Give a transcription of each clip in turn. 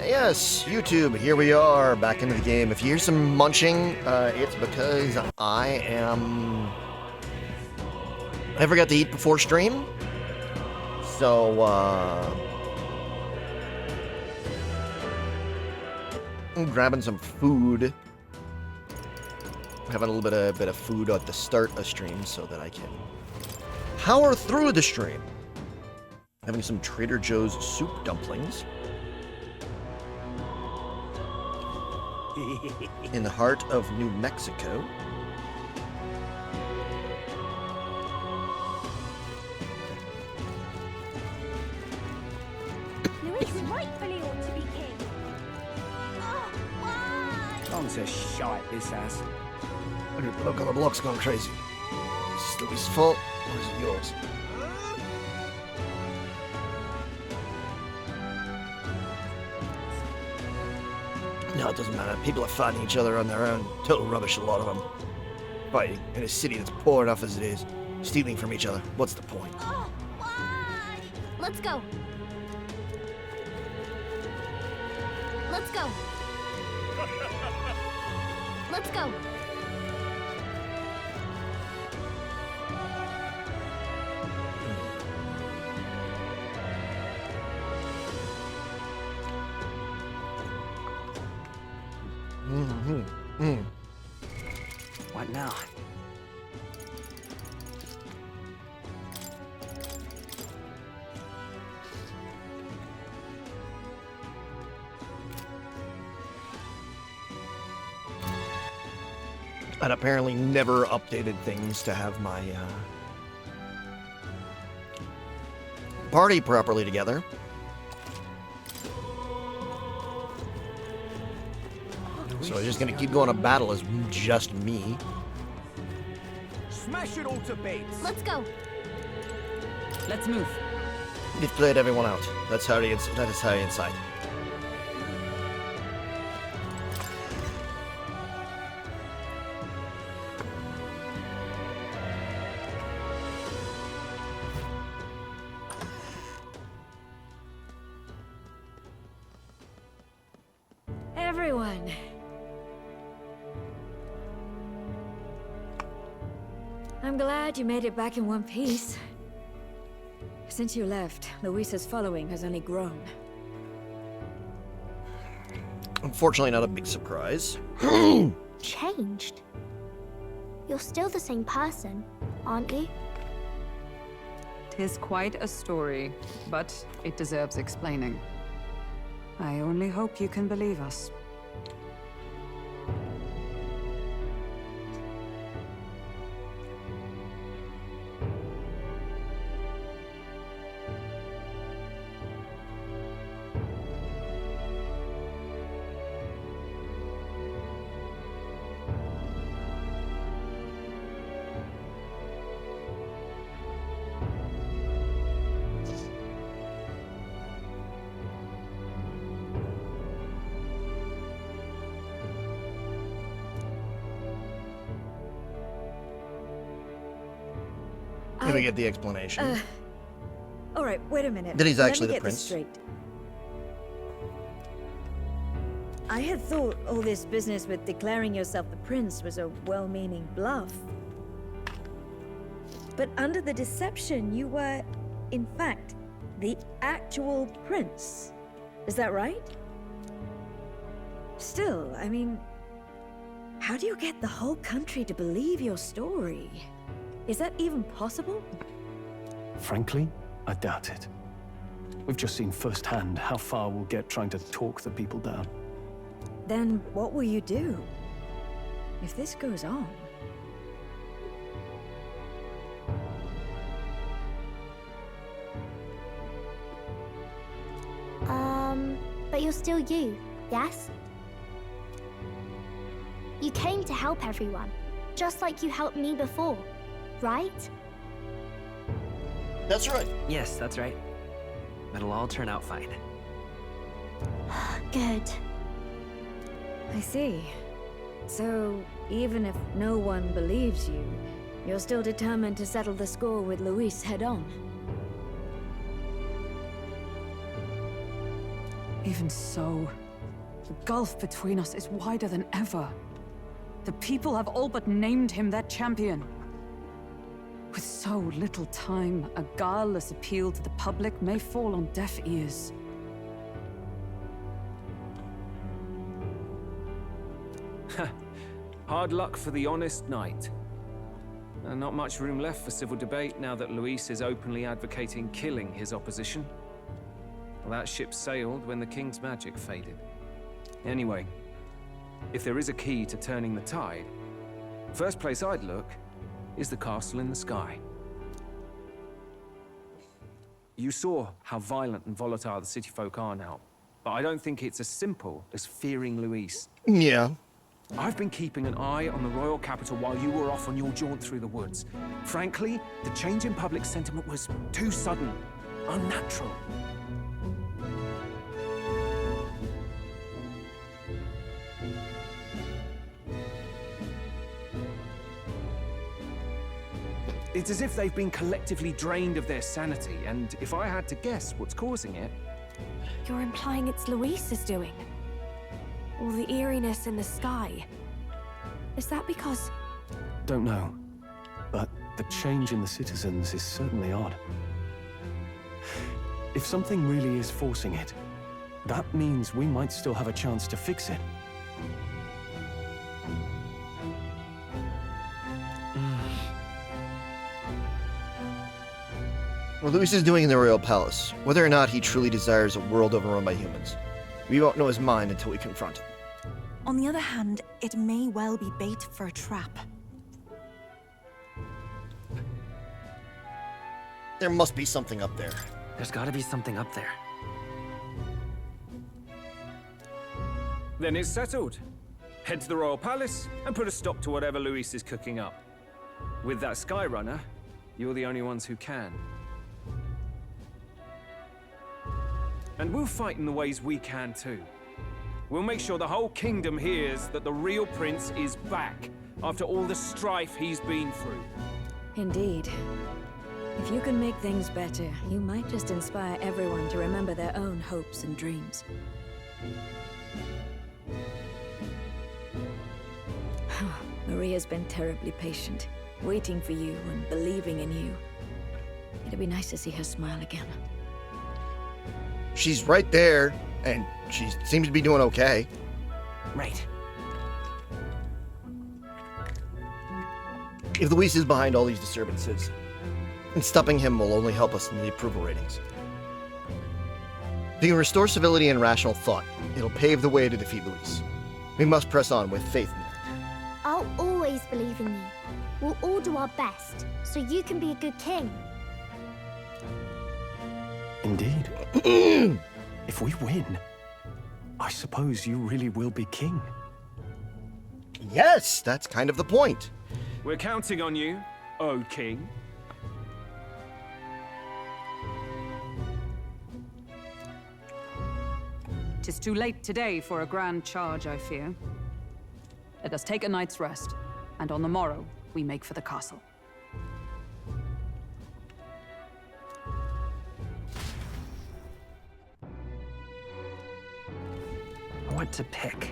Yes, YouTube, here we are, back into the game. If you hear some munching, it's because I forgot to eat before stream. So, I'm grabbing some food. Having a little bit of food at the start of stream so that I can power through the stream. Having some Trader Joe's soup dumplings. In the heart of New Mexico. Louis rightfully ought to be king. Oh, why? Tom's a shite, this ass. Look, the block's gone crazy. Is this Louis' fault, or is it yours? No, it doesn't matter. People are fighting each other on their own. Total rubbish, a lot of them. Fighting in a city that's poor enough as it is. Stealing from each other. What's the point? Oh, why? Let's go. Let's go. Let's go. What now? I'd apparently never updated things to have my party properly together. So I'm just gonna keep going to battle as just me. Smash it all to bits. Let's go. Let's move. You've played everyone out. That is how you inside. Everyone. I'm glad you made it back in one piece. Since you left, Luisa's following has only grown. Unfortunately, not a big surprise. Changed? You're still the same person, aren't you? 'Tis quite a story, but it deserves explaining. I only hope you can believe us. Let me get the explanation. All right, wait a minute. That he's actually the Let me get prince. this straight. I had thought all this business with declaring yourself the prince was a well-meaning bluff. But under the deception, you were, in fact, the actual prince. Is that right? Still, I mean, how do you get the whole country to believe your story? Is that even possible? Frankly, I doubt it. We've just seen firsthand how far we'll get trying to talk the people down. Then what will you do? If this goes on... But you're still you, yes? You came to help everyone, just like you helped me before, right? That's right. Yes, that's right. It'll all turn out fine. Good. I see. So, even if no one believes you, you're still determined to settle the score with Luis head on? Even so, the gulf between us is wider than ever. The people have all but named him their champion. With so little time, a guileless appeal to the public may fall on deaf ears. Hard luck for the honest knight. And not much room left for civil debate now that Luis is openly advocating killing his opposition. Well, that ship sailed when the king's magic faded. Anyway, if there is a key to turning the tide, first place I'd look is the castle in the sky. You saw how violent and volatile the city folk are now, but I don't think it's as simple as fearing Luis. Yeah. I've been keeping an eye on the royal capital while you were off on your jaunt through the woods. Frankly, the change in public sentiment was too sudden, unnatural. It's as if they've been collectively drained of their sanity, and if I had to guess what's causing it... You're implying it's Luis's doing? All the eeriness in the sky. Is that because... Don't know. But the change in the citizens is certainly odd. If something really is forcing it, that means we might still have a chance to fix it. What Luis is doing in the royal palace, whether or not he truly desires a world overrun by humans, we won't know his mind until we confront him. On the other hand, it may well be bait for a trap. There must be something up there. There's gotta be something up there. Then it's settled. Head to the royal palace and put a stop to whatever Luis is cooking up. With that Skyrunner, you're the only ones who can. And we'll fight in the ways we can too. We'll make sure the whole kingdom hears that the real prince is back after all the strife he's been through. Indeed. If you can make things better, you might just inspire everyone to remember their own hopes and dreams. Maria's been terribly patient, waiting for you and believing in you. It'd be nice to see her smile again. She's right there, and she seems to be doing okay. Right. If Luis is behind all these disturbances, and stopping him will only help us in the approval ratings. If we can restore civility and rational thought, it'll pave the way to defeat Luis. We must press on with faith in that. I'll always believe in you. We'll all do our best, so you can be a good king. Indeed. If we win, I suppose you really will be king. Yes, that's kind of the point. We're counting on you, O king. Tis too late today for a grand charge, I fear. Let us take a night's rest, and on the morrow, we make for the castle. What to pick?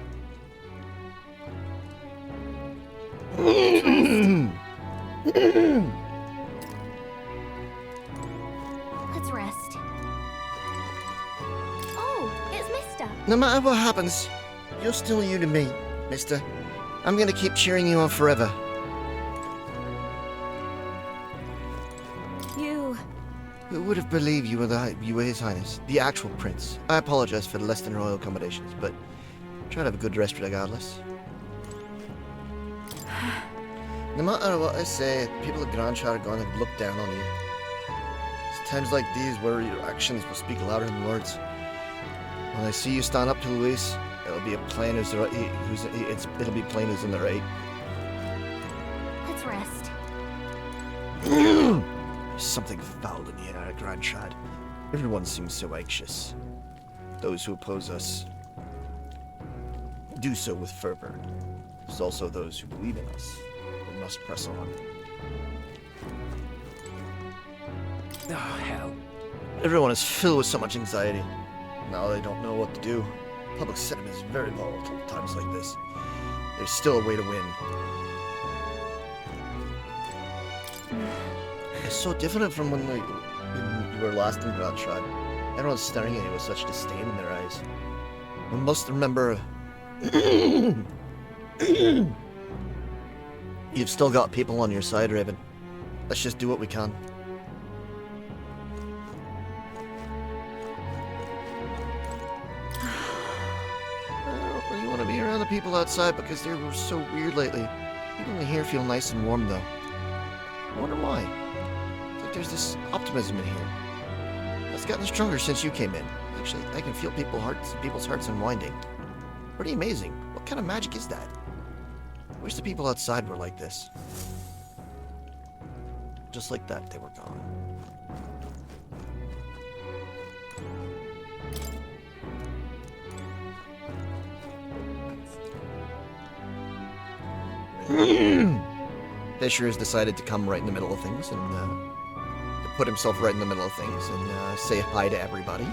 Let's rest. Oh, it's Mister. No matter what happens, you're still you to me, mister. I'm gonna keep cheering you on forever. You... Who would have believed you were His Highness, the actual prince? I apologize for the less than royal accommodations, but try to have a good rest regardless. No matter what I say, people of Grandshire are going to look down on you. It's times like these where your actions will speak louder than words. When I see you stand up to Luis, it'll be plain who's in the right. Let's rest. There's something foul in the air at Grandshire. Everyone seems so anxious. Those who oppose us do so with fervor. There's also those who believe in us. We must press on. Oh, hell. Everyone is filled with so much anxiety. Now they don't know what to do. Public sentiment is very volatile at times like this. There's still a way to win. It's so different from when you were last in Grandshire. Everyone's staring at you with such disdain in their eyes. We must remember... You've still got people on your side, Raven. Let's just do what we can. I don't really want to be around the people outside because they were so weird lately. People in here feel nice and warm, though. I wonder why. It's like there's this optimism in here. That's gotten stronger since you came in. Actually, I can feel people's hearts unwinding. Pretty amazing. What kind of magic is that? I wish the people outside were like this. Just like that, they were gone. Fisher has decided to come right in the middle of things and to put himself right in the middle of things and say hi to everybody.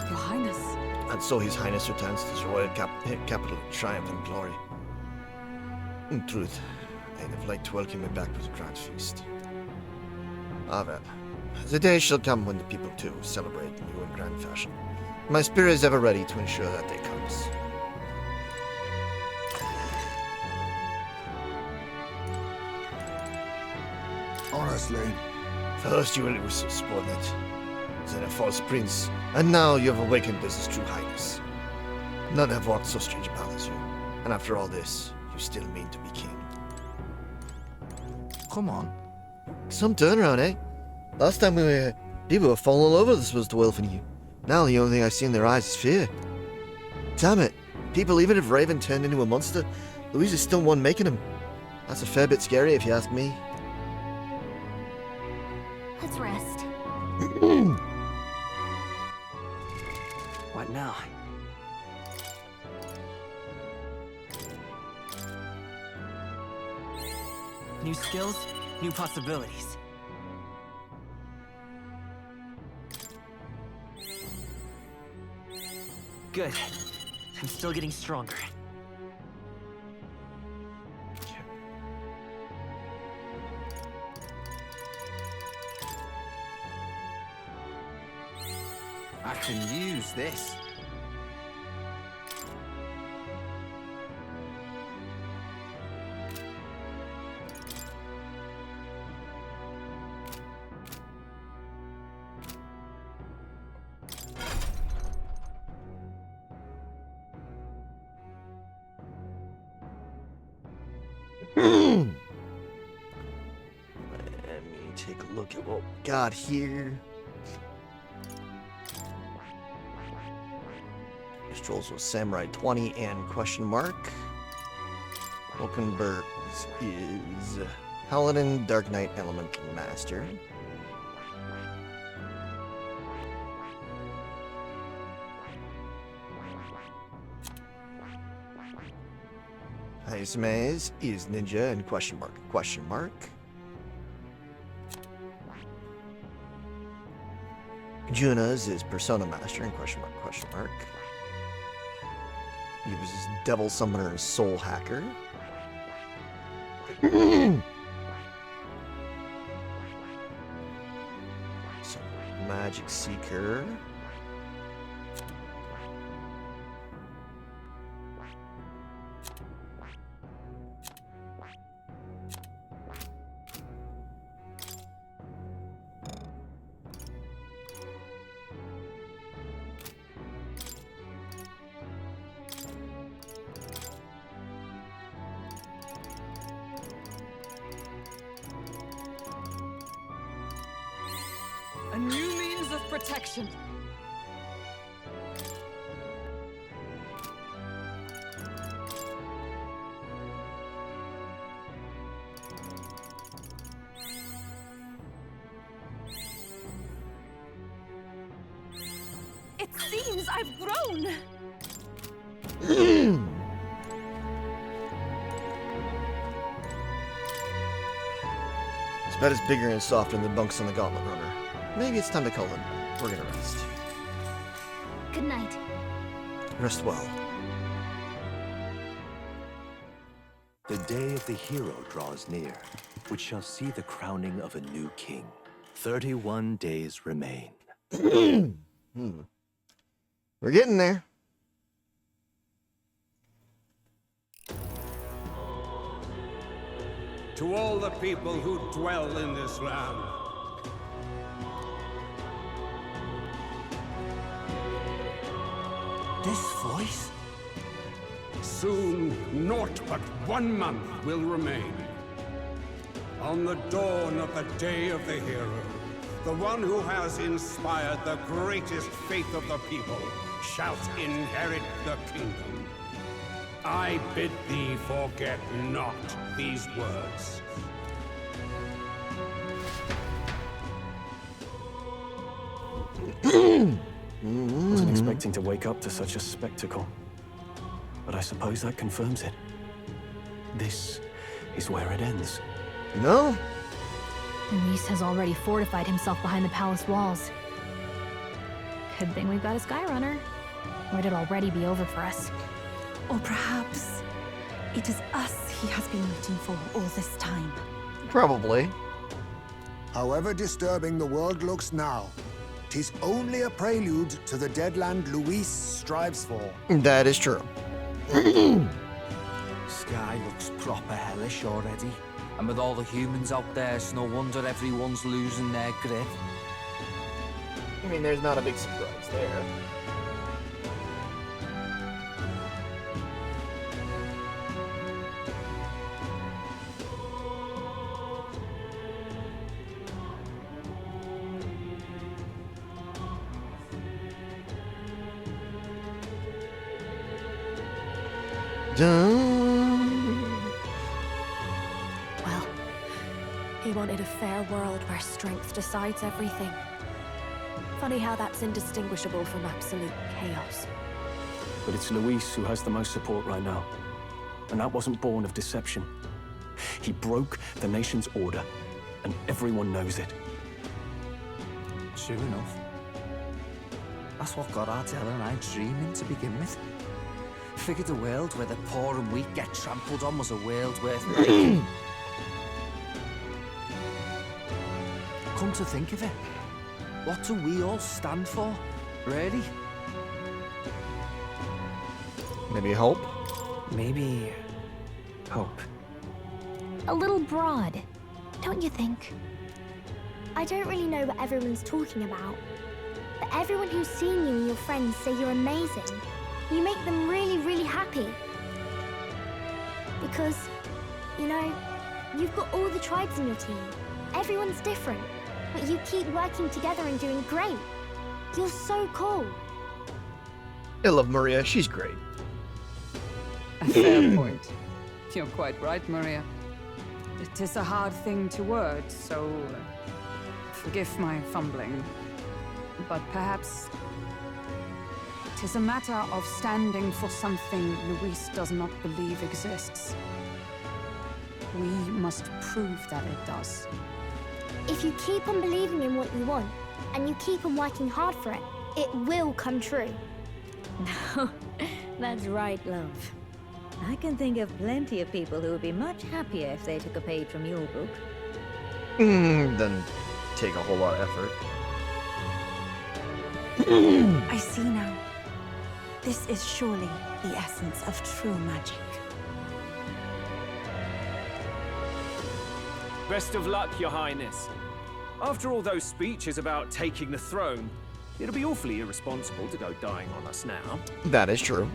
Your Highness. And so His Highness returns to his royal capital in triumph and glory. In truth, I'd have liked to welcome him back with a grand feast. Ah well, the day shall come when the people too celebrate in new and grand fashion. My spirit is ever ready to ensure that day comes. Honestly. First you were a subordinate, then a false prince, and now you have awakened as his true highness. None have walked so strange a path as you, and after all this, you still mean to be king. Come on. Some turnaround, eh? Last time we were here, people were falling all over this was to welcome you. Now the only thing I see in their eyes is fear. Damn it. People, even if Raven turned into a monster, Louise is still one making him. That's a fair bit scary if you ask me. Let's rest. What now? New skills, new possibilities. Good. I'm still getting stronger. I can use this. Let me take a look at what we got here. This rolls with Samurai 20 and question mark. Wolkenberg's is Paladin, Dark Knight, Elemental Master. Ismaze is Ninja and question mark, question mark. Juna's is Persona Master and question mark, question mark. Uses Devil Summoner and Soul Hacker. So, Magic Seeker. A new means of protection. It seems I've grown. This bed is bigger and softer than the bunks on the Gauntlet Runner. Maybe it's time to call in. We're gonna rest. Good night. Rest well. The day of the hero draws near, which shall see the crowning of a new king. 31 days remain. We're getting there. To all the people who dwell in this land, This voice? soon naught but 1 month will remain. On the dawn of the day of the hero, the one who has inspired the greatest faith of the people shall inherit the kingdom. I bid thee forget not these words. Wasn't expecting to wake up to such a spectacle, but I suppose that confirms it. This is where it ends. No? Luis has already fortified himself behind the palace walls. Good thing we've got a Skyrunner, or it'd already be over for us. Or perhaps it is us he has been waiting for all this time. Probably. However disturbing the world looks now, 'tis only a prelude to the deadland Luis strives for. That is true. Sky looks proper hellish already. And with all the humans out there, it's no wonder everyone's losing their grip. I mean, there's not a big surprise there. Well, he wanted a fair world where strength decides everything. Funny how that's indistinguishable from absolute chaos. But it's Luis who has the most support right now. And that wasn't born of deception. He broke the nation's order, and everyone knows it. True enough. That's what got Ardell and I dreaming to begin with. Figured a world where the poor and weak get trampled on was a world worth making. Come to think of it, what do we all stand for, really? Maybe hope? Maybe hope. A little broad, don't you think? I don't really know what everyone's talking about, but everyone who's seen you and your friends say you're amazing. You make them really, really happy. Because, you know, you've got all the tribes in your team. Everyone's different, but you keep working together and doing great. You're so cool. I love Maria. She's great. A fair point. You're quite right, Maria. It is a hard thing to word, so forgive my fumbling. But perhaps it is a matter of standing for something Luis does not believe exists. We must prove that it does. If you keep on believing in what you want, and you keep on working hard for it, it will come true. That's right, love. I can think of plenty of people who would be much happier if they took a page from your book. Doesn't take a whole lot of effort. I see now. This is surely the essence of true magic. Best of luck, Your Highness. After all those speeches about taking the throne, it'll be awfully irresponsible to go dying on us now. That is true.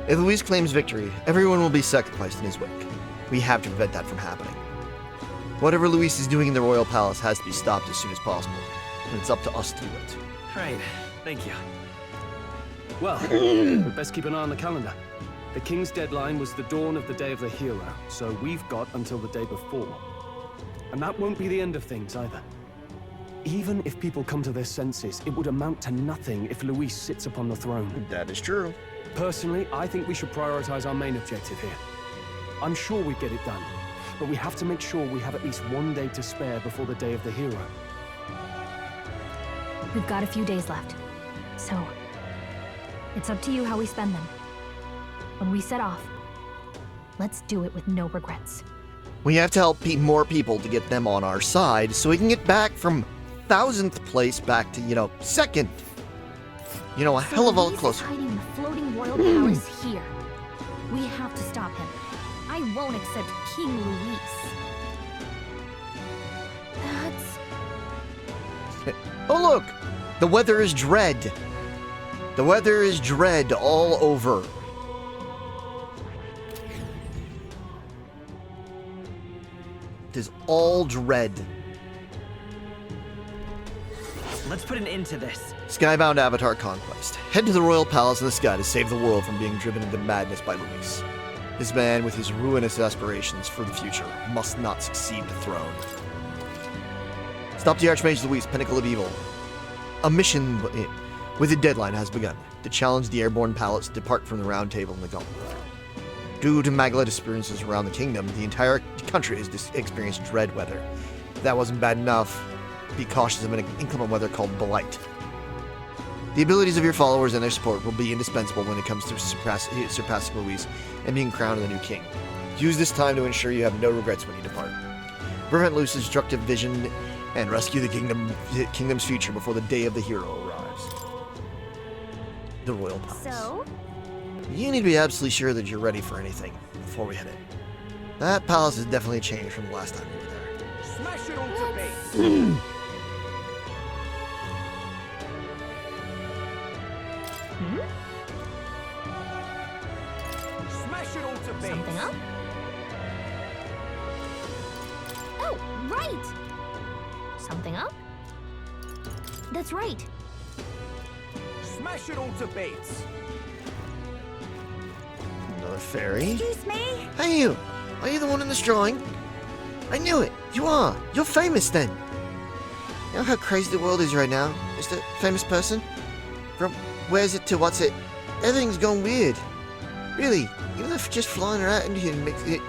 If Luis claims victory, everyone will be sacrificed in his wake. We have to prevent that from happening. Whatever Luis is doing in the royal palace has to be stopped as soon as possible, and it's up to us to do it. Right, thank you. Well, we'd best keep an eye on the calendar. The king's deadline was the dawn of the day of the hero, so we've got until the day before. And that won't be the end of things either. Even if people come to their senses, it would amount to nothing if Luis sits upon the throne. That is true. Personally, I think we should prioritize our main objective here. I'm sure we'd get it done. but we have to make sure we have at least one day to spare before the Day of the Hero. We've got a few days left, so it's up to you how we spend them. When we set off, let's do it with no regrets. We have to help more people to get them on our side so we can get back from 1000th place back to, 2nd. A hell of a lot closer. He's hiding the floating royal palace here. We have to stop him. I won't accept King Luis. That's... Oh, look! The weather is dread. The weather is dread all over. It is all dread. Let's put an end to this. Skybound Avatar Conquest. Head to the royal palace in the sky to save the world from being driven into madness by Luis. This man, with his ruinous aspirations for the future, must not succeed the throne. Stop the Archmage Luis, Pinnacle of Evil. A mission with a deadline has begun. To challenge the airborne palace to depart from the round table in the gauntlet. Due to Magla disappearances around the kingdom, the entire country has experienced dread weather. If that wasn't bad enough, be cautious of an inclement weather called Blight. The abilities of your followers and their support will be indispensable when it comes to surpassing Luis and being crowned the new king. Use this time to ensure you have no regrets when you depart. Prevent Luis's destructive vision and rescue the kingdom's future before the day of the hero arrives. The royal palace. So? You need to be absolutely sure that you're ready for anything before we head in. That palace has definitely changed from the last time you were there. Smash it all to bits! Smash it all to bits! Something up? Oh, right! Something up? That's right. Smash it all to bits! Another fairy. Excuse me? Hey you! Are you the one in this drawing? I knew it! You are! You're famous then! You know how crazy the world is right now, Mr. Famous Person? From where's it to what's it? Everything's gone weird. Really, even if just flying around in here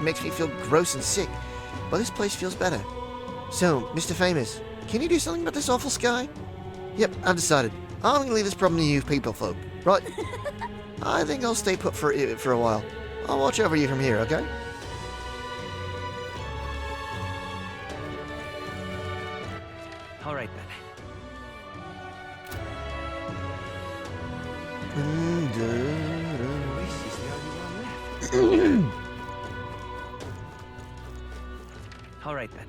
makes me feel gross and sick, but this place feels better. So, Mr. Famous, can you do something about this awful sky? Yep, I've decided. I'm gonna leave this problem to you people folk, right? I think I'll stay put for a while. I'll watch over you from here, okay? All right then. All right then.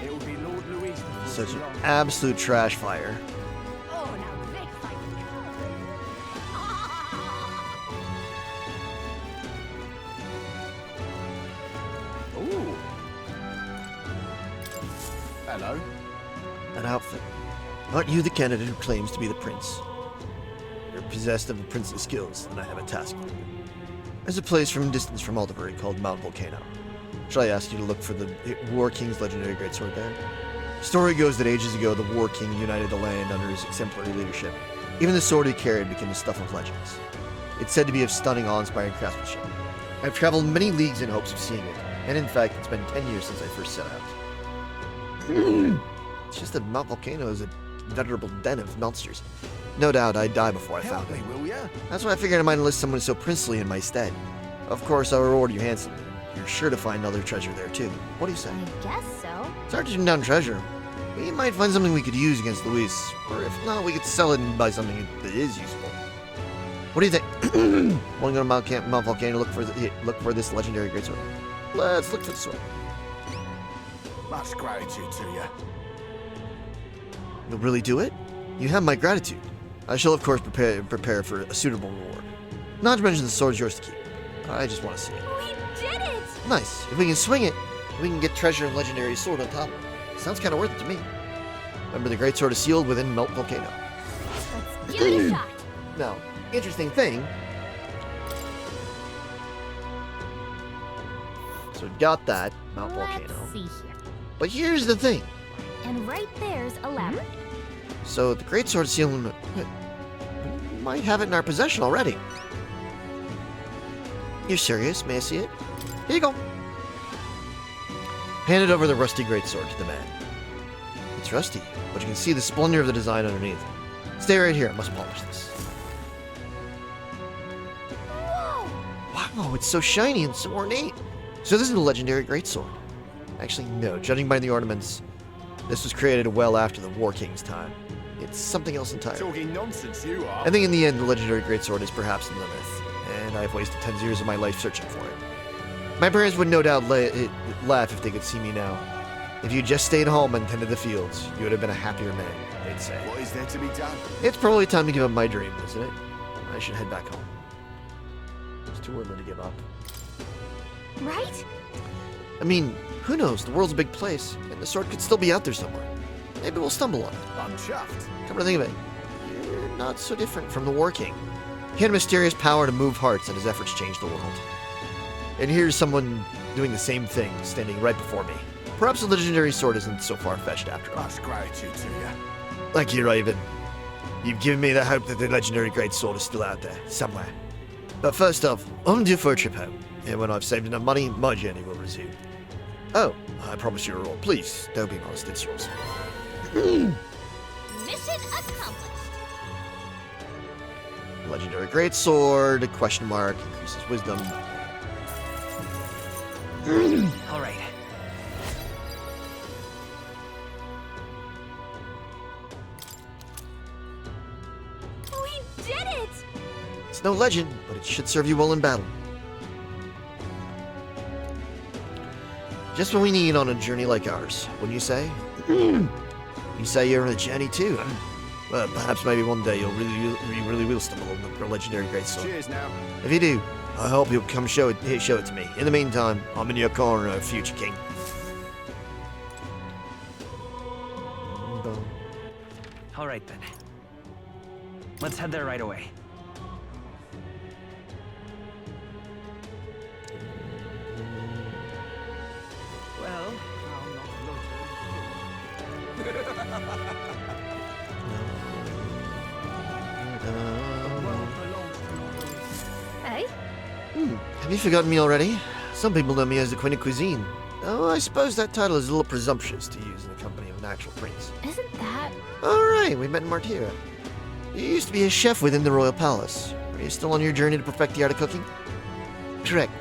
It will be Lord Luis. Such an absolute trash fire. Oh, now this Ooh. Hello. An outfit. Aren't you the candidate who claims to be the prince? You're possessed of the princely skills, and I have a task for you. There's a place from a distance from Alderbury called Mount Volcano. Shall I ask you to look for the War King's legendary greatsword there? Story goes that ages ago, the War King united the land under his exemplary leadership. Even the sword he carried became the stuff of legends. It's said to be of stunning, awe-inspiring craftsmanship. I've traveled many leagues in hopes of seeing it, and in fact, it's been 10 years since I first set out. It's just that Mount Volcano is a venerable den of monsters. No doubt I'd die before I found it. Will ya? That's why I figured I might enlist someone so princely in my stead. Of course, I'll reward you handsomely. You're sure to find other treasure there, too. What do you say? I guess so. It's hard to turn down treasure. We might find something we could use against Luis, or if not, we could sell it and buy something that is useful. What do you think? Want to go to Mount Volcano, look for this legendary greatsword? Let's look for the sword. Much gratitude to you. You'll really do it? You have my gratitude. I shall, of course, prepare for a suitable reward. Not to mention the sword's yours to keep. I just want to see it. We did it! Nice. If we can swing it, we can get treasure and legendary sword on top of it. Sounds kind of worth it to me. Remember, the greatsword is sealed within Mount Volcano. Let's give it a shot. Now, interesting thing. So we got that, Mount Volcano. Let's see here. But here's the thing. And right there's a labyrinth. So the greatsword is sealed in... might have it in our possession already. You're serious? May I see it? Here you go. Handed over the rusty greatsword to the man. It's rusty, but you can see the splendor of the design underneath. Stay right here. I must polish this. Whoa! Wow, it's so shiny and so ornate. So this is the legendary greatsword. Actually, no. Judging by the ornaments, this was created well after the War King's time. It's something else entirely. Talking nonsense, you are. I think in the end, the legendary greatsword is perhaps in the myth, and I've wasted 10 years of my life searching for it. My parents would no doubt laugh if they could see me now. If you just stayed home and tended the fields, you would have been a happier man, they'd say. What is there to be done? It's probably time to give up my dream, isn't it? I should head back home. It's too early to give up. Right? I mean, who knows? The world's a big place, and the sword could still be out there somewhere. Maybe we'll stumble on it. I'm chuffed. Come to think of it, you're not so different from the War King. He had a mysterious power to move hearts, and his efforts changed the world. And here's someone doing the same thing, standing right before me. Perhaps the legendary sword isn't so far-fetched after all. Much gratitude to you. Thank you, Raven. You've given me the hope that the legendary greatsword is still out there, somewhere. But first off, I'm due for a trip home, and when I've saved enough money, my journey will resume. Oh, I promise you a reward. Please, don't be modest, it's yours. Mission accomplished. Legendary greatsword, question mark, increases wisdom. All right. We did it! It's no legend, but it should serve you well in battle. Just what we need on a journey like ours, wouldn't you say? You say you're on a journey too, huh? Well, perhaps maybe one day you really will stumble on the legendary greatsword. Cheers now. If you do, I hope you'll come show it to me. In the meantime, I'm in your corner, future king. All right then. Let's head there right away. Well, Hey? Have you forgotten me already? Some people know me as the Queen of Cuisine. Oh, I suppose that title is a little presumptuous to use in the company of an actual prince. Isn't that... Alright, we met in Martira. You used to be a chef within the royal palace. Are you still on your journey to perfect the art of cooking? Correct.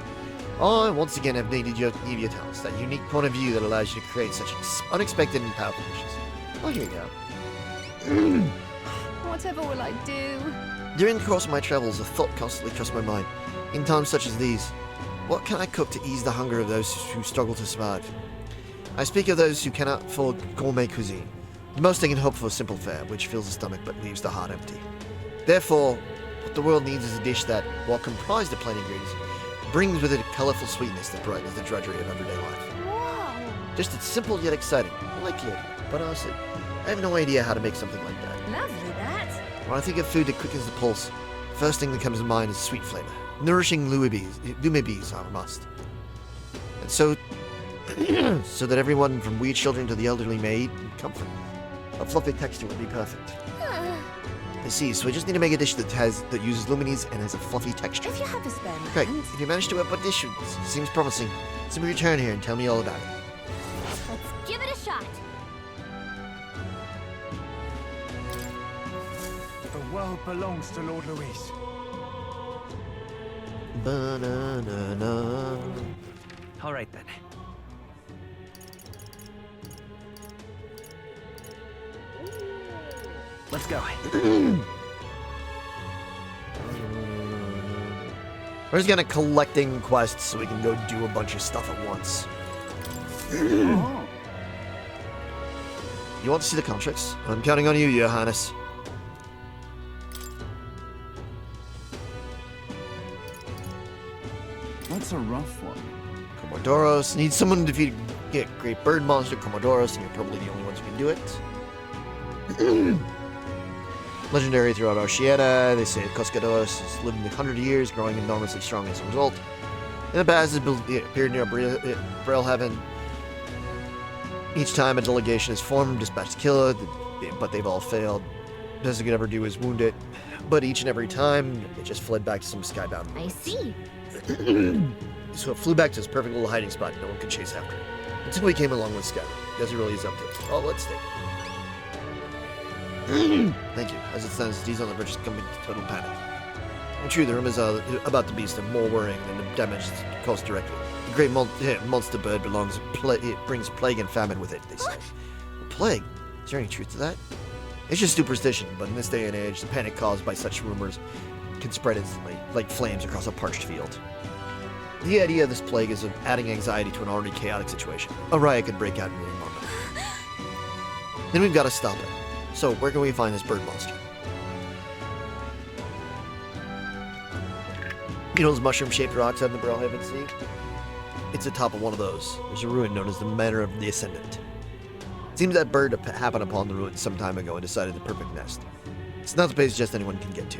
I once again have needed your talents, that unique point of view that allows you to create such unexpected and powerful dishes. Oh, here you go. Whatever will I do? During the course of my travels, a thought constantly crossed my mind. In times such as these, what can I cook to ease the hunger of those who struggle to survive? I speak of those who cannot afford gourmet cuisine. The most they can hope for is simple fare, which fills the stomach but leaves the heart empty. Therefore, what the world needs is a dish that, while comprised of plain ingredients, brings with it a colorful sweetness that brightens the drudgery of everyday life. Whoa! Just it's simple yet exciting. I like the idea, but honestly, I have no idea how to make something like that. Lovely, that. When I think of food that quickens the pulse, the first thing that comes to mind is sweet flavor. Nourishing lumebes are a must. And so that everyone from wee children to the elderly may eat in comfort. A fluffy texture would be perfect. I see, so I just need to make a dish that uses lumines and has a fluffy texture. If you have a spare moment. Great, if you manage to whip a dish, it seems promising. Simply return here and tell me all about it. Let's give it a shot. The world belongs to Lord Luis. Ba-na-na-na. all right then. Let's go. We're just gonna collecting quests so we can go do a bunch of stuff at once. You want to see the contracts? I'm counting on you, Your Highness. That's a rough one. Comodoros. Need someone to defeat a great bird monster, Comodoros, and you're probably the only ones who can do it. Legendary throughout Oceania, they say Coscados has lived 100 years, growing enormously strong as a result. In the past, it appeared near Brailhaven. Each time a delegation is formed, dispatched to kill it, but they've all failed. Best they could ever do is wound it. but each and every time, it just fled back to some skybound. I see. So it flew back to its perfect little hiding spot no one could chase after it. Until we came along with Skyrim. Guess it really is up to it. Oh, let's take it. Thank you. As it stands, these on the bridge is coming to total panic. Well, true, the room is about the beast and more worrying than the damage caused directly. The great monster bird it brings plague and famine with it, they say. Plague? Is there any truth to that? It's just superstition, but in this day and age, the panic caused by such rumors can spread instantly, like flames across a parched field. The idea of this plague is of adding anxiety to an already chaotic situation. A riot could break out in any moment. Then we've got to stop it. So, where can we find this bird monster? You know those mushroom-shaped rocks out in the Brailhaven Sea? It's atop of one of those. There's a ruin known as the Manor of the Ascendant. It seems that bird happened upon the ruin some time ago and decided the perfect nest. It's not the place just anyone can get to.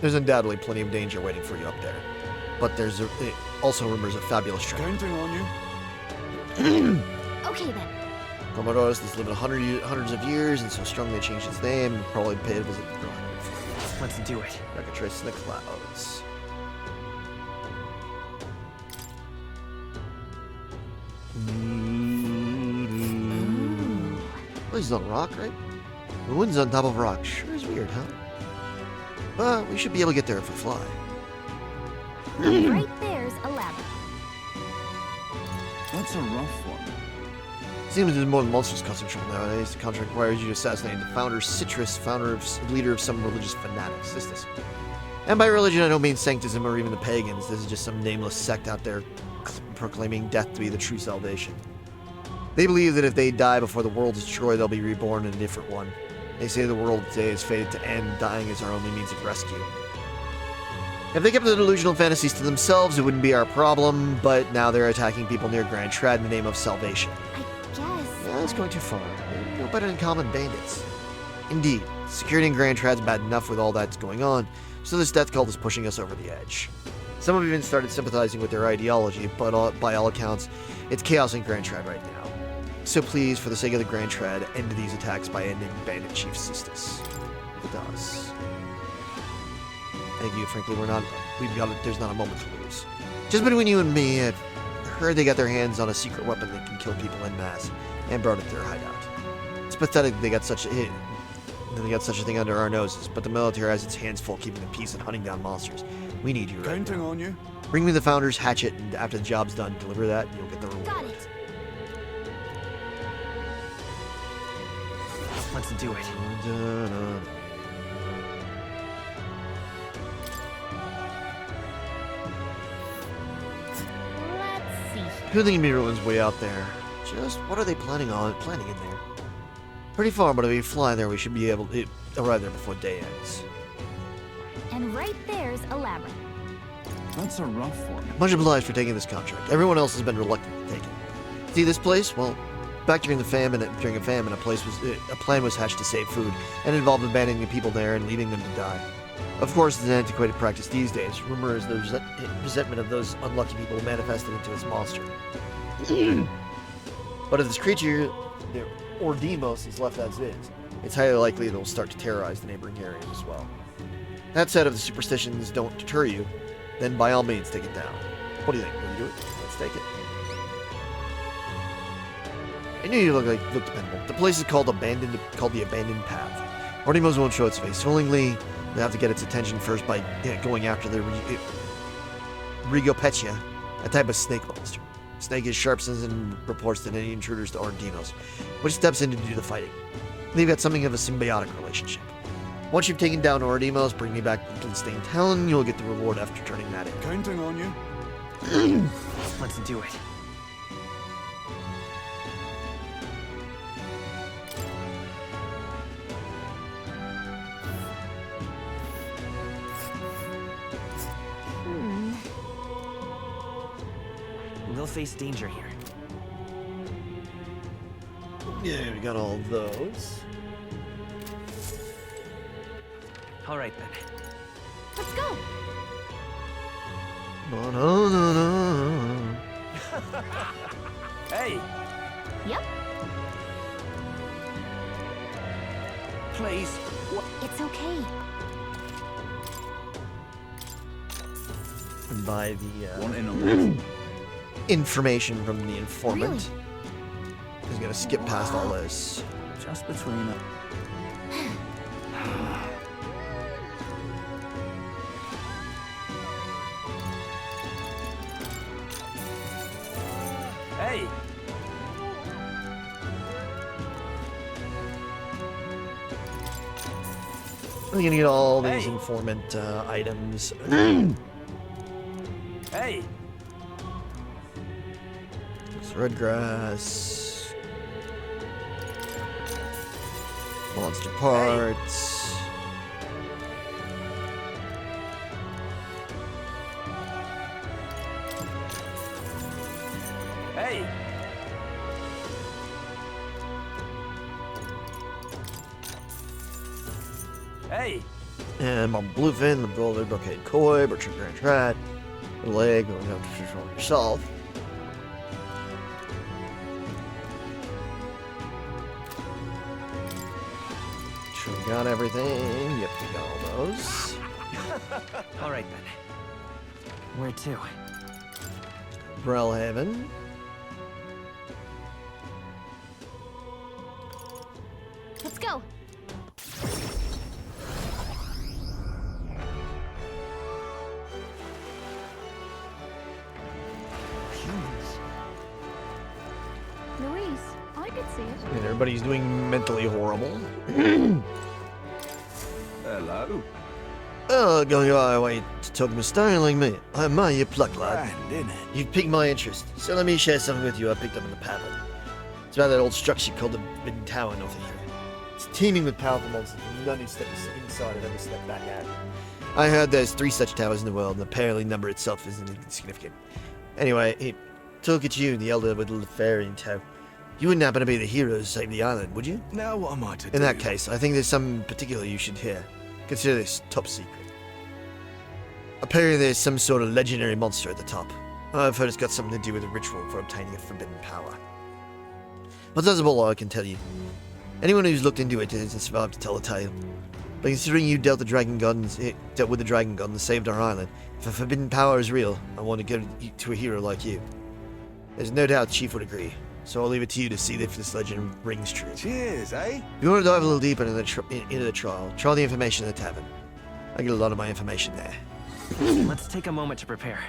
There's undoubtedly plenty of danger waiting for you up there. But there's also rumors of fabulous treasure. Counting on you. Okay then. Commodores has lived hundreds of years and so strongly changed its name and probably paid a visit to the Brailhaven. Let's do it. Like a trace in the clouds. Well, he's on a rock, right? The wind's on top of a rock. Sure is weird, huh? But we should be able to get there if we fly. Right there's a ladder. That's a rough one. Seems there's more than monsters cause control nowadays. The contract requires you to assassinate the founder, Citrus, leader of some religious fanatics. This. And by religion, I don't mean sanctism or even the pagans. This is just some nameless sect out there proclaiming death to be the true salvation. They believe that if they die before the world is destroyed, they'll be reborn in a different one. They say the world today is fated to end, dying is our only means of rescue. If they kept the delusional fantasies to themselves, it wouldn't be our problem, but now they're attacking people near Grand Trad in the name of salvation. I guess. Yeah, that's going too far. They're no better than common bandits. Indeed, security in Grand Trad's bad enough with all that's going on, so this death cult is pushing us over the edge. Some have even started sympathizing with their ideology, but by all accounts, it's chaos in Grand Trad right now. So please, for the sake of the Grand Trad, end these attacks by ending Bandit Chief Sistis. It does. Thank you, frankly, there's not a moment to lose. Just between you and me, I've heard they got their hands on a secret weapon that can kill people en masse, and brought it to their hideout. It's pathetic they got such a thing under our noses, but the military has its hands full keeping the peace and hunting down monsters. We need you right Counting now. on you. Bring me the Founder's hatchet, and after the job's done, deliver that, and you'll get the reward. Got it. Let's do it. Let's see. Good thing Miruin's way out there. Just what are they planning in there? Pretty far, but if we fly there, we should be able to arrive there before day ends. And right there's a labyrinth. That's a rough one. Much obliged for taking this contract. Everyone else has been reluctant to take it. See this place? Well, back during a famine, a plan was hatched to save food, and involved abandoning people there and leaving them to die. Of course, it's an antiquated practice these days. Rumor is the resentment of those unlucky people manifested into this monster. But if this creature, the Ordimos, is left as is, it's highly likely they'll start to terrorize the neighboring areas as well. That said, if the superstitions don't deter you, then by all means take it down. What do you think? Will you do it? Let's take it. I knew you looked dependable. The place is called the Abandoned Path. Ordimos won't show its face willingly. They have to get its attention first by going after the Rigopetia, a type of snake monster. Snake is sharp and reports that any intruders to Ordimos, which steps in to do the fighting. They've got something of a symbiotic relationship. Once you've taken down Ordimos, bring me back to the Stained Talon, you'll get the reward after turning that in. Counting on you. Let's do it. We'll face danger here. Yeah, we got all those. All right then. Let's go. No. Hey! Yep. Please. It's okay. by the Wanting on this. information from the informant. Really? He's gonna skip past all this. Just between us. Hey! We're gonna get all these Hey. informant items. Hey! It's red grass. Monster parts. Hey! Hey! And Mom Bluefin, the Golden Brocade Koi, Bertrand Grand Rat, the leg, going down to control yourself. Sure we got everything. Yep, we got all those. All right then. Where to? Brellhaven. Let's go. Louise, I could see it. And everybody's doing mentally horrible. Hello. Oh, going your way to talk to styling me. I admire your pluck, lad. Grand, innit? You've piqued my interest, so let me share something with you I picked up in the pamphlet. It's about that old structure called the Forbidden Tower north of here. It's teeming with powerful monsters, and none who step inside have ever stepped back out. I heard there's 3 such towers in the world, and apparently the number itself isn't insignificant. Anyway, it took at you, the elder with the fairy in tow. You wouldn't happen to be the hero to save the island, would you? Now what am I to do? In that case, I think there's something particular you should hear. Consider this top secret. Apparently there's some sort of legendary monster at the top. I've heard it's got something to do with a ritual for obtaining a forbidden power. But that's all I can tell you. Anyone who's looked into it hasn't survived to tell the tale. But considering you dealt with the Dragon God and saved our island, if a forbidden power is real, I want to give it to a hero like you. There's no doubt Chief would agree, so I'll leave it to you to see if this legend rings true. Cheers, eh? If you want to dive a little deeper into the trial, try the information in the tavern. I get a lot of my information there. Let's take a moment to prepare.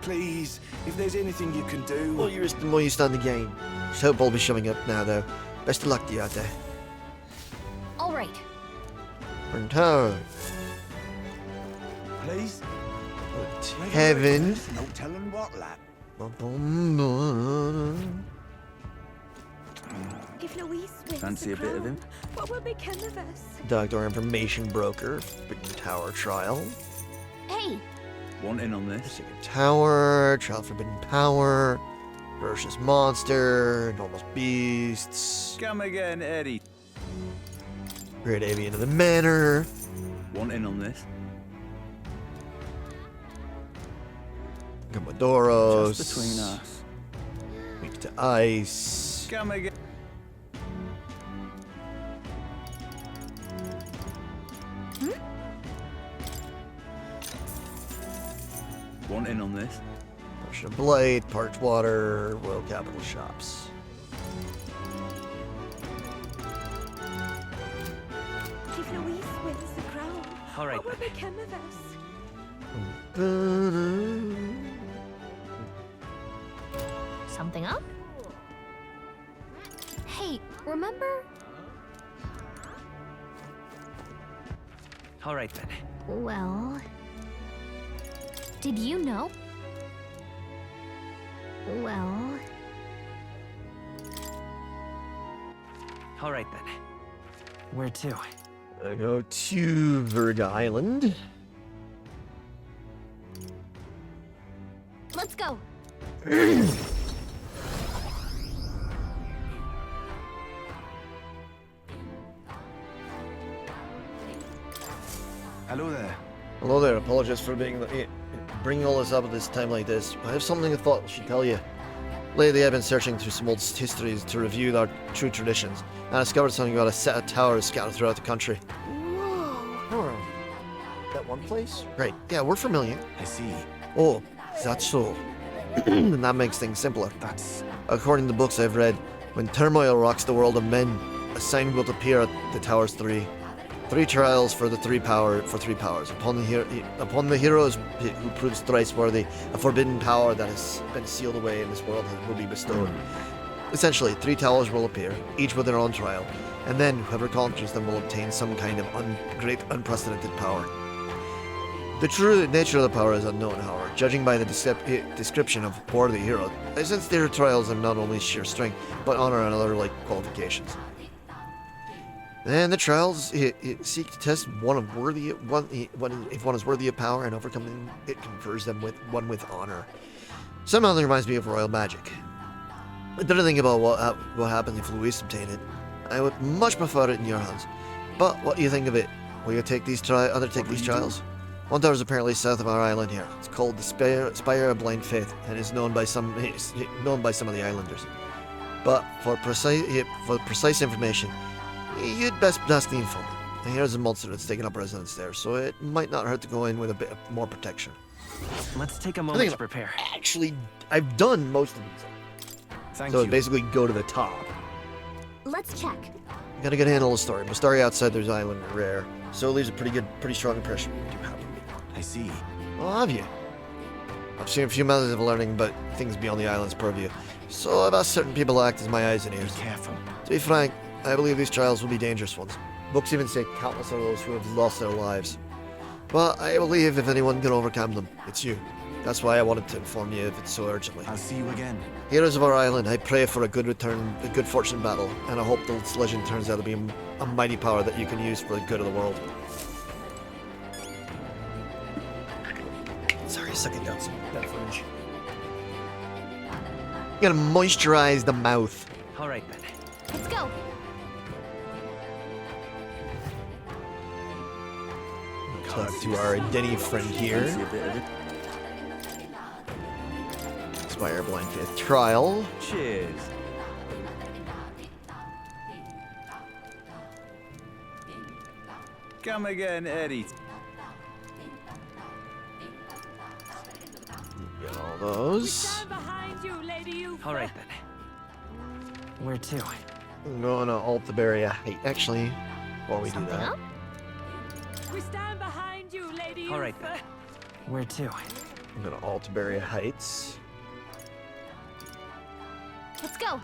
Please, if there's anything you can do. The more you risk, the more you stand to gain. Just hope I'll be showing up now, though. Best of luck to you out there. All right. Burn Tower. Please? Heaven. No telling what, lad. If Louise wins Fancy the a bit of crown, him? what will become of us? Doctor Information Broker. Forbidden Tower Trial. Hey, Wanting on this? Tower. Trial Forbidden Power. Ferocious Monster. Enormous Beasts. Come again, Eddie. Great Avian of the Manor. Wanting on this? Comodoros. Just between us. Weak to ice. Come again. Wanting on this? Potion of Blight, Parched Water, Royal Capital Shops. If Louise wins the crown, All right what will then. become of us? something up? Hey, remember? All right then. Well, did you know? Well, All right then. Where to? I go to Virga Island. let's go. Hello there. Hello there. Apologize for bringing all this up at this time like this. I have something I thought I should tell you. Lately, I've been searching through some old histories to review our true traditions, and I discovered something about a set of towers scattered throughout the country. Whoa. That one. place? Right. Yeah, we're familiar. I see. Oh, that's so. And that makes things simpler. According to books I've read, when turmoil rocks the world of men, a sign will appear at the Tower's 3. 3 trials for the three powers. Upon the heroes who proves thrice worthy, a forbidden power that has been sealed away in this world will be bestowed. Essentially, 3 towers will appear, each with their own trial, and then whoever conquers them will obtain some kind of great unprecedented power. The true nature of the power is unknown, however, judging by the description of worthy hero, since their trials are not only sheer strength, but honor and other like qualifications. And the trials seek to test if one is worthy of power, and overcoming it confers them with one with honor. Somehow that reminds me of royal magic. I didn't think about what happened if Luis obtained it. I would much prefer it in your hands. But what do you think of it? Will you take undertake these trials? One tower is apparently south of our island here. It's called the Spire of Blind Faith, and is known by some of the islanders. But for precise information, you'd best ask the informant. And here's a monster that's taken up residence there, so it might not hurt to go in with a bit of more protection. Let's take a moment to prepare. Actually, I've done most of these. Thank so you. Basically go to the top. Let's check. You got a good handle of the story. But story outside there's island rare, so it leaves a pretty strong impression you do have of me. I see. Oh, have you? I've seen a few methods of learning about things beyond the island's purview, so I've asked certain people to act as my eyes and ears. Be careful. To be frank, I believe these trials will be dangerous ones. Books even say countless are those who have lost their lives. But I believe if anyone can overcome them, it's you. That's why I wanted to inform you if it's so urgently. I'll see you again. Heroes of our island, I pray for a good fortune battle, and I hope this legend turns out to be a mighty power that you can use for the good of the world. Sorry, sucking down some beverage. You gotta moisturize the mouth. All right, then. Let's go. Talk to our Denny friend here. Spire Blind Faith trial. Cheers. Come again, Eddie. Get all those. All right, then. Where to? I'm going to alt the barrier height. Actually, while we do that. We stand behind you, Lady. All right, then. Where to? I'm going to alt barrier heights. Let's go.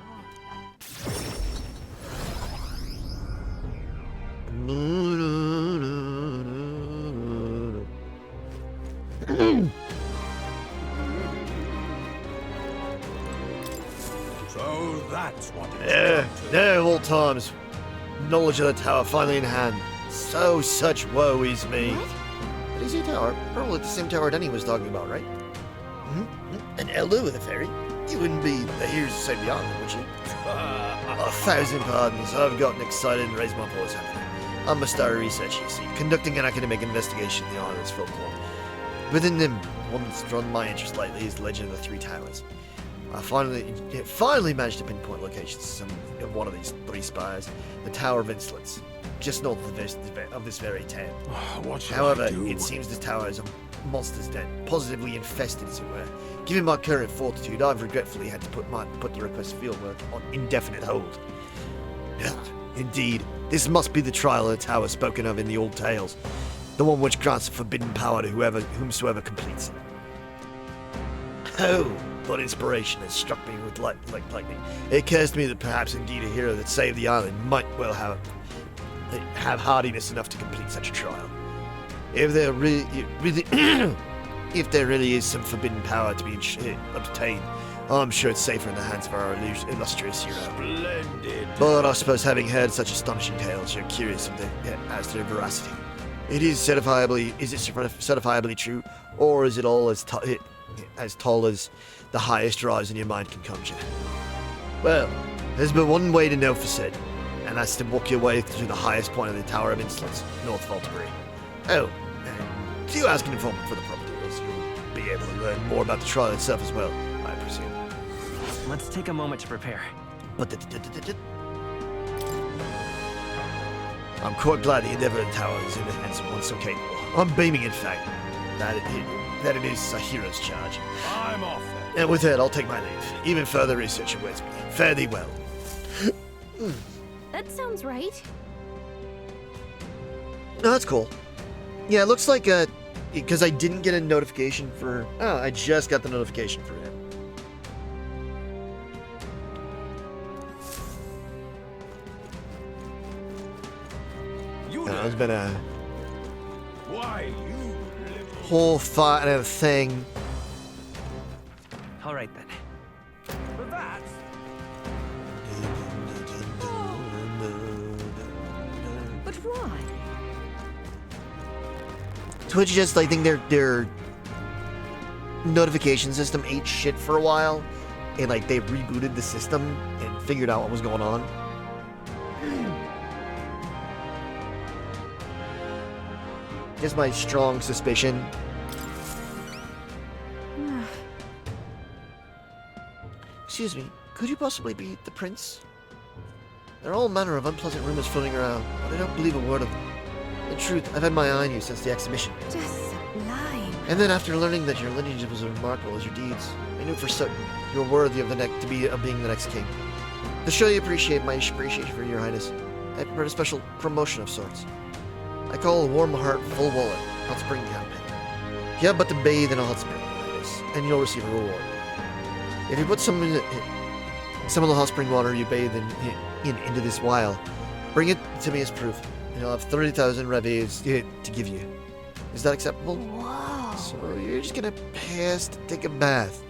So that's what it is. There, old times. Knowledge of the tower finally in hand. So such woe is me. Did he say tower? Probably the same tower Denny was talking about, right? Mm-hmm. And hello with the fairy. You wouldn't be the heroes to save the island, would you? 1,000 pardons. I've gotten excited and raised my voice at it. I'm a star researcher, you see, conducting an academic investigation in the island's folklore. Within them, one that's drawn my interest lately is the legend of the 3 towers. I finally managed to pinpoint locations of one of these 3 spires, the Tower of Insolence, just north of this very town. However, it seems this tower is a monster's den, positively infested, as it were. Given my current fortitude, I've regretfully had to put the request fieldwork on indefinite hold. Indeed, this must be the trial of the tower spoken of in the old tales, the one which grants a forbidden power to whomsoever completes it. Oh, but inspiration has struck me with like lightning. It occurs to me that perhaps indeed a hero that saved the island might well have hardiness enough to complete such a trial. If there really is some forbidden power to be obtained, I'm sure it's safer in the hands of our illustrious hero. Splendid. But I suppose having heard such astonishing tales, you're curious as to their veracity. Is it certifiably true, or is it all as tall as the highest rise in your mind can conjure? Well, there's but one way to know for certain, and that's to walk your way to the highest point of the Tower of Insolence, North Falterbury. Oh, and do ask an informant for the property, as you'll be able to learn more about the trial itself as well, I presume. Let's take a moment to prepare. I'm quite glad the endeavor of the tower is in the hands of one so capable. I'm beaming, in fact, that it is a hero's charge. I'm off then. And with that, I'll take my leave. Even further research awaits me. Fare thee well. That sounds right. No, that's cool. Yeah, it looks like because I didn't get a notification for. Oh, I just got the notification for him. It's been a whole fight and a thing. All right then. For that, But why? Twitch just, I think their notification system ate shit for a while, and like they rebooted the system and figured out what was going on. Just my strong suspicion. Excuse me, could you possibly be the prince? There are all manner of unpleasant rumors floating around, but I don't believe a word of them. In truth, I've had my eye on you since the exhibition. Just sublime. And then after learning that your lineage was as remarkable as your deeds, I knew for certain you were worthy of being the next king. To show you my appreciation for your highness, I prepared a special promotion of sorts. I call it a warm heart, full wallet, hot spring campaign. You have but to bathe in a hot spring, your highness, and you'll receive a reward. If you put some of the hot spring water you bathe into this vial, bring it to me as proof, and I'll have 30,000 revees to give you. Is that acceptable? Whoa. So you're just gonna pass to take a bath.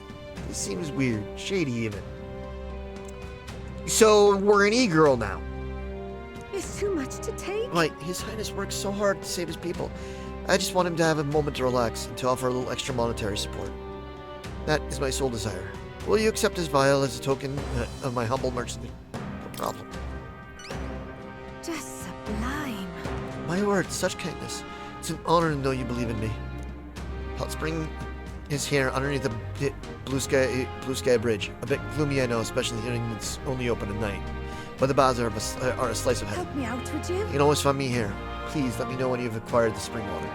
This seems weird, shady even. So we're an e-girl now. It's too much to take. Right, His Highness works so hard to save his people. I just want him to have a moment to relax and to offer a little extra monetary support. That is my sole desire. Will you accept this vial as a token of my humble mercy? No problem. Just sublime. My word, such kindness. It's an honor to know you believe in me. Hot Spring is here underneath the blue sky bridge. A bit gloomy, I know, especially hearing it's only open at night. But the baths are a slice of heaven. Help me out, would you? You can always find me here. Please let me know when you've acquired the spring water.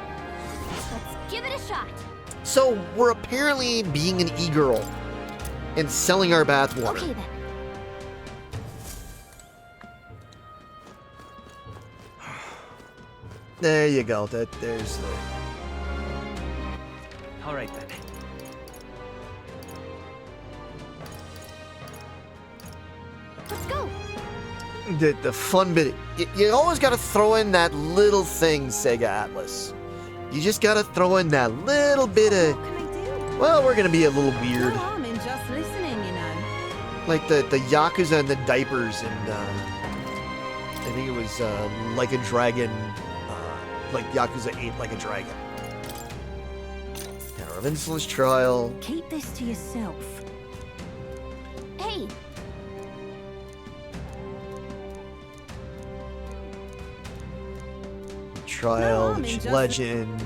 Let's give it a shot. So we're apparently being an e-girl and selling our bath water. Okay then. There you go. There's the. All right then. Let's go. The fun bit. You always got to throw in that little thing, Sega Atlas. You just got to throw in that little bit of. What can I do? Well, we're gonna be a little weird. No harm in just listening, you know. Like the Yakuza and the diapers, and I think it was Like a Dragon, like Yakuza 8 Like a Dragon. Tower of Insolence Trial. Keep this to yourself. Hey, Trial, No, I mean, just- Legend.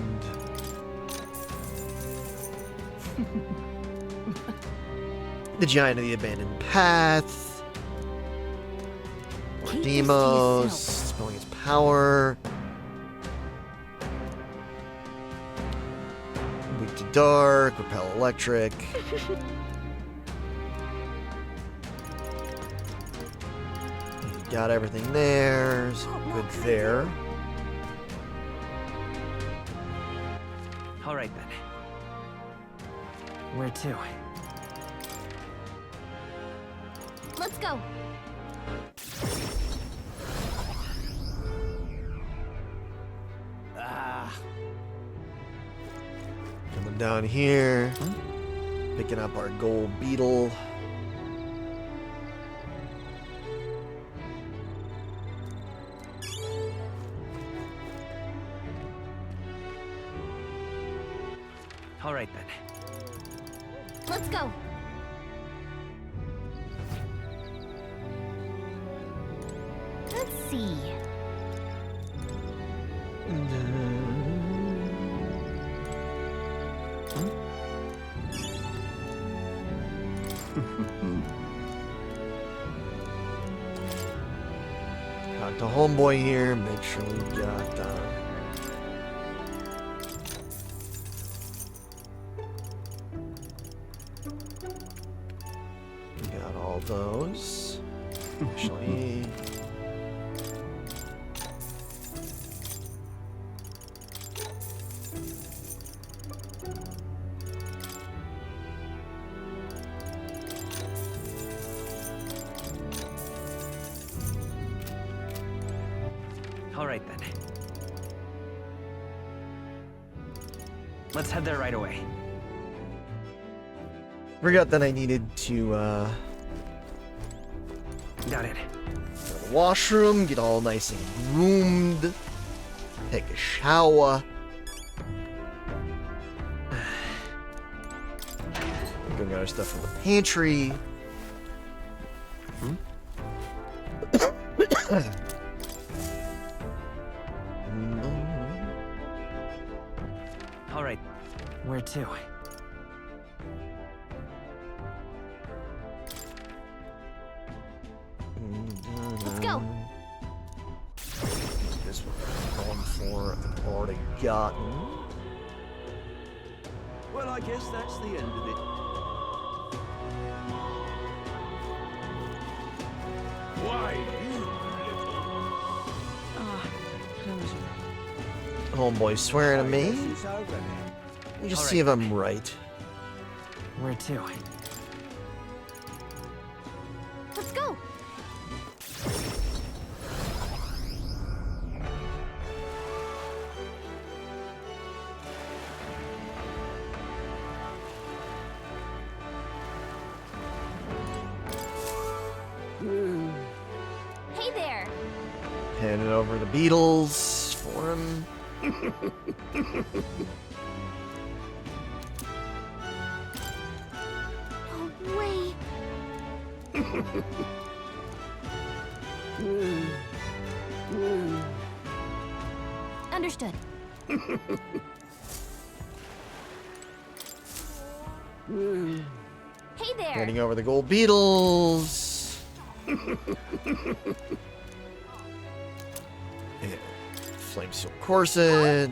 The Giant of the Abandoned Path. Keep this to Demos. yourself. Spelling its power. Weak to Dark. Repel Electric. You got everything there. So good there. All right then. Where to? let's go. Coming down here. Picking up our gold beetle. All right then. Let's go. Let's see. Talk to homeboy here. Make sure we got Got all those. Actually. All right then. Let's head there right away. Forgot that I needed to Got it. go to the washroom, get all nice and groomed, take a shower. Go get our stuff from the pantry. All right. Where to? Let's go. This one I'm going for, I've already gotten. Well, I guess that's the end of it. Why, you Homeboy swearing at me. it's over now. Let me just All see right. if I'm right. Where to? Let's go. Hey there. Handing over the Beatles for him. No way. Understood. Hey there. Handing over the gold Beatles. Yeah. Flame seal corset.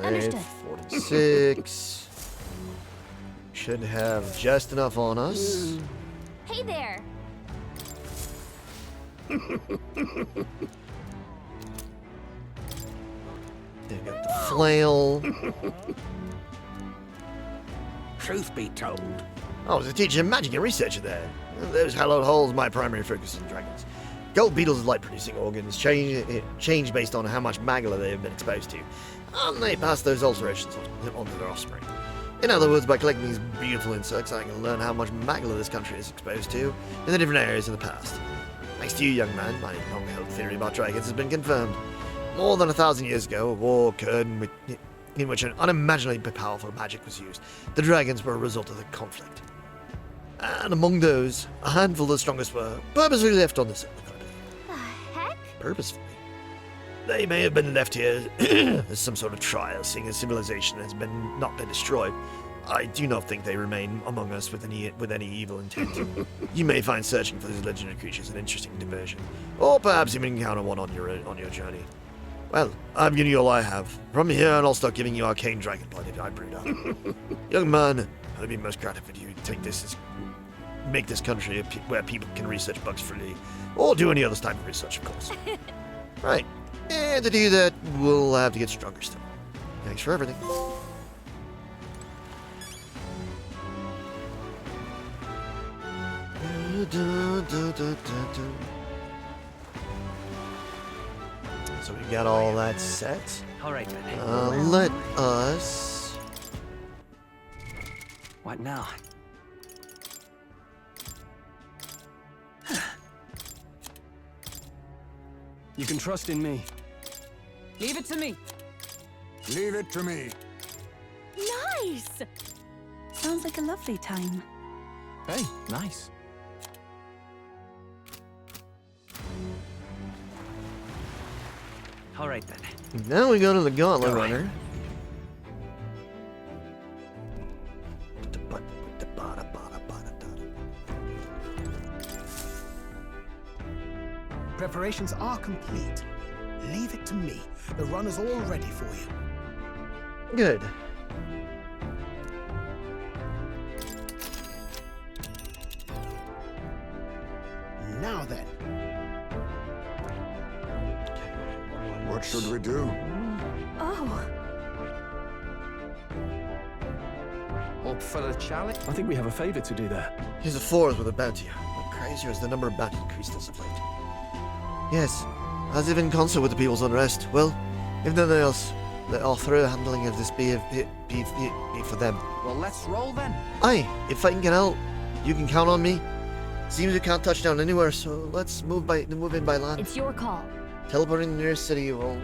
Understood. 46. Should have just enough on us. Hey there. They got the flail. Truth be told, I was a teacher of magic and researcher there. Those hallowed holes my primary focus in dragons. Gold beetles' light-producing organs change based on how much magla they have been exposed to, and they pass those alterations on to their offspring. In other words, by collecting these beautiful insects, I can learn how much magla this country is exposed to in the different areas in the past. Thanks to you, young man, my long-held theory about dragons has been confirmed. More than 1,000 years ago, a war occurred in which an unimaginably powerful magic was used. The dragons were a result of the conflict. And among those, a handful of the strongest were purposely left on this island. The heck? Purposefully. They may have been left here as some sort of trial, seeing as civilization has not been destroyed. I do not think they remain among us with any evil intent. You may find searching for these legendary creatures an interesting diversion, or perhaps you may encounter one on your journey. Well, I'm giving you all I have. From here on, I'll start giving you arcane dragon blood if I breed up. Young man, I'd be most gratified if you make this country where people can research bugs freely, or do any other type of research, of course. Right. And to do that, we'll have to get stronger still. Thanks for everything. So we got all that set. All right then. Let us... What now? You can trust in me. Leave it to me. Leave it to me. Nice! Sounds like a lovely time. Hey, nice. All right then. Now we go to the Gauntlet All right. Runner. preparations are complete. Leave it to me. The runner's all ready for you. Good. Now then. What should we do? Oh. Up for the challenge? I think we have a favor to do there. Here's a fourth with a bounty. What crazier as the number of bounties increased as of late. Yes, as if in concert with the people's unrest. Well, if nothing else, let all thorough handling of this be for them. Well, let's roll then. Aye, if fighting can help, you can count on me. Seems we can't touch down anywhere, so let's move in by land. It's your call. Teleporting to the nearest city will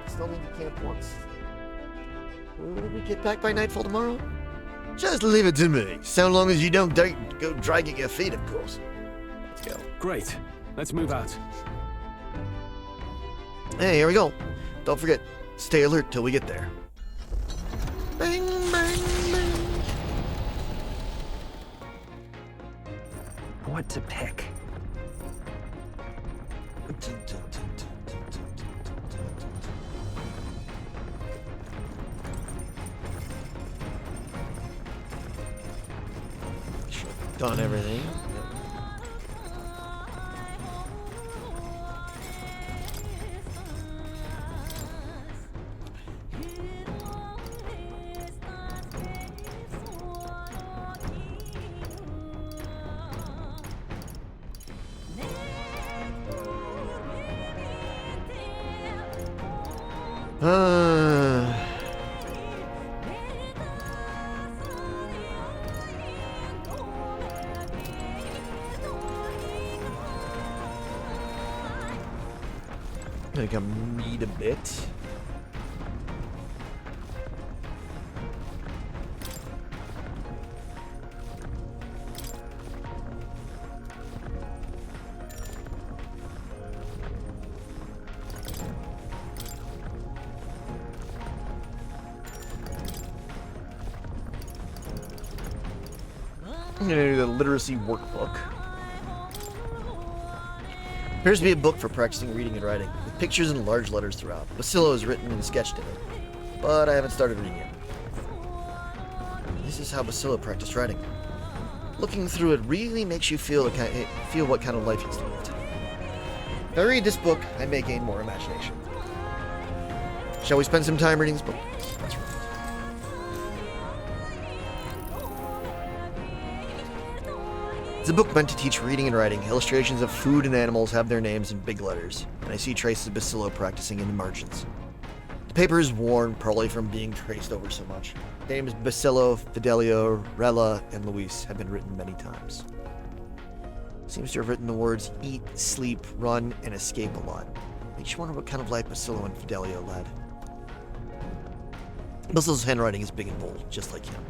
still need to camp once. Will we get back by nightfall tomorrow? Just leave it to me. So long as you don't go dragging your feet, of course. Let's go. Great. Let's move out. Hey, here we go. Don't forget, stay alert till we get there. Bang, bang, bang. What to pick? Done everything. Gonna come read a bit. I'm gonna do the literacy workbook. Appears to be a book for practicing reading and writing, with pictures in large letters throughout. Basillo is written and sketched in it, but I haven't started reading it. This is how Basillo practiced writing. Looking through it really makes you feel what kind of life he's lived. If I read this book, I may gain more imagination. Shall we spend some time reading this book? That's right. It's a book meant to teach reading and writing. Illustrations of food and animals have their names in big letters, and I see traces of Basillo practicing in the margins. The paper is worn, probably from being traced over so much. The names Basillo, Fidelio, Rella, and Luis have been written many times. Seems to have written the words eat, sleep, run, and escape a lot. Makes you wonder what kind of life Basillo and Fidelio led. Basillo's handwriting is big and bold, just like him.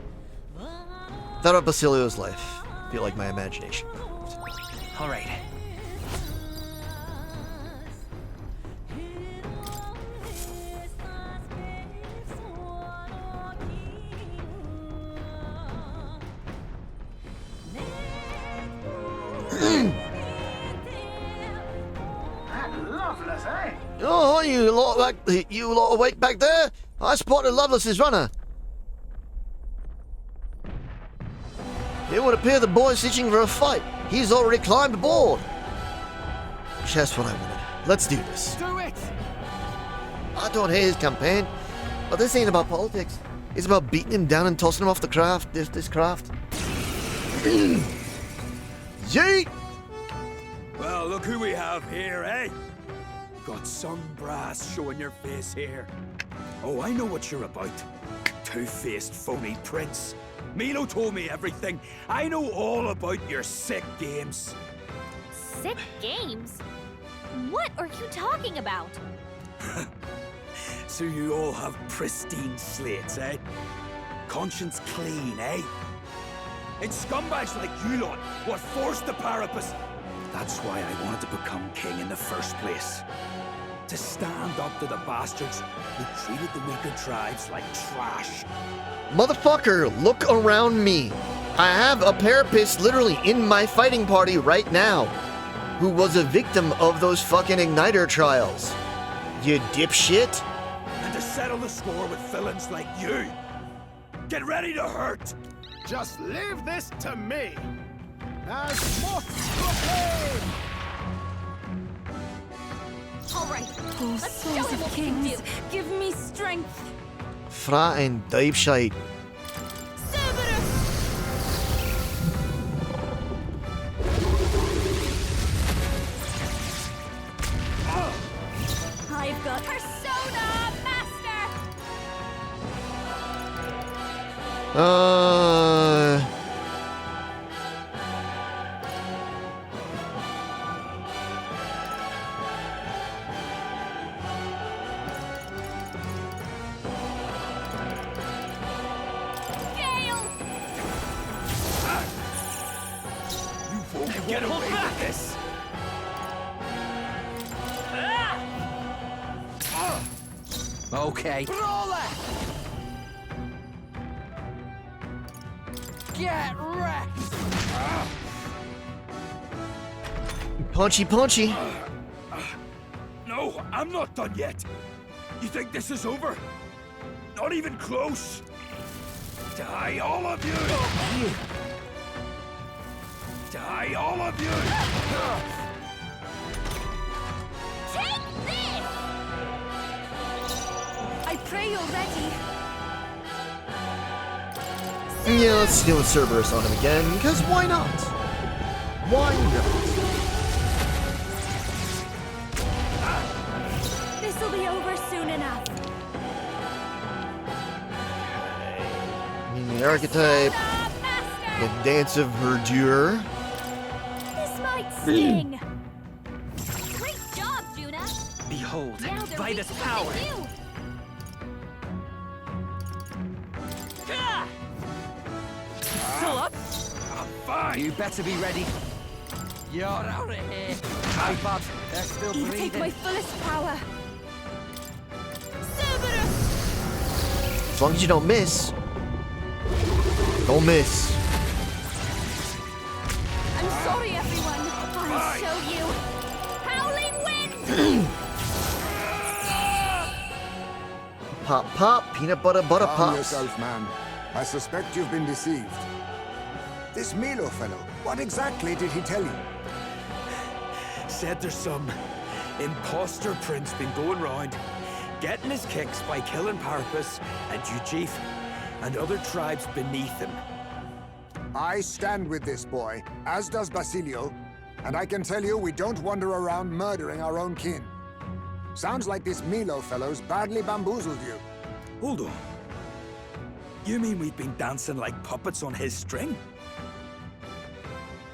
Thought about Basilio's life. Feel like my imagination. All right. Loveless, eh? Oh, you lot awake back there? I spotted Lovelace's runner. It would appear the boy's itching for a fight. He's already climbed aboard. Just what I wanted. Let's do this. Do it! I don't hate his campaign, but this ain't about politics. It's about beating him down and tossing him off the craft. This craft. Yeet! Well, look who we have here, eh? Got some brass showing your face here. Oh, I know what you're about. Two-faced phony prince. Milo told me everything. I know all about your sick games. Sick games? What are you talking about? So you all have pristine slates, eh? Conscience clean, eh? It's scumbags like you lot what forced the Parapus. That's why I wanted to become king in the first place. To stand up to the bastards who treated the weaker tribes like trash. Motherfucker, look around me. I have a Parapus literally in my fighting party right now, who was a victim of those fucking Igniter trials. You dipshit. And to settle the score with villains like you. Get ready to hurt. Just leave this to me. As moths to a flame! All right, Oh, let's show souls him of what we can kings, do. give me strength. Fra and dive shite. I've got Persona Master! Gale! You won't get away with this! Okay. Get wrecked! Punchy, punchy. No, I'm not done yet. You think this is over? Not even close. Die, all of you! Die, all of you! Take this! I pray you're ready. Yeah, let's deal with Cerberus on him again, because why not? Why not? This'll be over soon enough. The archetype, the dance of verdure. This might sting. Great job, Juna. Behold, Now they're Vitus weak power. to you. Still up? I'm fine! You better be ready. You're out of here! Hi, bud. They're still You take breathing. my fullest power. As long as you don't miss. Don't miss. I'm sorry, everyone. I'll show you. Howling wind! Pop, pop, peanut butter, butter Calm pops. yourself, man. I suspect you've been deceived. This Milo fellow, what exactly did he tell you? Said there's some imposter prince been going round, getting his kicks by killing Parapus and Ujif and other tribes beneath him. I stand with this boy, as does Basilio, and I can tell you we don't wander around murdering our own kin. Sounds like this Milo fellow's badly bamboozled you. Hold on. You mean we've been dancing like puppets on his string?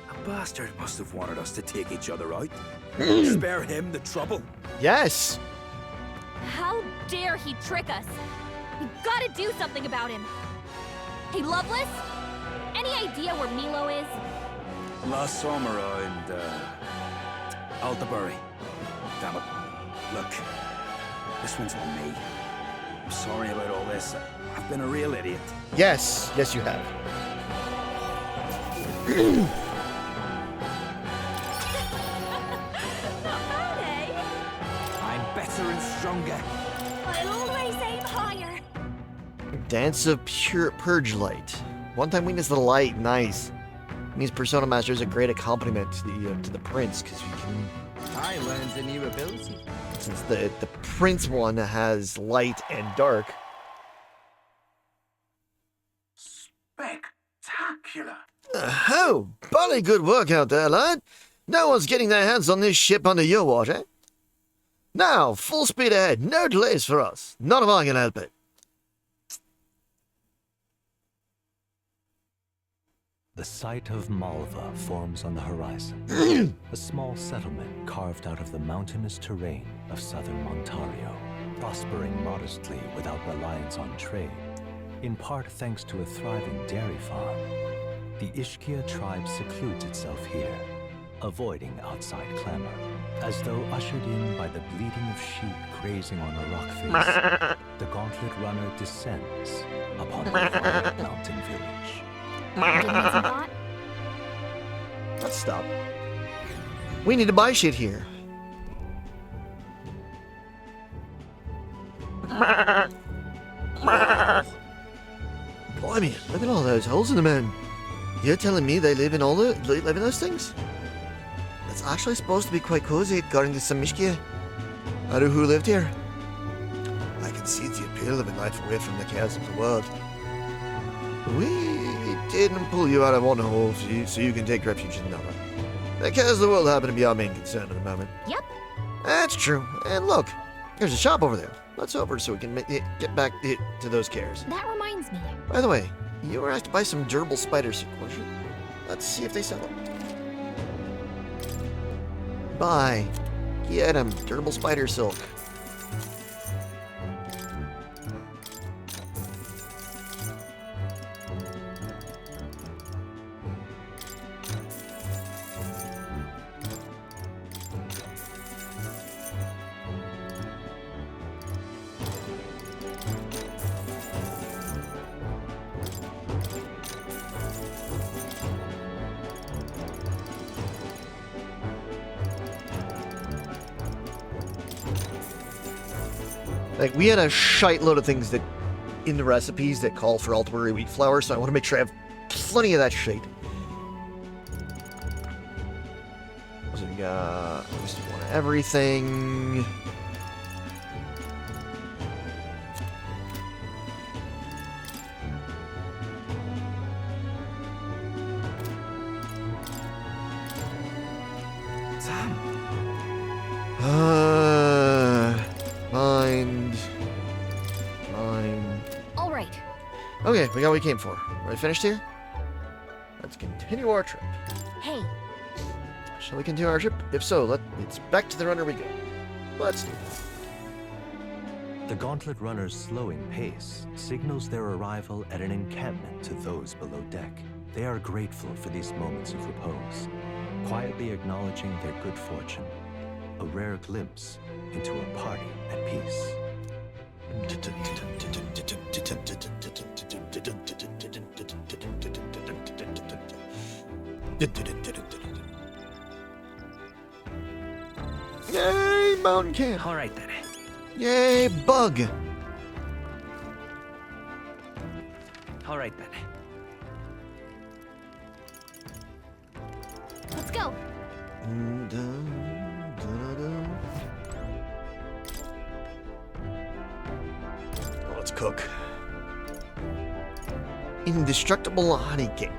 A bastard must have wanted us to take each other out. Spare him the trouble. Yes. How dare he trick us? We've got to do something about him. Hey, Loveless? Any idea where Milo is? Last saw him around, Altabury. Damn it. Look, this one's on me. I'm sorry about all this. I've been a real idiot. Yes. Yes, you have. I'm better and stronger. I'll always aim higher. Dance of pure purge light. One-time weakness to the light. Nice. Means Persona Master is a great accompaniment to the prince, because we can. I learned a new ability. Since the prince one has light and dark. Spectacular. Oh, bloody good work out there, lad. No one's getting their hands on this ship under your watch, eh? Now, full speed ahead. No delays for us. Not if I can help it. The site of Malva forms on the horizon, a small settlement carved out of the mountainous terrain of southern Ontario, prospering modestly without reliance on trade, in part thanks to a thriving dairy farm. The Ishkia tribe secludes itself here, avoiding outside clamor, as though ushered in by the bleating of sheep grazing on a rock face. The gauntlet runner descends upon the quiet mountain village. Let's stop. We need to buy shit here. Blimey, look at all those holes in the moon. You're telling me they live in those things? It's actually supposed to be quite cozy, according to some Mishkia. I know who lived here. I can see the appeal of a life away from the chaos of the world. We didn't pull you out of one hole so you can take refuge in another. The chaos of the world happen to be our main concern at the moment. Yep. That's true. And look, there's a shop over there. Let's over so we can get back to those cares. That reminds me. By the way, you were asked to buy some durable spider silk, weren't you? Let's see if they sell them. Buy. Get 'em. Durable spider silk. Like, we had a shite load of things that in the recipes that call for elderberry wheat flour, so I want to make sure I have plenty of that shit. So we got just one of everything. Mind. All right. Okay, we got what we came for. Are we finished here? Let's continue our trip. Hey. Shall we continue our trip? If so, it's back to the runner we go. Let's do it. The gauntlet runner's slowing pace signals their arrival at an encampment to those below deck. They are grateful for these moments of repose, quietly acknowledging their good fortune, a rare glimpse into a party at peace. Yay, mountain camp! All right then. Yay, bug! All right then. Let's go. Let's cook. Indestructible honey cake.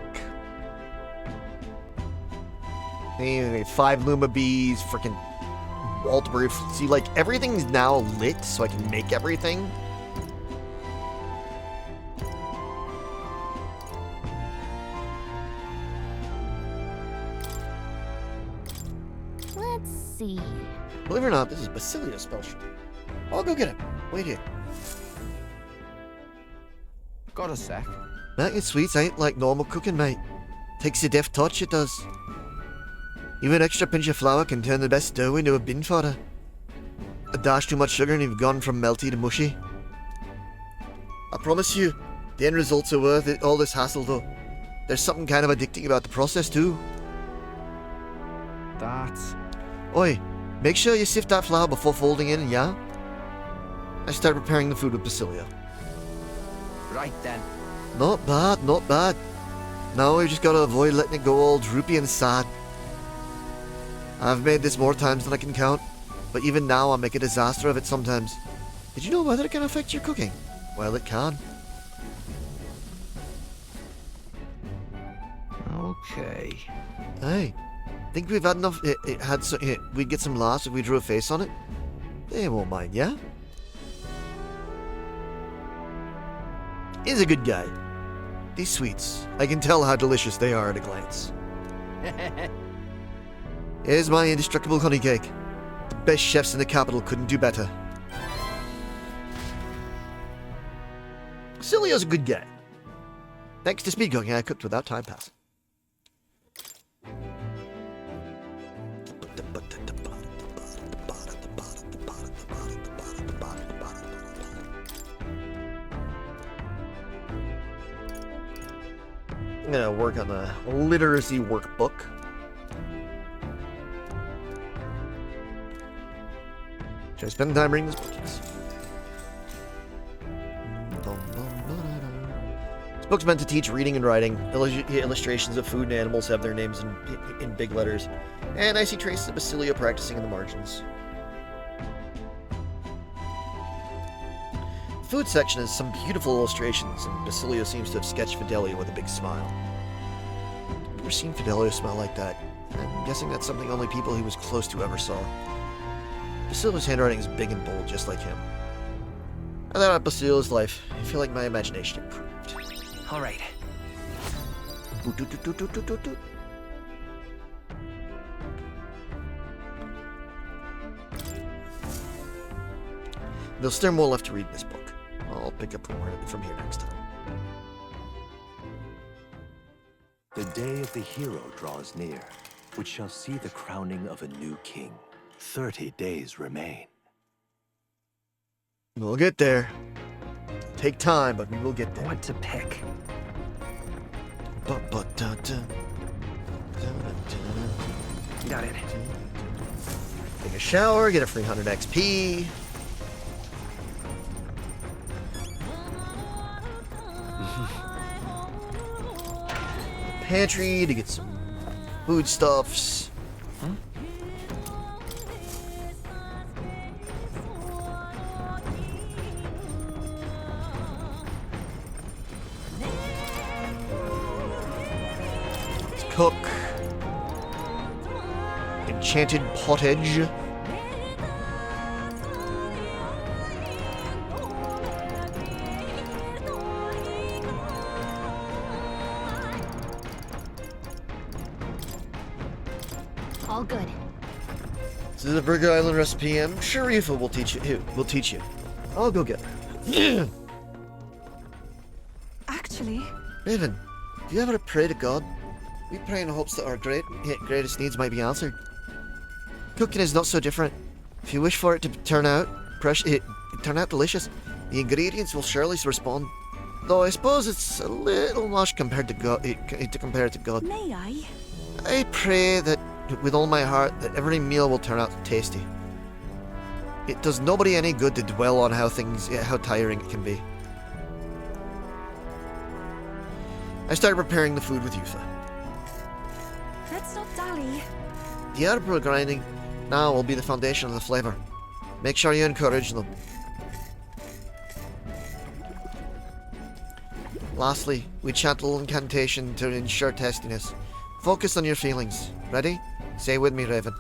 Hey, 5 Luma bees, freaking Walterbury. See, like, everything's now lit, so I can make everything. Let's see. Believe it or not, this is Basilio's spell sheet. I'll go get it. Wait here. Got a sec. Mac and sweets ain't like normal cooking, mate. Takes a deft touch, it does. Even an extra pinch of flour can turn the best dough into a bin fodder. A dash too much sugar and you've gone from melty to mushy. I promise you, the end results are worth it, all this hassle though. There's something kind of addicting about the process too. That's... Oi, make sure you sift that flour before folding in, yeah? I start preparing the food with Basilio. Right then. Not bad, not bad. Now we just gotta avoid letting it go all droopy and sad. I've made this more times than I can count, but even now I make a disaster of it sometimes. Did you know weather can affect your cooking? Well, it can. Okay. Hey, think we've had enough? We'd get some laughs if we drew a face on it. They won't mind, yeah? He's a good guy. These sweets, I can tell how delicious they are at a glance. Here's my indestructible honey cake. The best chefs in the capital couldn't do better. Cilio's a good guy. Thanks to speed cooking, I cooked without time passing. I'm gonna work on the literacy workbook. Should I spend time reading this book? Yes. book's meant to teach reading and writing. Illustrations of food and animals have their names in big letters. And I see traces of Basilio practicing in the margins. The food section has some beautiful illustrations, and Basilio seems to have sketched Fidelio with a big smile. I've never seen Fidelio smile like that. I'm guessing that's something only people he was close to ever saw. Basilio's handwriting is big and bold, just like him. I thought about Basilio's life. I feel like my imagination improved. All right. There's still more left to read in this book. I'll pick up from here next time. The day of the hero draws near, which shall see the crowning of a new king. 30 days remain. We'll get there. Take time, but we will get there. What to pick? Got it. Take a shower, get a free 100 XP. Pantry to get some foodstuffs. Let's cook. Enchanted pottage. All good. This is a Burger Island recipe. I'm sure Rifa will teach you. I'll go get her. Actually, Raven, do you ever pray to God? We pray in hopes that our greatest needs might be answered. Cooking is not so different. If you wish for it to turn out delicious, the ingredients will surely respond. Though I suppose it's a little much compared to God. To compare it to God. May I? I pray that with all my heart that every meal will turn out tasty. It does nobody any good to dwell on how tiring it can be. I started preparing the food with Yufa. Let's not dally. The herb we're grinding now will be the foundation of the flavor. Make sure you encourage them. Lastly, we chant a little incantation to ensure testiness. Focus on your feelings. Ready? Say with me, Raven.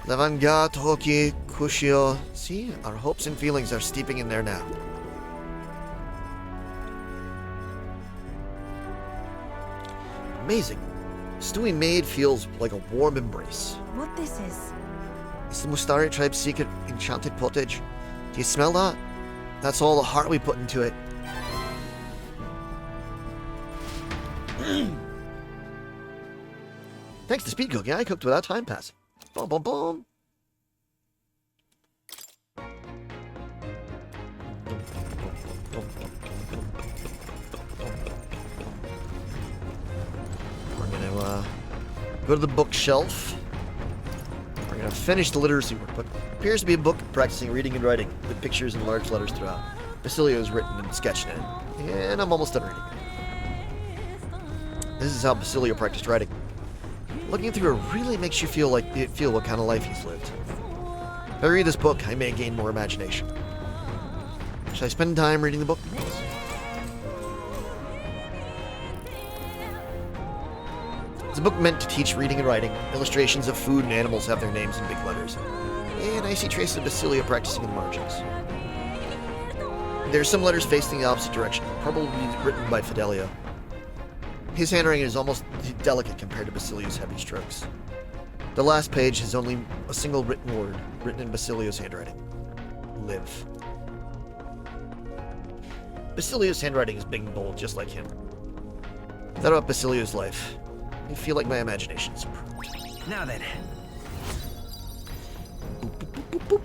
Levanga, Toki, Kushio. See, our hopes and feelings are steeping in there now. Amazing. Stew we made feels like a warm embrace. What this is? It's the Mustari tribe's secret enchanted pottage. Do you smell that? That's all the heart we put into it. Thanks to speed cooking, I cooked without time passing. Boom, boom, boom. We're gonna go to the bookshelf. We're gonna finish the literacy workbook. Appears to be a book practicing reading and writing, with pictures in large letters throughout. Basilio's written and sketched in it, and I'm almost done reading it. This is how Basilio practiced writing. Looking through it really makes you feel what kind of life he's lived. If I read this book, I may gain more imagination. Should I spend time reading the book? It's a book meant to teach reading and writing. Illustrations of food and animals have their names in big letters. And I see traces of Basilio practicing in the margins. There are some letters facing the opposite direction, probably written by Fidelio. His handwriting is almost delicate compared to Basilio's heavy strokes. The last page has only a single written word, written in Basilio's handwriting. Live. Basilio's handwriting is big and bold, just like him. That about Basilio's life. I feel like my imagination's improved. Now then. Boop, boop, boop, boop, boop.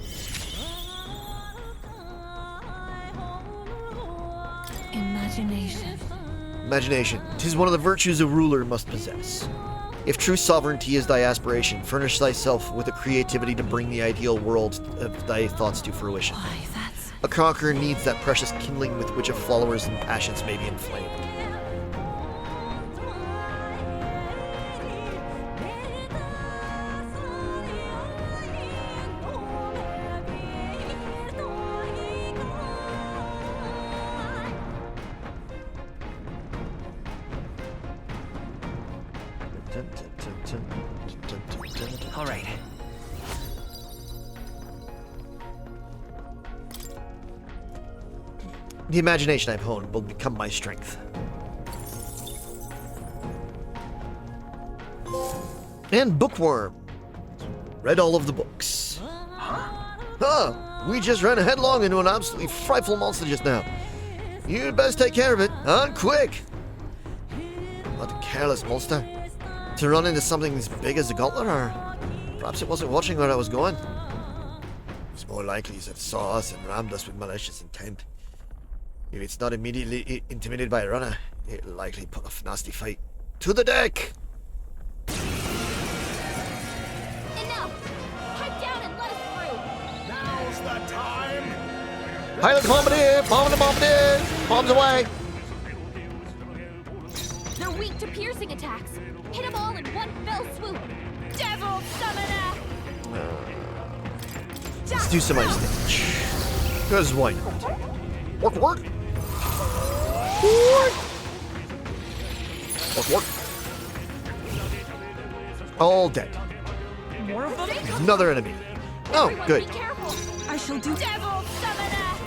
Imagination. Imagination. 'Tis one of the virtues a ruler must possess. If true sovereignty is thy aspiration, furnish thyself with the creativity to bring the ideal world of thy thoughts to fruition. Why, that's... A conqueror needs that precious kindling with which a follower's passions may be inflamed. All right. The imagination I've honed will become my strength. And bookworm. Read all of the books. Huh, we just ran headlong into an absolutely frightful monster just now. You'd best take care of it, and quick. What a careless monster. To run into something as big as a gauntlet, or perhaps it wasn't watching where I was going. It's more likely that it saw us and rammed us with malicious intent. If it's not immediately intimidated by a runner, it'll likely put a nasty fight. To the deck! Enough! Pipe down and let us through! Now's the time! Pilot bombardier! Bombardier! Bombs away! They're weak to piercing attacks. Hit them all in one fell swoop. Devil Summoner! Let's do some ice damage. Because why not? Work, work! Work! Work, work! All dead. More of them? Another enemy. Oh, Everyone good. Be careful. I shall do. Devil Summoner!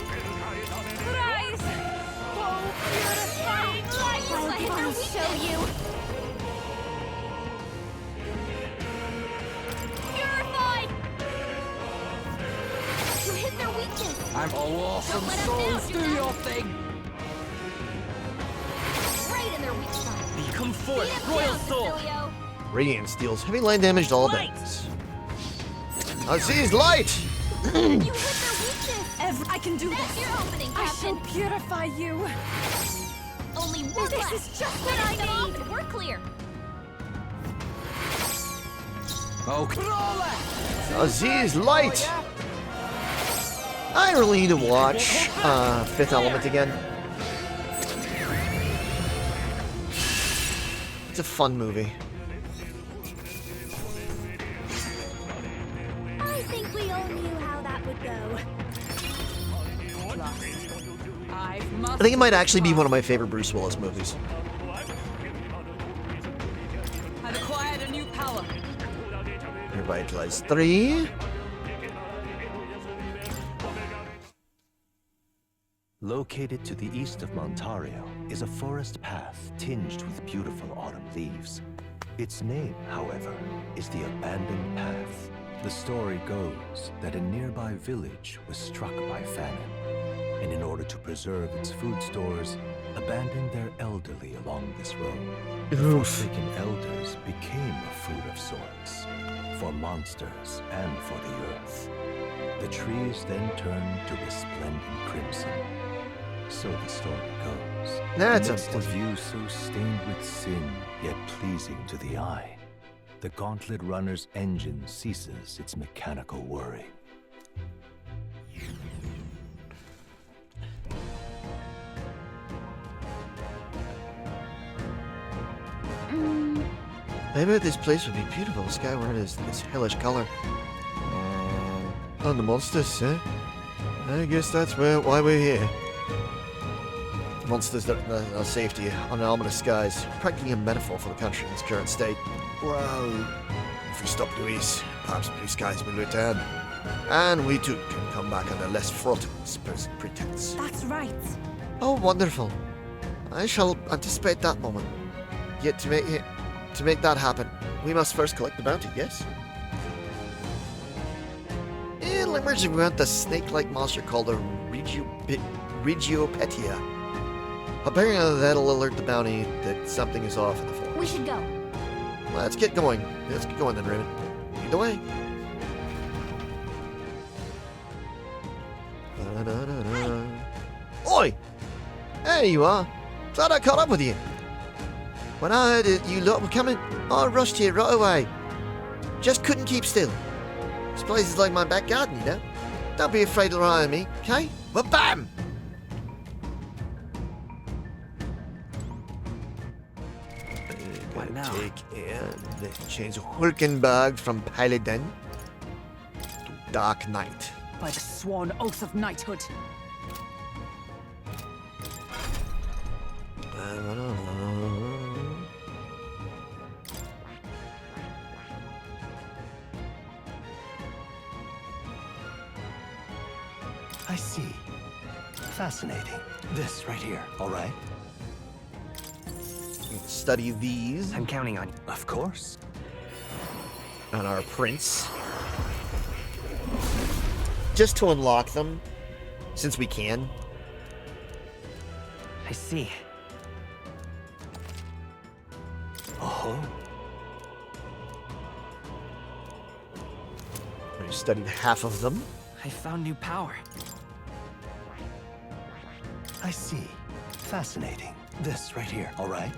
Rise! Oh, beautifying light! I'll show you! Purified! You hit their weakness! I'm a awesome Don't let 'em soul. down, Do you your thing. Right in their weak spot. Become Beat forth, 'em Royal down, Soul. Cecilio. Radiant steals heavy line damage to all enemies. Aziz, light! You hit their weakness! I can do That's this. your opening, I shall Captain! purify you. Only one This left. is just what Finish I them off need. and we're clear. Okay. Aziz, light! I really need to watch Fifth Element again. It's a fun movie. I think we all knew how that would go. I think it might actually be one of my favorite Bruce Willis movies. I've acquired a new power. Revitalize 3. Located to the east of Montario is a forest path tinged with beautiful autumn leaves. Its name, however, is the Abandoned Path. The story goes that a nearby village was struck by famine, and in order to preserve its food stores, abandoned their elderly along this road. The forsaken elders became a food of sorts, for monsters and for the earth. The trees then turned to resplendent crimson. So the story goes. That's Amidst a view so stained with sin, yet pleasing to the eye, the gauntlet runner's engine ceases its mechanical whirring. I bet this place would be beautiful. The sky where it is this hellish color. And the monsters, eh? I guess that's why we're here. Monsters that are safety under ominous skies, practically a metaphor for the country in its current state. Well, if we stop Luis, perhaps blue skies will return. And we too can come back under less fraught pretense. That's right. Oh, wonderful. I shall anticipate that moment. Yet to make that happen, we must first collect the bounty, yes? It'll emerge around the snake-like monster called a Regiopetia. Apparently that'll alert the bounty that something is off in the forest. We should go. Let's get going. Let's get going then, Raymond. Lead the way. Da-da-da-da. Oi! There you are. Glad I caught up with you. When I heard that you lot were coming, I rushed here right away. Just couldn't keep still. This place is like my back garden, you know. Don't be afraid to rely on me, okay? Well, bam! What now? Take and change Hulkenberg from Paladin to Dark Knight. By the sworn oath of knighthood. I see. Fascinating. This right here, all right? Study these. I'm counting on you. Of course. On our prince. Just to unlock them, since we can. I see. Oh. We studied half of them. I found new power. I see. Fascinating. This right here, all right?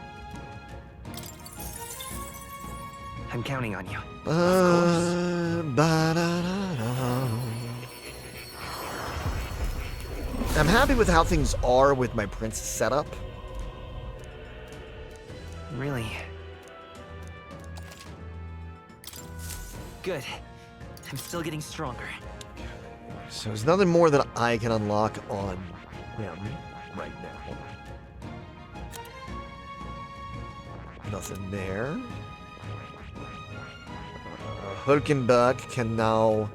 I'm counting on you. I'm happy with how things are with my prince setup. Really? Good. I'm still getting stronger. So there's nothing more that I can unlock on him right now. Nothing there. Hulkenberg can now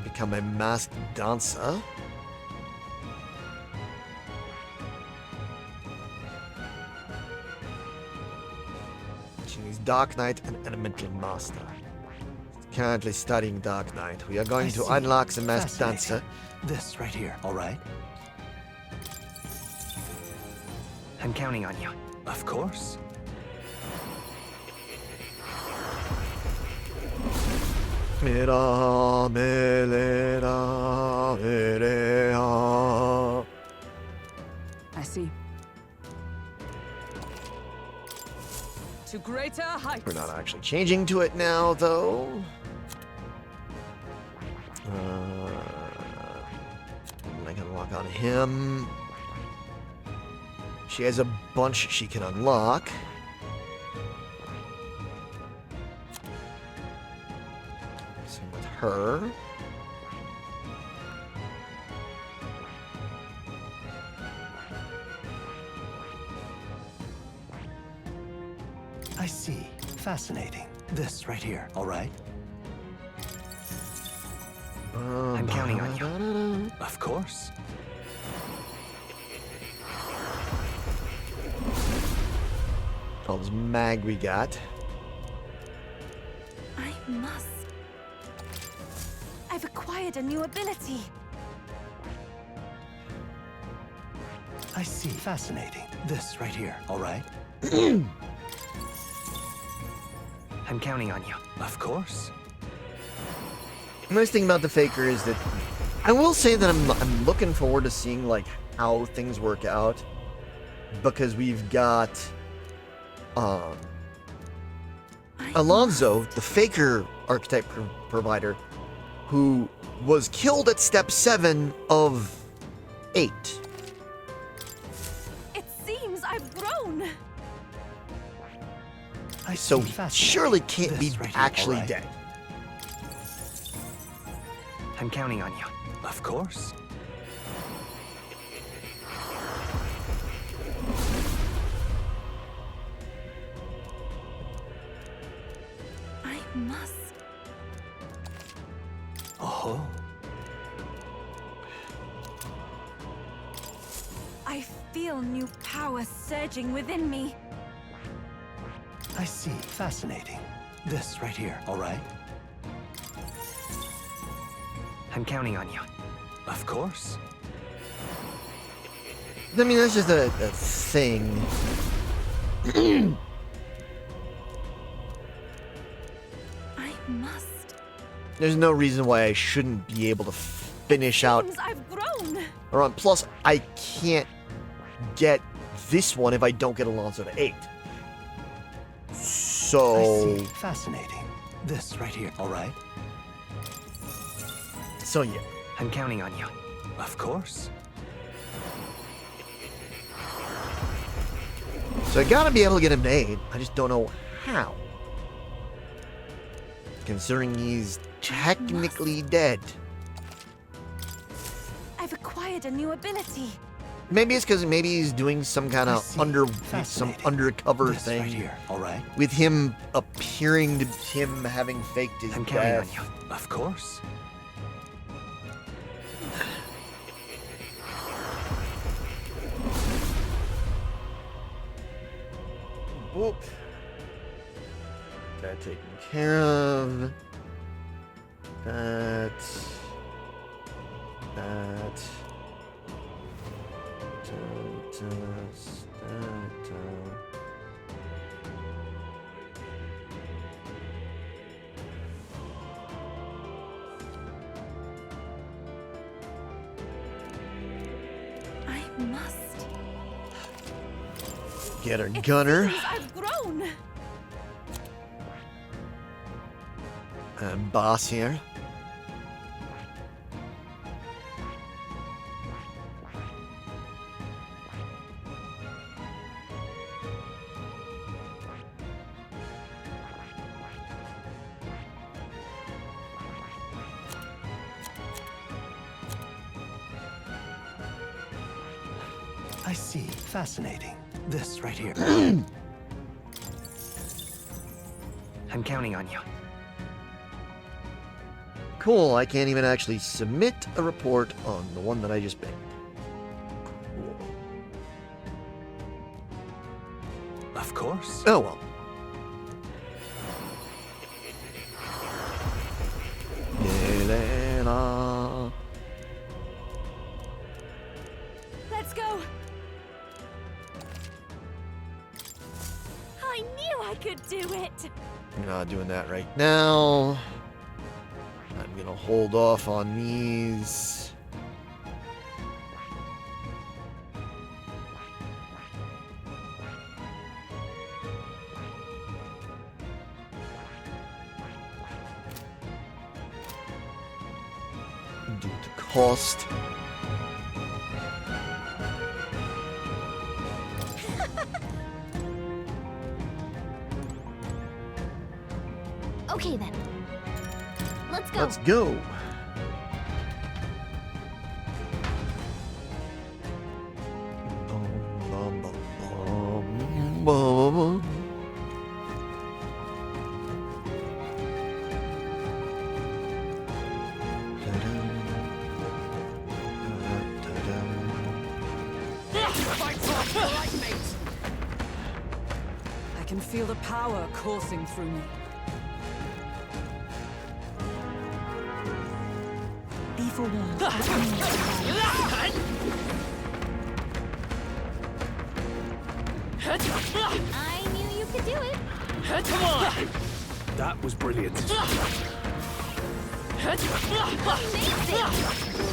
become a masked dancer. She needs Dark Knight and Elemental Master. Currently studying Dark Knight. We are going to unlock the masked dancer. This right here, all right? I'm counting on you. Of course. I see. To greater heights. We're not actually changing to it now, though. I can lock on him. She has a bunch she can unlock. Same with her. I see. Fascinating. This right here, all right? I'm counting on you. Of course. All this mag we got. I must. I've acquired a new ability. I see. Fascinating. This right here, all right? I'm counting on you. Of course. The nice thing about the Faker is that I will say that I'm looking forward to seeing like how things work out, because we've got Alonso, the Faker archetype provider, who was killed at step 7 of 8. It seems I've grown. So he surely can't be right here, actually all right. dead. I'm counting on you. Of course. I must. Oh. I feel new power surging within me. I see. Fascinating. This right here, all right? I'm counting on you. Of course. I mean, that's just a thing. I must. There's no reason why I shouldn't be able to finish out. Seems I've grown. Plus, I can't get this one if I don't get Alonso to 8. So... I see. Fascinating. This right here, all right? So yeah. I'm counting on you. Of course. So I gotta be able to get him to aid. I just don't know how. Considering he's technically dead. I've acquired a new ability. Maybe it's because maybe he's doing some kind of undercover thing. Right here, all right? With him appearing to him having faked his I'm counting on death. you. Of course. Whoop. That taken care of. That. I must. Get her gunner. I've grown. And boss here. I see. Fascinating. This right here. I'm counting on you. Cool, I can't even actually submit a report on the one that I just picked. Of course. Oh well. Let's go. I knew I could do it. I'm not doing that right now. I'm gonna hold off on these. Due to cost. Okay then. Let's go. Let's go. I can feel the power coursing through me. Be forewarned. I knew you could do it. Come on! That was brilliant. Amazing!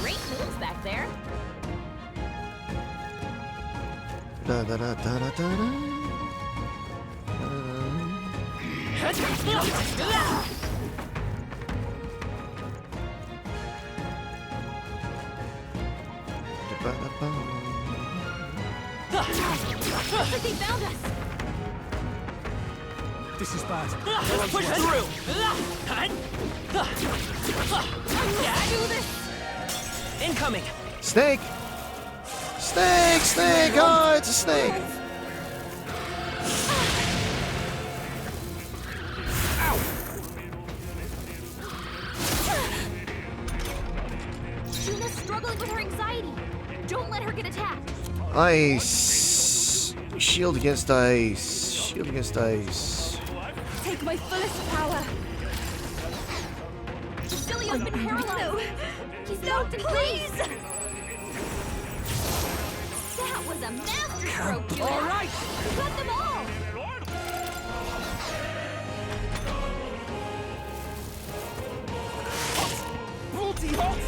Great moves back there. Da, da, da, da, da, da, da. Looks like they found us. This is bad. Let's push through! Do this. Incoming! Snake! Snake! Snake! Oh, it's a snake! Juna's struggling with her anxiety. Don't let her get attacked. Ice. Shield against ice. Shield against ice. Take my fullest power. Cecilio's been paralyzed. He's knocked in place. That was a masterstroke, Juna. All right. Cut them all. Multi-hot!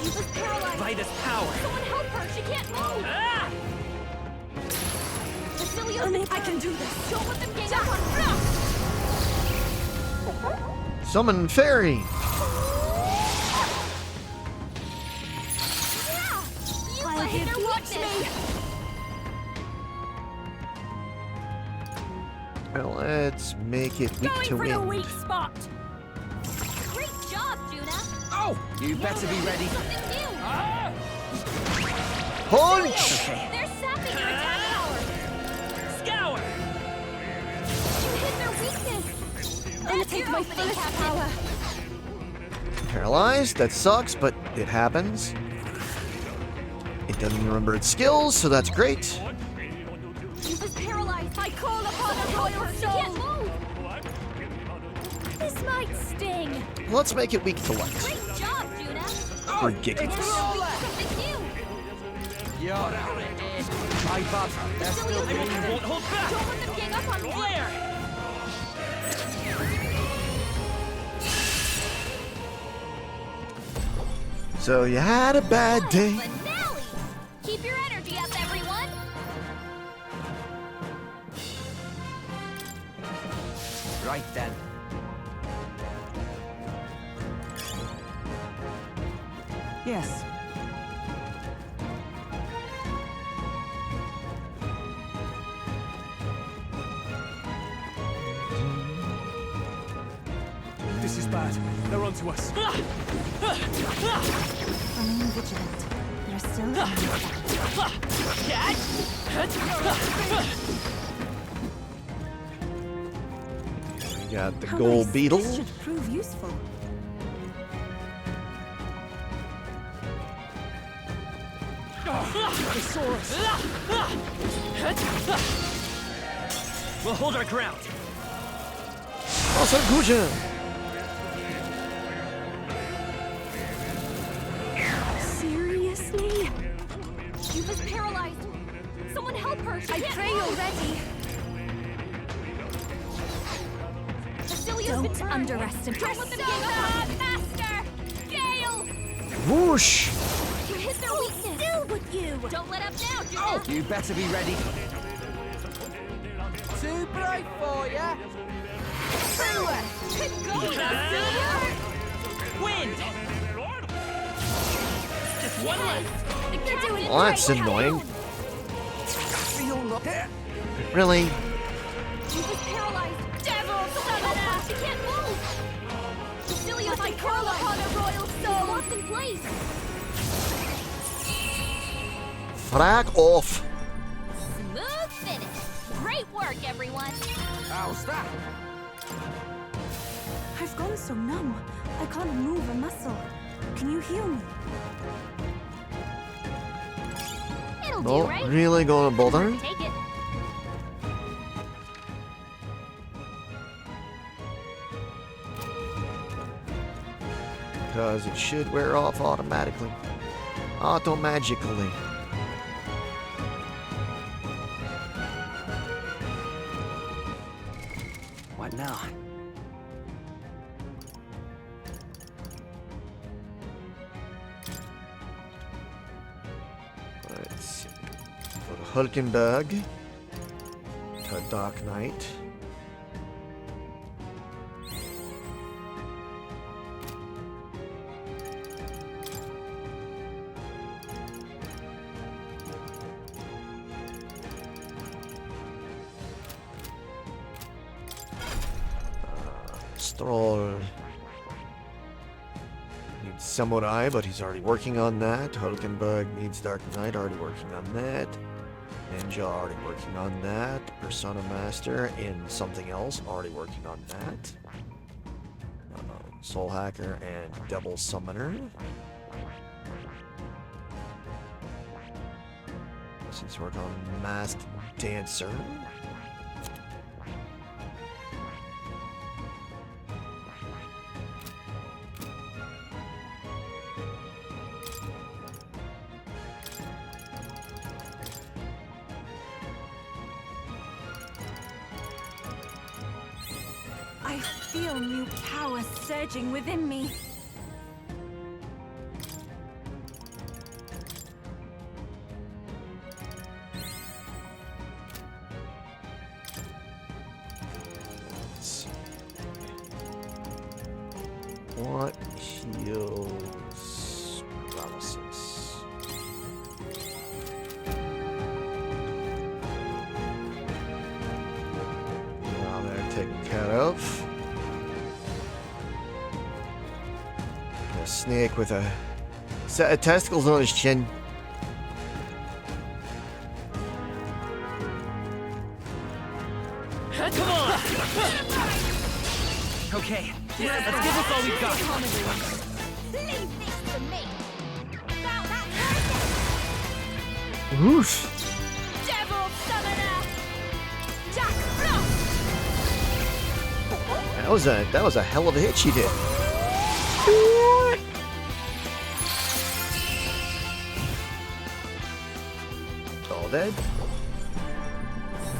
Eva's paralyzed. Vitus power! Someone help her. She can't move. Ah! Cecilio's I can do this. Don't let them gang up on her. Summon fairy. hit their weakness. Well, let's make it weak to Going for the win. weak spot. Great job, Juna. Oh, you better be ready. Something new. Punch! They're sapping your attack power. Scour. You hit their weakness. That's your opening attack power. Paralyzed, that sucks, but it happens. It doesn't remember its skills, so that's great. He was paralyzed. I call upon a royal soul. Can't move. This might sting. Let's make it weak to light. Great job, Juna. Ridiculous. Something new. You're out of it. My bad. They're still breathing. Don't let them gang up on me. So you had a bad day. Finale. Keep your energy up, everyone. Right then. Yes. This is bad. They're onto us. Remain vigilant. There are still enemies We got the How gold nice. beetle. This should prove useful. They saw us. We'll hold our ground. Awesome, Kuja. Seriously? She was paralyzed. Someone help her. She can't move. already. Cecilia's been burned. underestimate. Don't let them gang up on me. Master! Gale! Whoosh! You hit their weakness. Still with you. Don't let up now, Juna. You better be ready. Too bright for ya. Good going, Cecilia. Wind! Just one left. You're doing Well, that's great. annoying. Feel not here. Really? She was paralyzed. Devil summoner! She can't move. Cecilia, I call upon a royal soul. Locked in place. Frack off. Smooth finish. Great work, everyone. How's that? I've gone so numb. I can't move a muscle. Can you heal me? It'll do, Not right? really gonna bother. Take it. Because it should wear off automatically. Automagically. What now? Let's see. Go to Hulkenberg. To Dark Knight. Stroll. Needs Samurai, but he's already working on that. Hulkenberg needs Dark Knight, already working on that. Ninja, already working on that. Persona Master in something else, already working on that. Soul Hacker and Devil Summoner. Since work on Masked Dancer. I feel new power surging within me. Let's see. What heals paralysis? taken care of. A snake with a set of testicles on his chin. Come on! Okay, let's give this all we've got. Leave this to me. About that Whoosh! devil summoner. Jack Frost. That was a hell of a hit she did. All dead.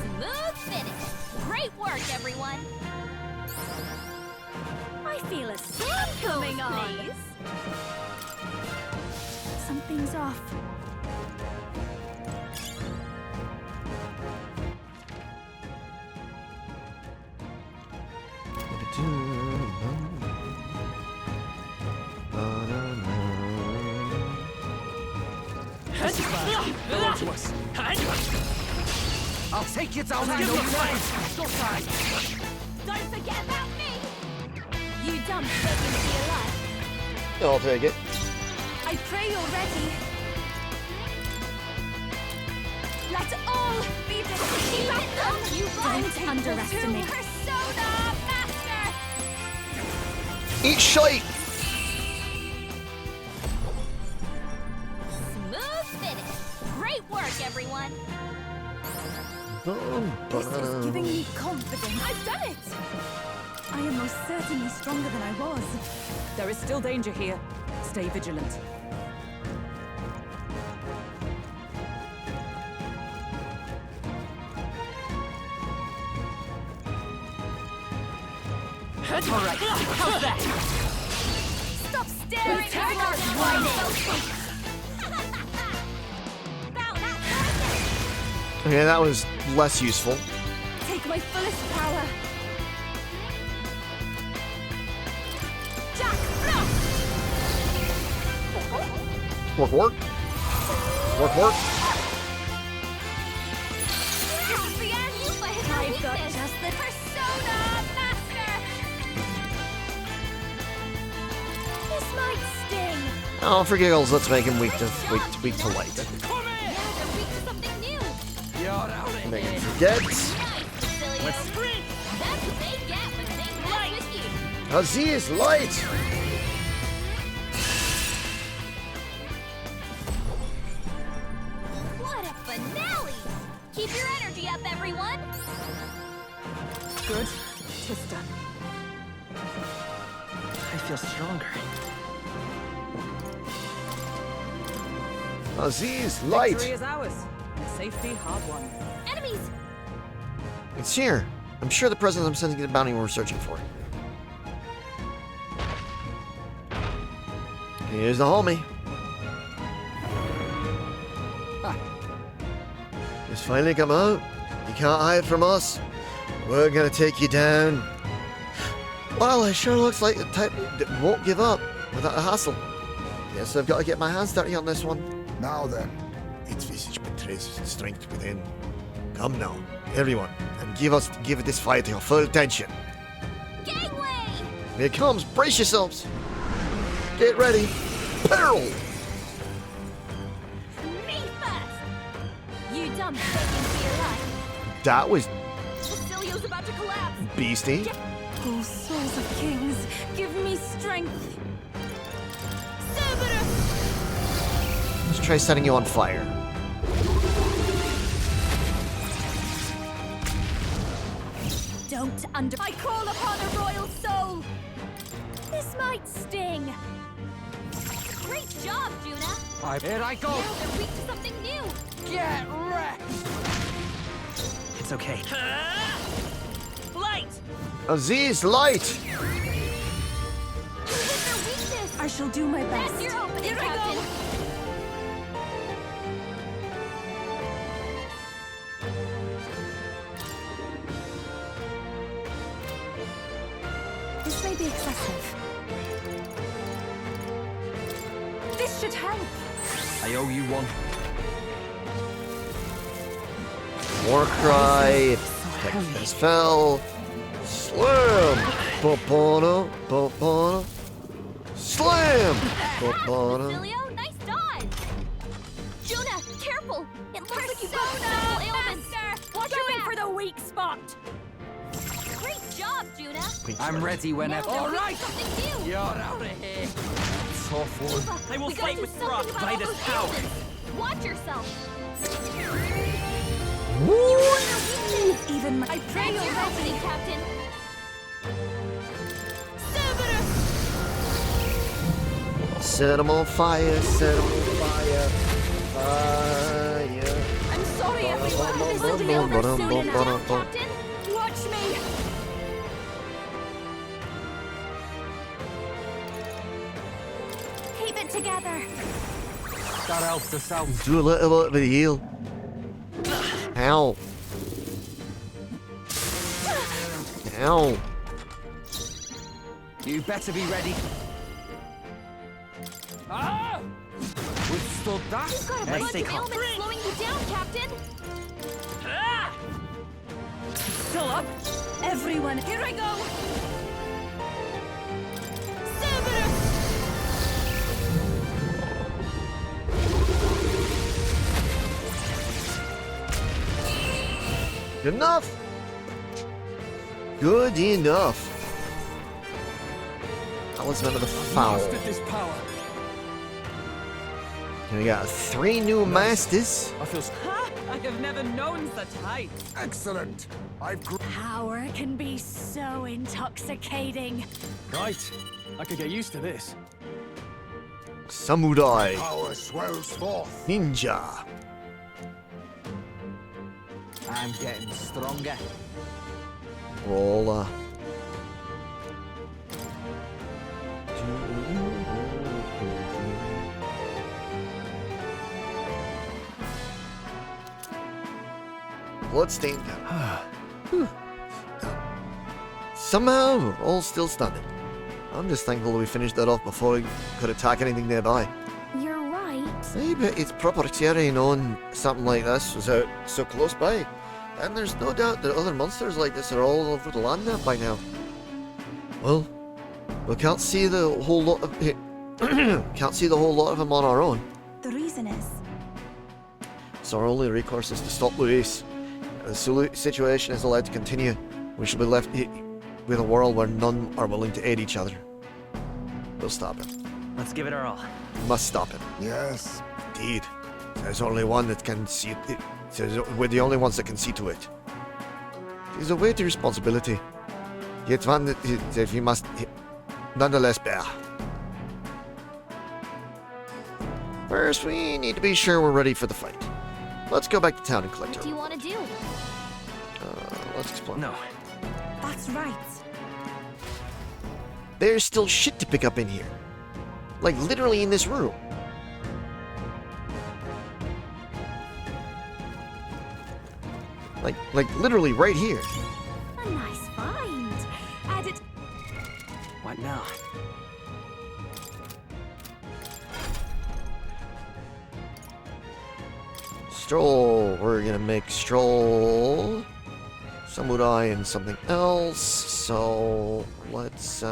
Smooth finish. Great work, everyone. I feel a sun coming on. Something's off. I'll take you down in no time. Go side. Don't forget about me. You dumb begging to be alive. I'll take it. I pray you're ready. Let all be defeated. You Don't underestimate. Persona Master. Eat shite! Smooth finish. Great work, everyone. This is giving me confidence. I've done it. I am most certainly stronger than I was. There is still danger here. Stay vigilant. All right, how's that? Stop staring at me. Okay, that was less useful. Take my fullest power. Jack Frost. Work, work. Work, work. This is the end. I've got just the Persona Master. This might sting. Oh, for giggles, let's make him weak to light. Now they're weak to something new. You're out of Make him here. forget. Let's sprint. That's what they get when they mess with you. Aziz, light! What a finale! Keep your energy up, everyone. Good. Tis done. I feel stronger. Aziz, light! Victory is ours. And safety hard won. Enemies! It's here. I'm sure the presents I'm sending to the bounty we're searching for. Here's the homie. It's finally come out. You can't hide from us. We're gonna take you down. Well, it sure looks like the type that won't give up without a hassle. Guess I've got to get my hands dirty on this one. Now then, Its visage betrays the strength within. Come now, everyone, and give this fight your full attention. Gangway! Here it comes. Brace yourselves. Get ready. Peril! Me first! You dumb begging to be alive. That was Basilio's about to collapse. beastie. Oh, souls of kings, give me strength. Cerberus! Let's try setting you on fire. Don't I call upon a royal soul! This might sting. Great job, Juna! Here I go. Now they're weak to something new. Get wrecked. It's okay. Light! Aziz, light! Who's their weakness? I shall do my best. That's your opening, Captain. This may be excessive. This should help. I owe you one. War cry. As fell. Slam! Popona, popona. Slam! Popona. Basilio, nice dodge! Juna, careful! It looks like you've got several ailments. Watch your back! For the weak spot! Great job, Juna! I'm ready whenever. Now, All right. something new! You're out of here. Tough one. I will fight with frost by this power! Watch yourself! Even I pray you're helping, Captain! Set him on fire, set him on fire. Fire. I'm sorry, everyone. This will be over soon enough. Captain, watch me! Keep it together. That helped us out. Do a little bit of a heal. Ow. Ow. You better be ready. Ah! Withstood that? You've got a bunch of ailments slowing you down, Captain! Ah! Still up? everyone, here I go! Good enough. Good enough. Talisman of the Foul. This power. And we got 3 new masters. I feel. I have never known such height. Excellent. Power can be so intoxicating. Right. I could get used to this. Samurai. Power swells forth. Ninja. I'm getting stronger. Roller. Bloodstained. Somehow, we're all still standing. I'm just thankful we finished that off before we could attack anything nearby. You're right. Hey, but it's proper theory knowing something like this was out so close by. And there's no doubt that other monsters like this are all over the land now by now. Well, we can't see the whole lot of can't see the whole lot of them on our own. The reason is... So our only recourse is to stop Luis. If the situation is allowed to continue, we shall be left with a world where none are willing to aid each other. We'll stop it. Let's give it our all. We must stop it. Yes. Indeed. There's only one that can see it. We're the only ones that can see to it. It is a weighty responsibility. Yet one that we must nonetheless bear. First, we need to be sure we're ready for the fight. Let's go back to town and collect What our... do you want to do? Let's explore. No. That's right. There's still shit to pick up in here. Like, literally in this room. Like literally right here. A nice find. Add it. What now? Stroll. We're gonna make Stroll, Samurai, and something else. So let's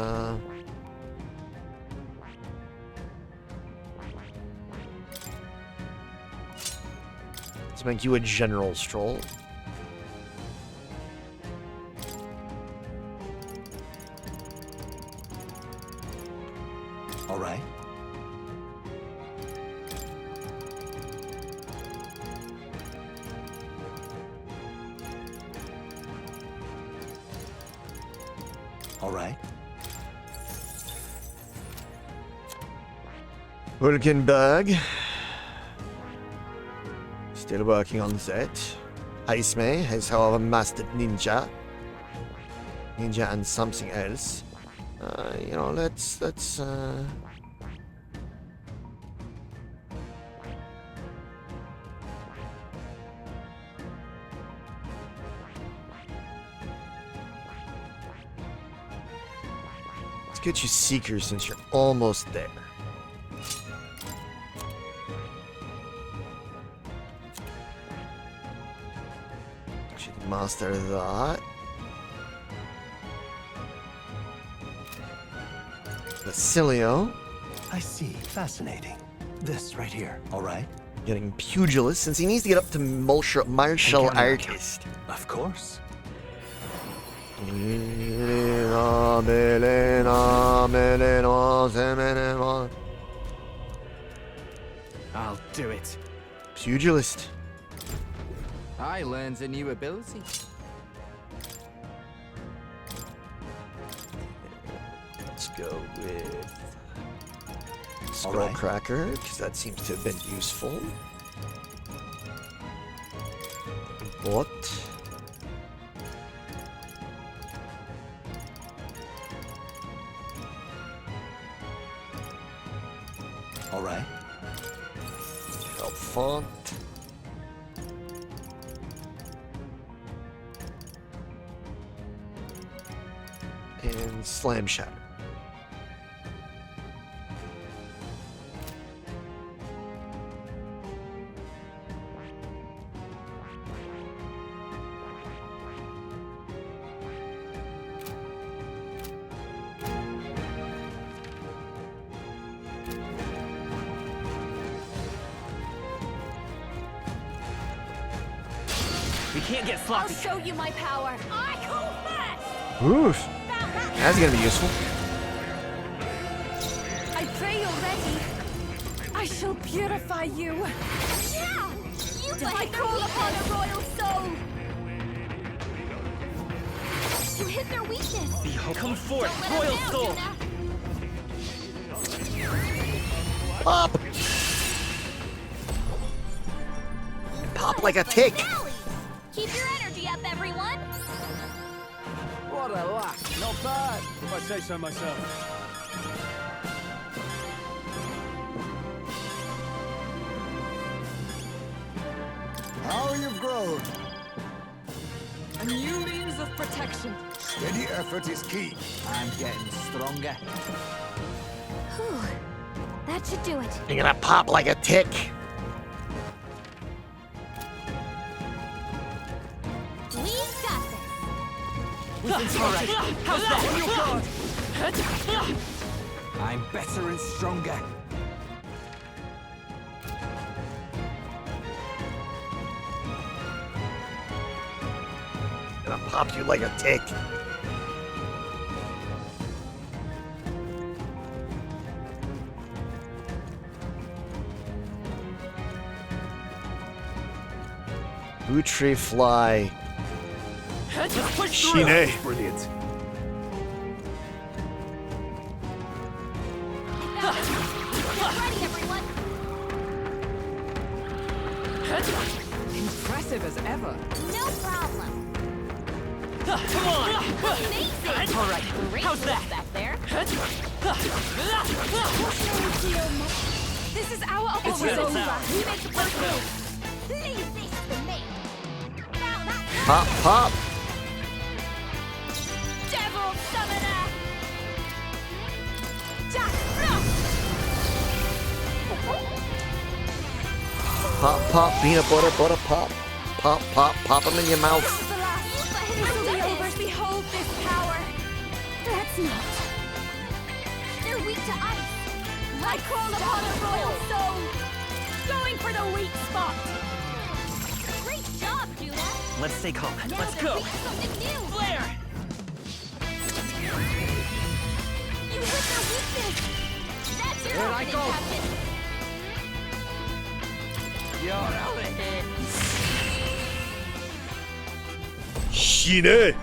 make you a general Stroll. All right. All right. Hulkenberg. Still working on that. Iceman has, however, mastered Ninja. Ninja and something else. You know, let's Let's get you Seeker since you're almost there. Should master that. Basilio. I see. Fascinating. This right here, all right? Getting pugilist since he needs to get up to martial artist. Of course. I'll do it. Pugilist. I learned a new ability. Let's go with Skullcracker, because that seems to have been useful. What? All right. Help font. And Slam Shatter. We can't get sloppy. I'll show you my power. I go fast. Oof. That's gonna be useful. I pray you're ready. I shall purify you. Yeah! I call upon a royal soul. You hit their weakness. Behold, come forth, Don't let royal them soul. down, Pop! Pop like a tick. Finale. Keep your energy up, everyone. What a laugh. Not bad. If I say so myself. How you've grown. A new means of protection. Steady effort is key. I'm getting stronger. Whew. That should do it. You're gonna pop like a tick. We got this. All right. How's that? I'm better and stronger. Gonna pop you like a tick. Boottree fly. Let's push through. Shine. Brilliant. Get ready, everyone. Impressive as ever. No problem. Come on. Amazing. All right. Great How's that? moves back there. This is our It's opportunity. ours. You make the first move. Leave this to me. Now that's Pop, pop. Devil Summoner. Pop, pop, peanut butter, butter, pop. Pop, pop, pop them in your mouth. Behold this power. Let's not. They're weak to ice. I call upon a royal soul. Going for the weak spot. Great job, Judah. Let's stay calm. Now Let's they're go. weak to something new. Flare. You hit their weakness. That's your Here I opening, go. Captain. You're out of here. Shine.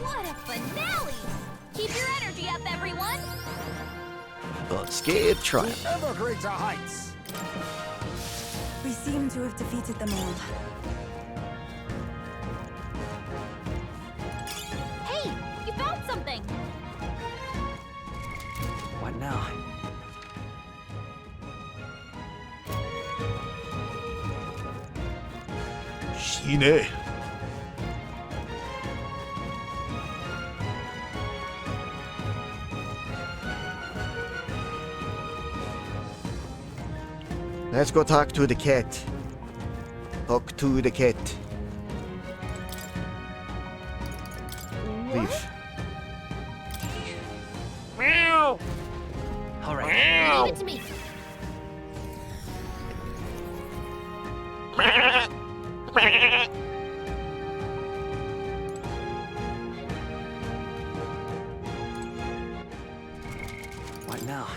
What a finale! Keep your energy up, everyone. Unscathed triumph. Ever greater heights. We seem to have defeated them all. Hey, you found something. What now? Shine. Let's go talk to the cat. Talk to the cat. Leave. Meow. All right. Leave it to me. What now?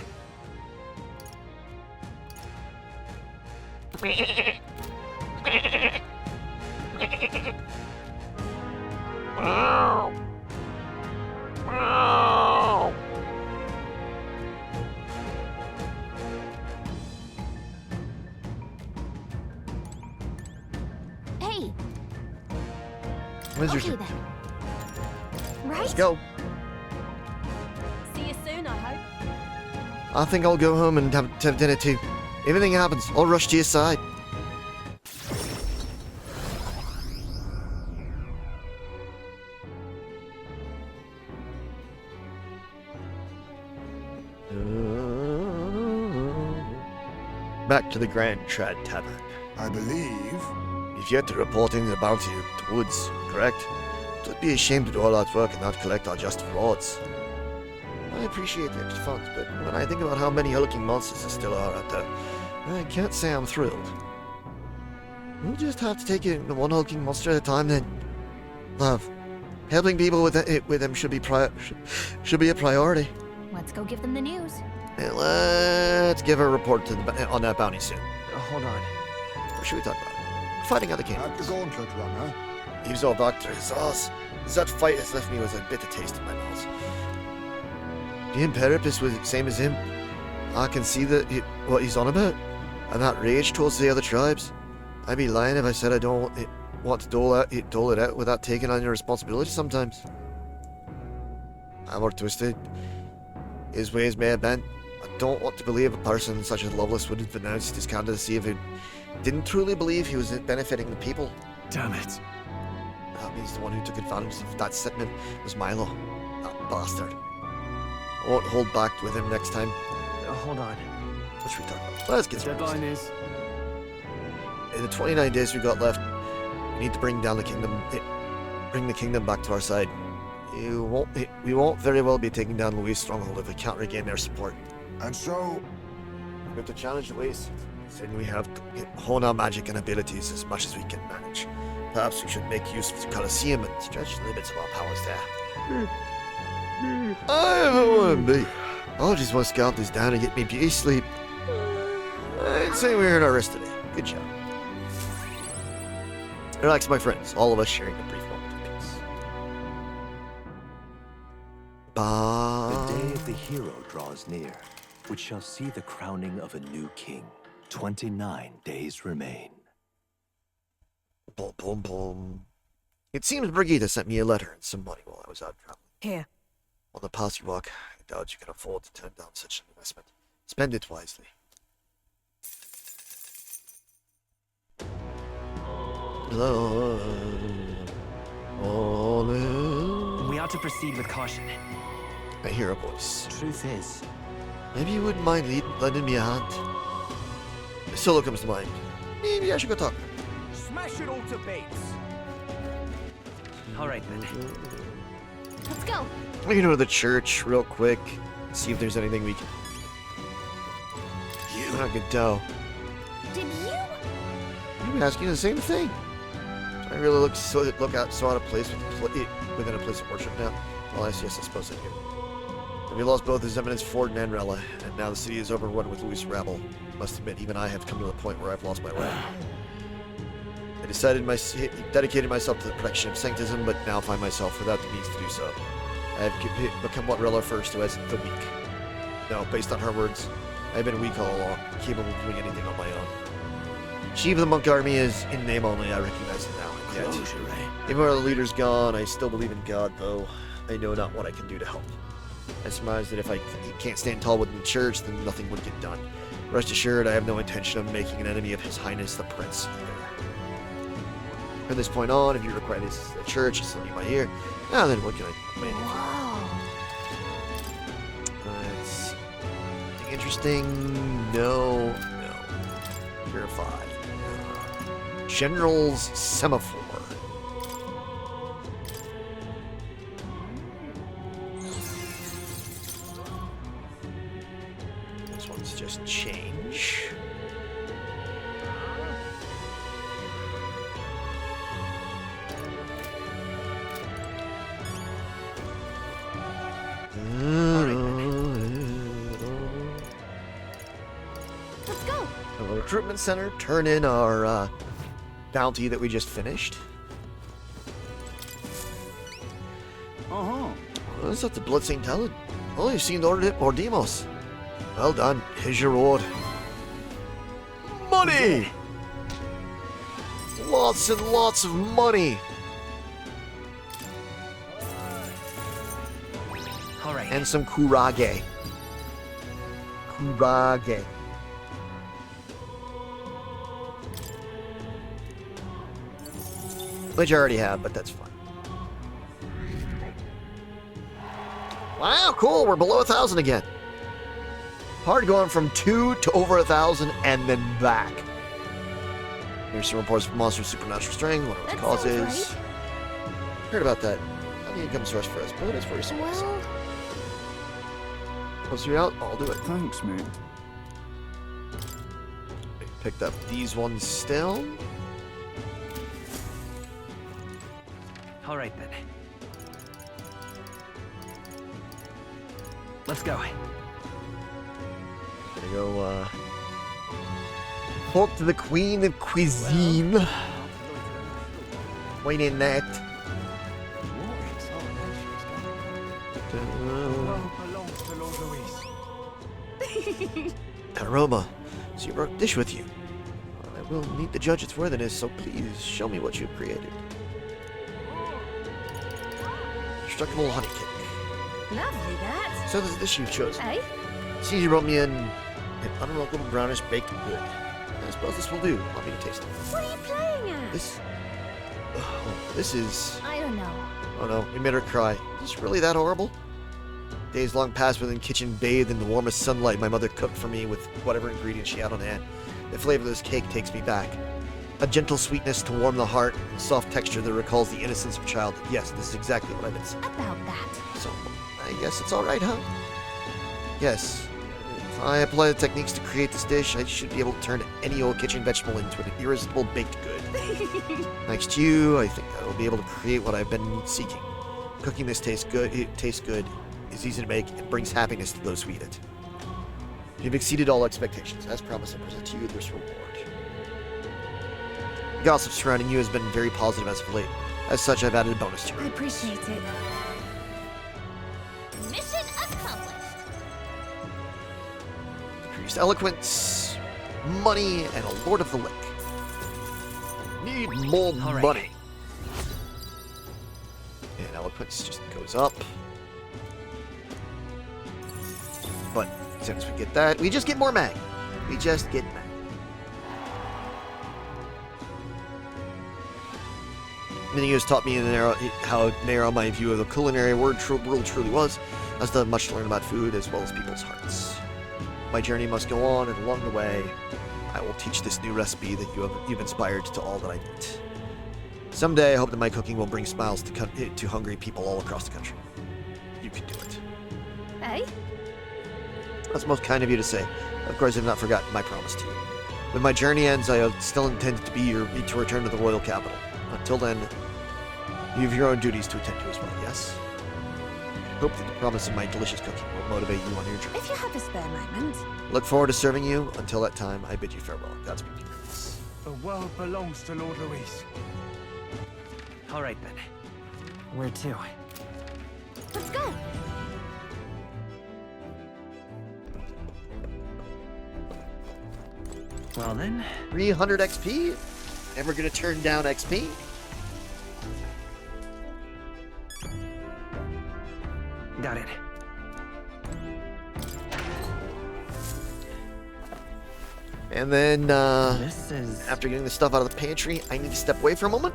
Hey, Where's okay your then. Right? Let's go. See you soon, I hope. I think I'll go home and have dinner too. If anything happens, I'll rush to your side. Back to the Grand Trad Tavern. I believe. You've yet to report in the bounty of the woods, correct? It would be a shame to do all that work and not collect our just rewards. I appreciate the extra funds, but when I think about how many hulking monsters there still are out there, I can't say I'm thrilled. We'll just have to take it one hulking monster at a time then. Love, helping people with them should be a priority. Let's go give them the news. And let's give a report to on that bounty soon. Hold on. What should we talk about? Fighting out the king. At the gauntlet runner. He's all Dr. Azaz. That fight has left me with a bitter taste in my mouth. The Imperipus was the same as him. I can see what he's on about, and that rage towards the other tribes. I'd be lying if I said I don't want to dole it out without taking on your responsibility sometimes. I'm more twisted. His ways may have been. I don't want to believe a person such as Lovelace would have denounced his candidacy if he didn't truly believe he was benefiting the people. Damn it. That means the one who took advantage of that sentiment was Milo. That bastard. I won't hold back with him next time. Hold on. What should we talk about? Let's get The deadline is... In the 29 days we got left, we need to bring down the kingdom. Bring the kingdom back to our side. We won't very well be taking down Louis' stronghold if we can't regain their support. And so... We have to challenge Louis, saying we have to hone our magic and abilities as much as we can manage. Perhaps we should make use of the Colosseum and stretch the limits of our powers there. I don't want to be. I just want to scalp this down and get me beauty sleep. I'd say we're in our rest today. Good job. Relax, my friends. All of us sharing a brief moment of peace. The day of the hero draws near, which shall see the crowning of a new king. 29 days remain. Boom, boom, boom. It seems Brigitte sent me a letter and some money while I was out traveling. Here. On the path you walk, I doubt you can afford to turn down such an investment. Spend it wisely. We ought to proceed with caution. I hear a voice. Truth is, maybe you wouldn't mind lending me a hand. Solo comes to mind. Maybe I should go talk. Smash it all to bits. All right, then. Let's go. We can go to the church real quick, see if there's anything we can... I could tell. Did you? I'm asking the same thing. I really look out of place within a place of worship now. Well, yes, I suppose I do. We lost both His Eminence Ford and Rella, and now the city is overrun with Louis' rabble. Must admit, even I have come to the point where I've lost my way. I dedicated myself to the protection of sanctism, but now find myself without the means to do so. I have become what Rella refers to as the weak. No, based on her words, I have been weak all along, incapable of doing anything on my own. Chief of the Monk Army is in name only, I recognize it now. Yet, even when the leader's gone, I still believe in God, though I know not what I can do to help. I surmise that if I can't stand tall within the church, then nothing would get done. Rest assured, I have no intention of making an enemy of His Highness the Prince either. From this point on, if you require this the church is lending my ear, now then what can I do? Let's anything interesting? No. Purify. General's Semaphore. recruitment center, turn in our bounty that we just finished. What's that, the Bloodstained Talon? Oh, you've seen Ordimos. Well done. Here's your reward. Money! Lots and lots of money. All right. And some kurage. Kurage. Which I already have, but that's fine. Wow, cool. We're below 1,000 again. Hard going from 2 to over 1,000 and then back. Here's some reports of monster supernatural strength, whatever the cause is. Right. Heard about that. Not the income source for us, but it's very small. Well, Once you're out, I'll do it. Thanks, mate. Picked up these ones still. All right then. Let's go. Gonna go, talk to the Queen of Cuisine. Wait in that. Aroma, so you brought a dish with you. I will need to judge its worthiness, so please show me what you've created. Destructible honey cake. Lovely, that. So this is the dish you've chosen. Eh? See, you brought me in an unremarkable brownish baked good. I suppose this will do. Want me to taste it? What are you playing at? This is... I don't know. Oh no, we made her cry. Is this really that horrible? Days long past within the kitchen, bathed in the warmest sunlight my mother cooked for me with whatever ingredients she had on hand. The flavor of this cake takes me back. A gentle sweetness to warm the heart, and soft texture that recalls the innocence of childhood. Yes, this is exactly what I've been saying. About that. So, I guess it's alright, huh? Yes. If I apply the techniques to create this dish, I should be able to turn any old kitchen vegetable into an irresistible baked good. Thanks to you, I think I will be able to create what I've been seeking. Cooking this tastes good, is easy to make, and brings happiness to those who eat it. You've exceeded all expectations. As promised, I present to you this reward. The gossip surrounding you has been very positive as of late. As such, I've added a bonus to I it. appreciate it. Mission accomplished. Increased eloquence, money, and a Lord of the Lake. Need more money. And eloquence just goes up. But as soon as we get that, we just get more mag. We just get mag. Many years taught me how narrow my view of the culinary world truly was. I still have much to learn about food as well as people's hearts. My journey must go on, and along the way, I will teach this new recipe that you've inspired to all that I meet. Someday, I hope that my cooking will bring smiles to hungry people all across the country. You can do it. Eh? That's most kind of you to say. Of course, I've not forgotten my promise to you. When my journey ends, I still intend to return to the royal capital. Until then, you have your own duties to attend to as well, yes? I hope that the promise of my delicious cooking will motivate you on your journey. If you have a spare moment. Look forward to serving you. Until that time, I bid you farewell. Godspeed. The world belongs to Lord Luis. All right then. Where to? Let's go. Well then. 300 XP? Never gonna turn down XP? Got it. And then, This is... after getting the stuff out of the pantry, I need to step away for a moment.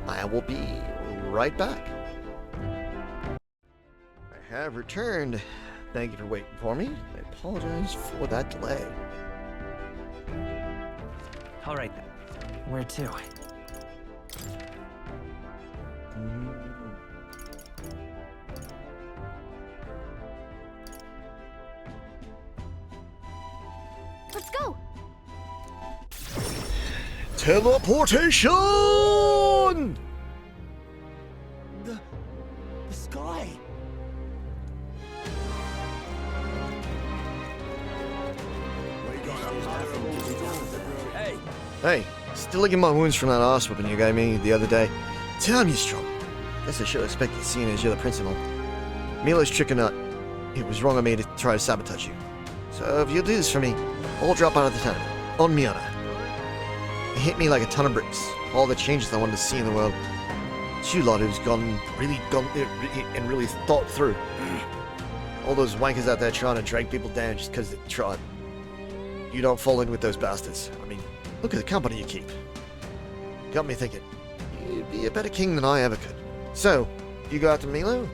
I will be right back. I have returned. Thank you for waiting for me. I apologize for that delay. All right then. Where to? Let's go. Teleportation! The sky. We got a Hey, still licking my wounds from that ass whipping you gave me the other day. Damn, you strong. Guess I should have expected, seeing as you're the principal. Milo's trick or not, it was wrong of me to try to sabotage you. So if you'll do this for me, I'll drop out of the tournament. On me honor. It hit me like a ton of bricks. All the changes I wanted to see in the world. It's you lot who's really thought through. All those wankers out there trying to drag people down just because they tried. You don't fall in with those bastards. I mean, look at the company you keep. Got me thinking, you'd be a better king than I ever could. So, you go after Milo?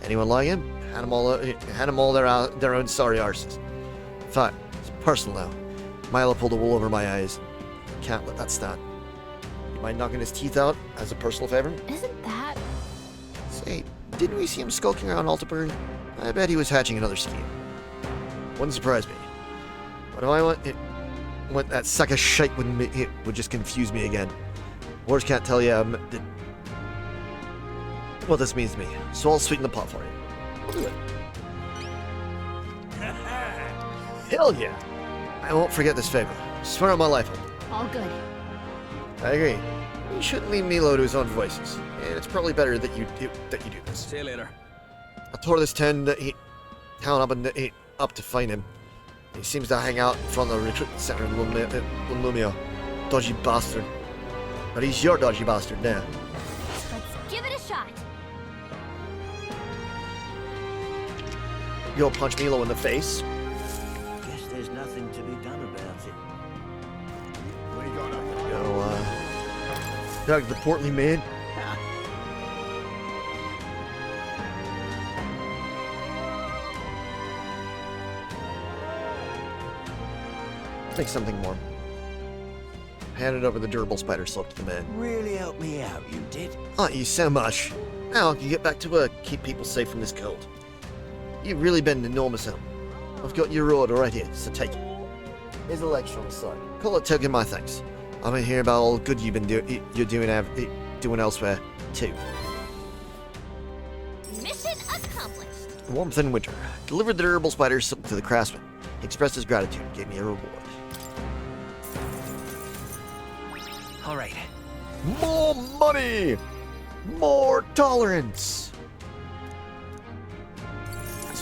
Anyone like him? Hand them all their own sorry arses. In fact, it's personal now. Milo pulled the wool over my eyes. Can't let that stand. You mind knocking his teeth out as a personal favor? Isn't that... Say, didn't we see him skulking around Altaburn? I bet he was hatching another scheme. Wouldn't surprise me. What do I want? That sack of shite would just confuse me again. Words can't tell you what this means to me, so I'll sweeten the pot for you. I'll do it. Hell yeah! I won't forget this favor. Swear on my life. All good. I agree. You shouldn't leave Milo to his own devices, and it's probably better that you do this. See you later. I tore this town up to find him. He seems to hang out in front of the recruitment center in Lumio. Dodgy bastard. But he's your dodgy bastard now. Let's give it a shot. You'll punch Milo in the face. Guess there's nothing to be done about it. What do you got up? Doug the portly man. Make something warm. Handed over the durable spider silk to the man. Really helped me out, you did. Aren't you so much? Now I can get back to work, keep people safe from this cold. You've really been an enormous help. I've got your order right here, so take it. Here's a lecture on the side. Call it token my thanks. I've been hearing about all the good you've been doing elsewhere, too. Mission accomplished. Warmth in winter. Delivered the durable spider silk to the craftsman. He expressed his gratitude, gave me a reward. All right. More money! More tolerance!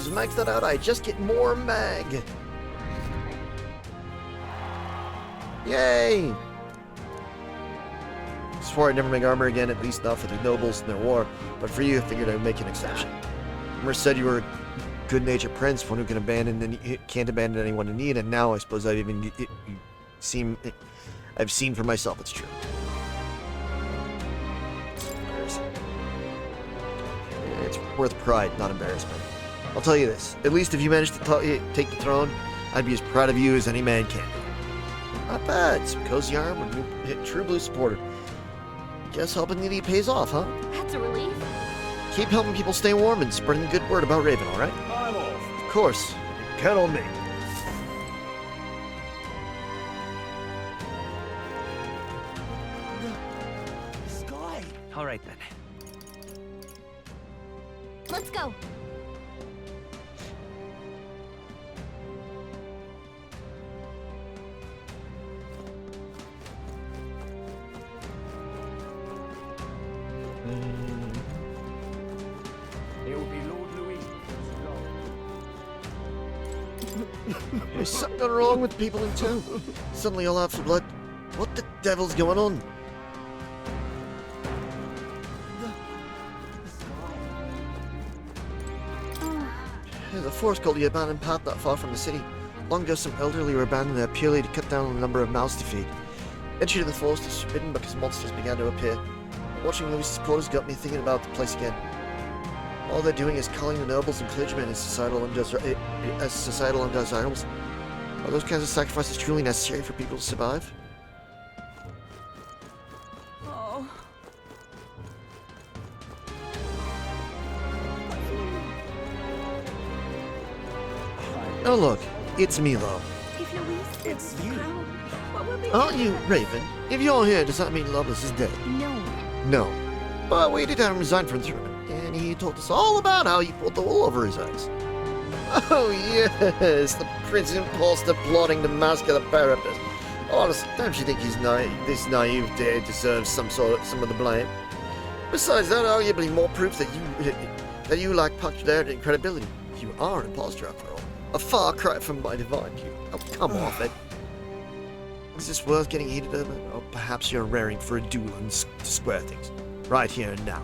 To max that out, I just get more mag. Yay! Swore I'd never make armor again, at least not for the nobles in their war, but for you, I figured I'd make an exception. Rumor said you were a good-natured prince, one who can't abandon anyone in need, and now I suppose I've seen for myself it's true. It's worth pride, not embarrassment. I'll tell you this, at least if you manage to take the throne, I'd be as proud of you as any man can be. Not bad, some cozy arm when you hit true blue supporter. Guess helping the elite pays off, huh? That's a relief. Keep helping people stay warm and spreading the good word about Raven, alright? I'm off. Of course. Count on me. The sky. All right then. Let's go. It will be Lord Louis. There's something wrong with people in town. Suddenly all out for blood. What the devil's going on? There's a forest called the Abandoned Path not far from the city. Long ago, some elderly were abandoned there purely to cut down the number of mouths to feed. Entry to the forest is forbidden because monsters began to appear. Watching Louis' supporters got me thinking about the place again. All they're doing is calling the nobles and clergymen as societal undesirables. Are those kinds of sacrifices truly necessary for people to survive? Oh. Oh look, it's Milo. If Louise It's wins the you. crown, what will be Aren't you Raven? If you're here, does that mean Lovelace is dead? No. No. But we did have him resign from the tournament, and he told us all about how he pulled the wool over his eyes. Oh yes, the Prince impostor plotting to mask the parapet. Honestly, don't you think this naive dare deserves some of the blame? Besides that, arguably more proof that you lack popularity and credibility. You are an imposter after all. A far cry from my divine you. Oh, come off it. Is this worth getting heated over? Or perhaps you're raring for a duel to square things. Right here and now.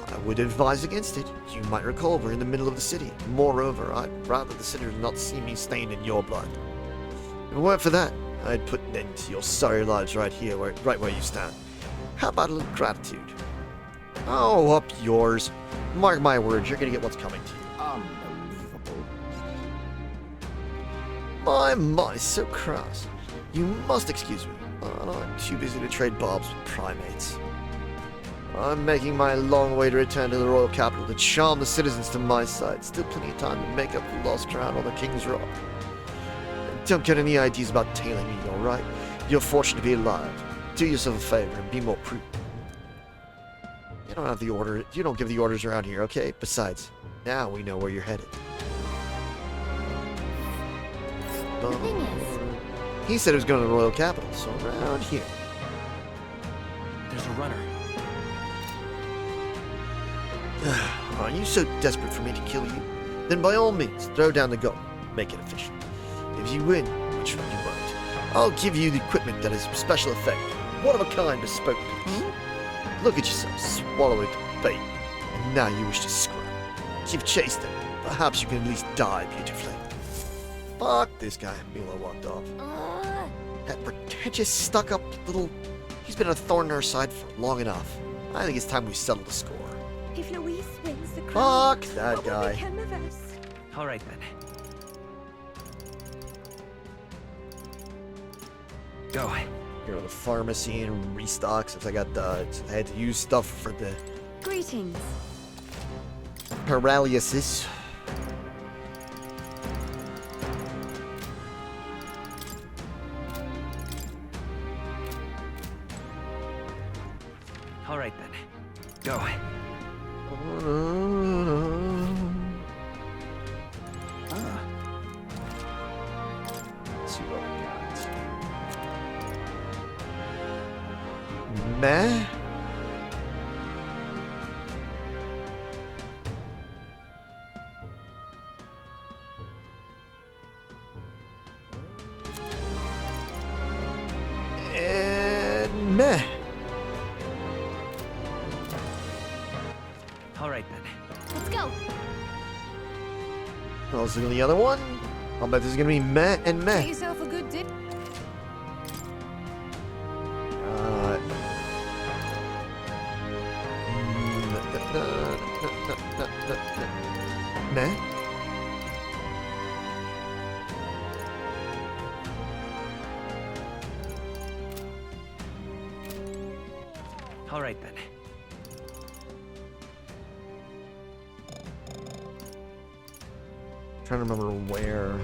I would advise against it. You might recall we're in the middle of the city. Moreover, I'd rather the citizens not see me stained in your blood. If it weren't for that, I'd put an end to your sorry lives right here, right where you stand. How about a little gratitude? Oh, up yours. Mark my words, you're gonna get what's coming to you. Unbelievable. My mind is so crass. You must excuse me. I'm too busy to trade barbs with primates. I'm making my long way to return to the royal capital to charm the citizens to my side. Still plenty of time to make up the lost crown on the King's Rock. Don't get any ideas about tailing me, alright? You're fortunate to be alive. Do yourself a favor and be more prudent. You don't have the order. You don't give the orders around here, okay? Besides, now we know where you're headed. The thing is, He said he was going to the royal capital, so around here. There's a runner. Are you so desperate for me to kill you? Then by all means, throw down the gun. Make it official. If you win, which you won't, I'll give you the equipment that has special effect. One of a kind bespoke piece. Look at yourself, swallowing the bait. And now you wish to scrap. You've chased him. Perhaps you can at least die beautifully. Fuck this guy. Milo walked off. That pretentious, stuck-up little... He's been a thorn in our side for long enough. I think it's time we settle the score. If Luis wins the crown, Fuck that what will guy. become of us? All right then. Go. Go to the pharmacy and restock since I had to use stuff for the Greetings. paralysis. All right then. Go. Let's see what we got. Meh. And meh. All right then. let's go. Also the other one. I'll bet this is gonna be meh and Get meh. yourself a good dip. Meh. All right then. Trying to remember where.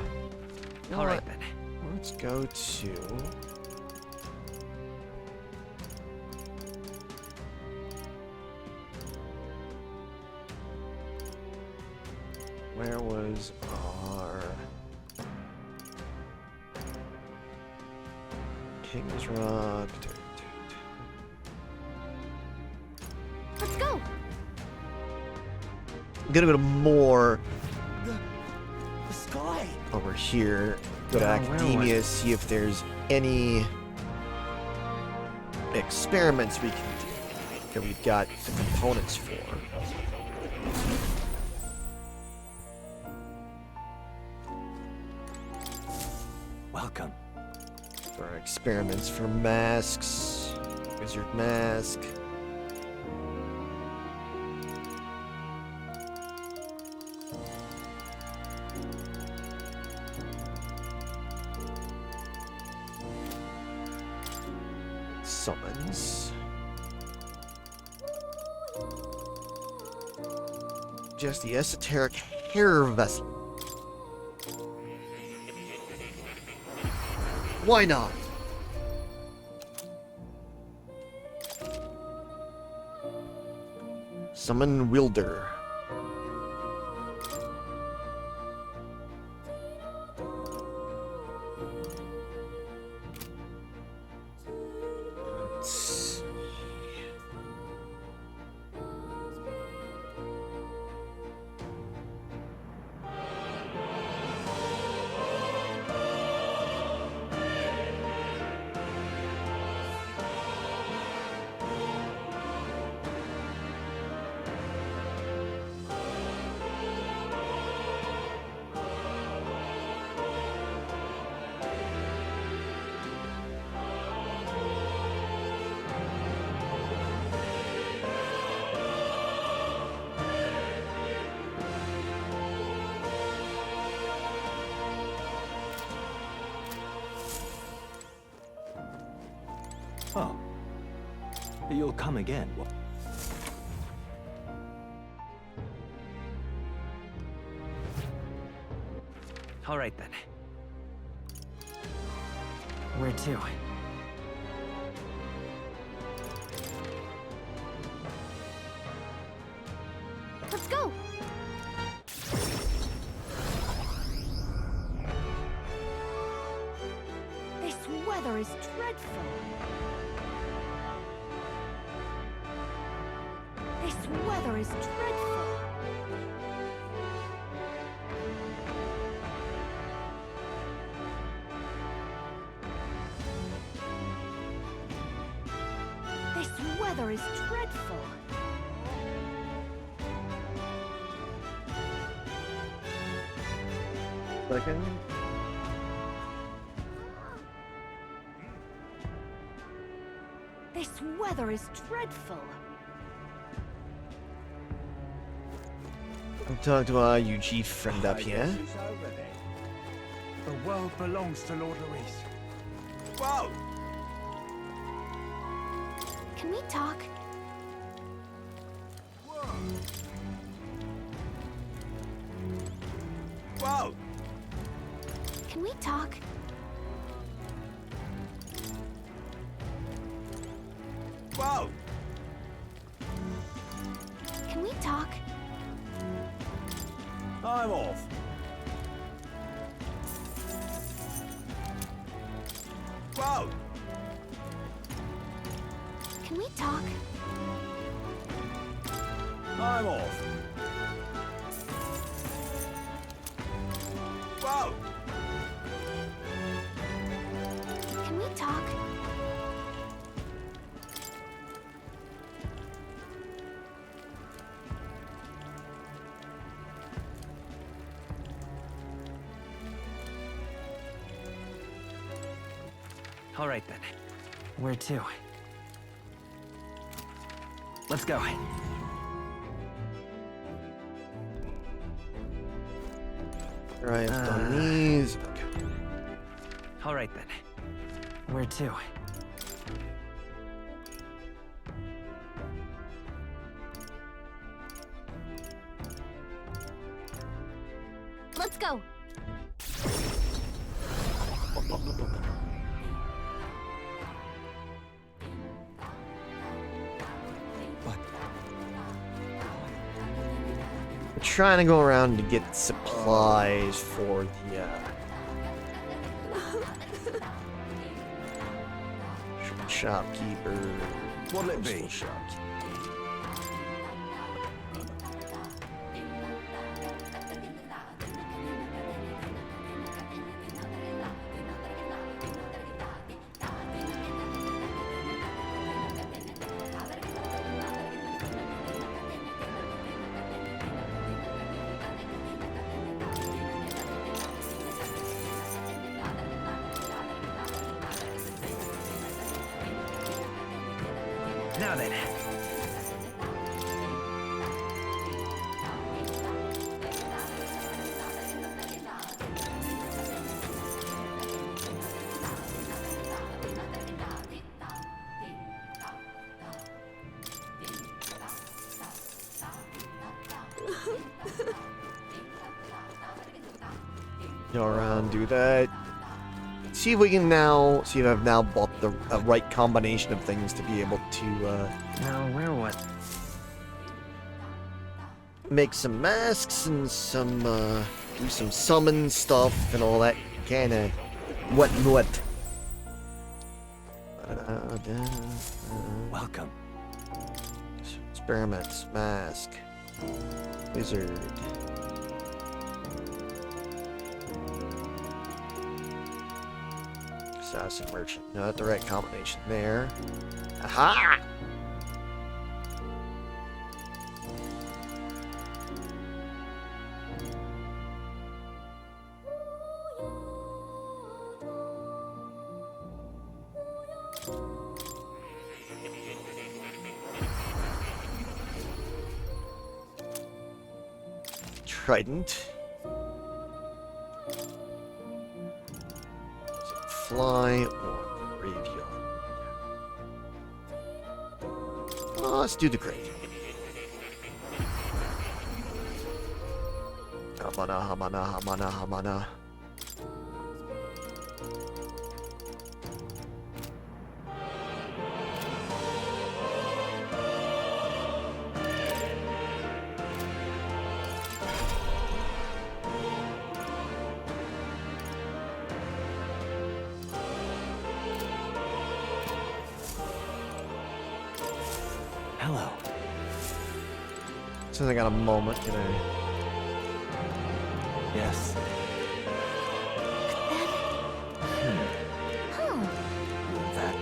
All right then. Let's go to. Where was our King's Rock? Let's go. I'm gonna go to more The sky! over here. Go to Yeah, where academia, was- see if there's any experiments we can do that we've got the components for. Welcome. For our experiments for masks, wizard mask. Summons. Just the esoteric hair vessel. Why not? Summon Wilder. Oh. You'll come again. All right, then. Where to? Let's go! This weather is dreadful. This weather is dreadful. This weather is dreadful. Second. This weather is dreadful. I'm talking to our UG friend up here. The world belongs to Lord Luis. Whoa! Can we talk? Whoa! Can we talk? Whoa! Can we talk? I'm off. Whoa! Can we talk? I'm off. Whoa! Can we talk? All right, then. Where to? Let's go. Right, on these. All right, then. Where to? Let's go! We're trying to go around to get supplies for the shopkeeper. What'll it be? Shopkeeper. Now then. Go around, do that. See if we can now, see if I've now bought the right combination of things to be able to Now, where what? make some masks and some, do some summon stuff and all that kind of what. Welcome. Experiments, mask, wizard. Assassin merchant. Not the right combination there. Aha! Trident. Fly or radio? Oh, let's do the crate. Hamana, hamana, hamana, hamana. Hello. Since I got a moment, can I? Yes. That.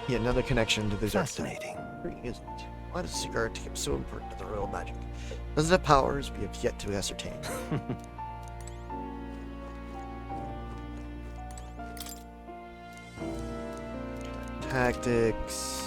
Yet another connection to this Fascinating. archetype. Isn't it? Why does cigar become so important to the royal magic? Does it have powers we have yet to ascertain? Tactics.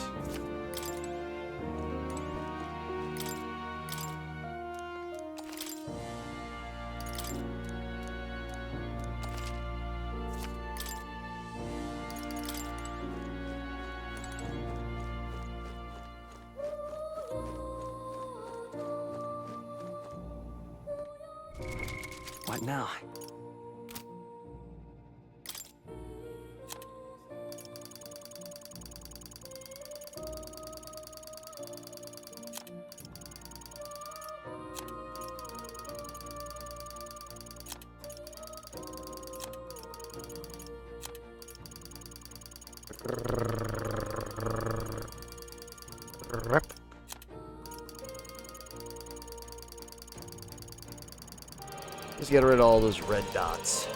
What now? Let's get rid of all those red dots.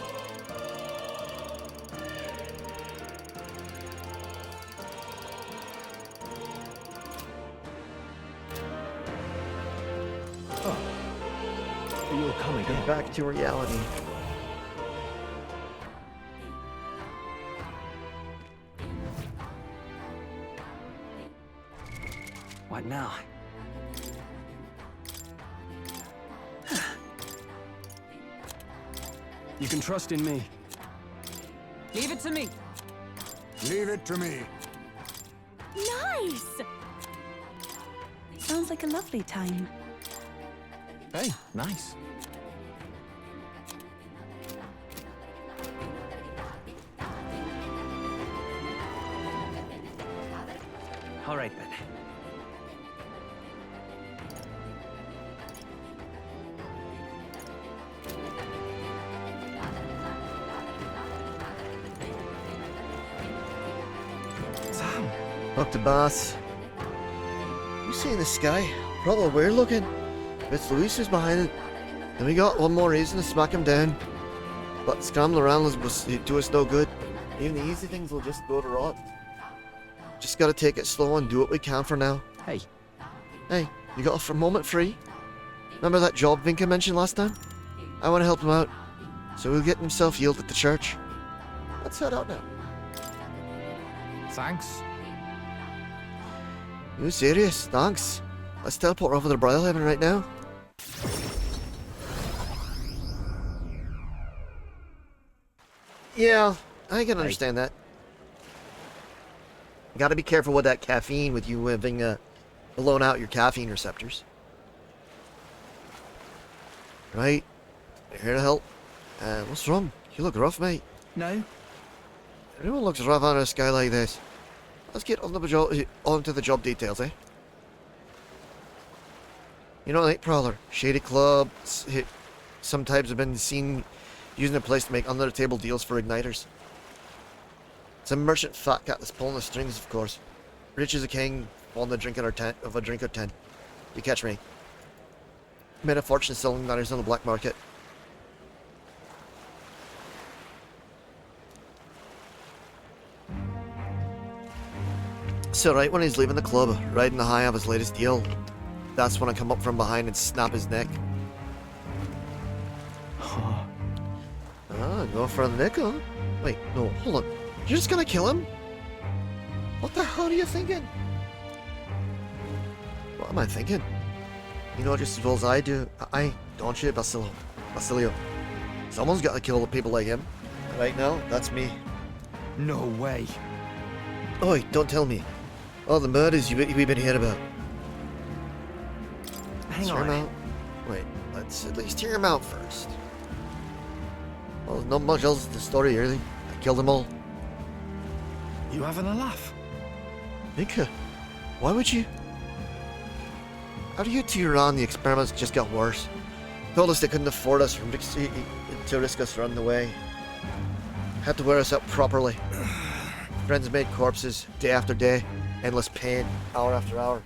You're coming Get back to reality. What now? You can trust in me. Leave it to me. Leave it to me. Nice! Sounds like a lovely time. Hey, nice. All right then. Sam. Look, the boss. You see in the sky? Probably weird looking. It's Luis who's behind it. And we got one more reason to smack him down. But scrambling around will do us no good. Even the easy things will just go to rot. Just gotta take it slow and do what we can for now. Hey. Hey, you got a moment free? Remember that job Vinka mentioned last time? I want to help him out. So he'll get himself healed at the church. Let's head out now. Thanks. You serious? Thanks. Let's teleport over to Brilhaven right now. Yeah, I can understand that. You gotta be careful with that caffeine with you having blown out your caffeine receptors. Right? You're here to help. What's wrong? You look rough, mate. No? Everyone looks rough on a sky like this. Let's get on to the job details, eh? You know, Night Prowler, shady clubs, some types have been seen using the place to make under-the-table deals for igniters. Some merchant fat cat that's pulling the strings, of course. Rich as a king, on the drink of a drink or 10. You catch me? Made a fortune selling igniters on the black market. So right when he's leaving the club, riding the high of his latest deal, that's when I come up from behind and snap his neck. Go for the neck, huh? Wait, no, hold on. You're just gonna kill him? What the hell are you thinking? What am I thinking? You know just as well as I do. Don't you, Basilio? Someone's gotta kill the people like him. Right now, that's me. No way. Oi, don't tell me. All the murders we've been hearing about. Hang Let's on. hear 'em out. Wait, let's at least hear him out first. Well, there's not much else to the story, really. I killed them all. You having a laugh? Vinka, why would you? After you two were on, the experiments just got worse. Told us they couldn't afford us to risk us running away. Had to wear us out properly. Friends made corpses, day after day. Endless pain, hour after hour.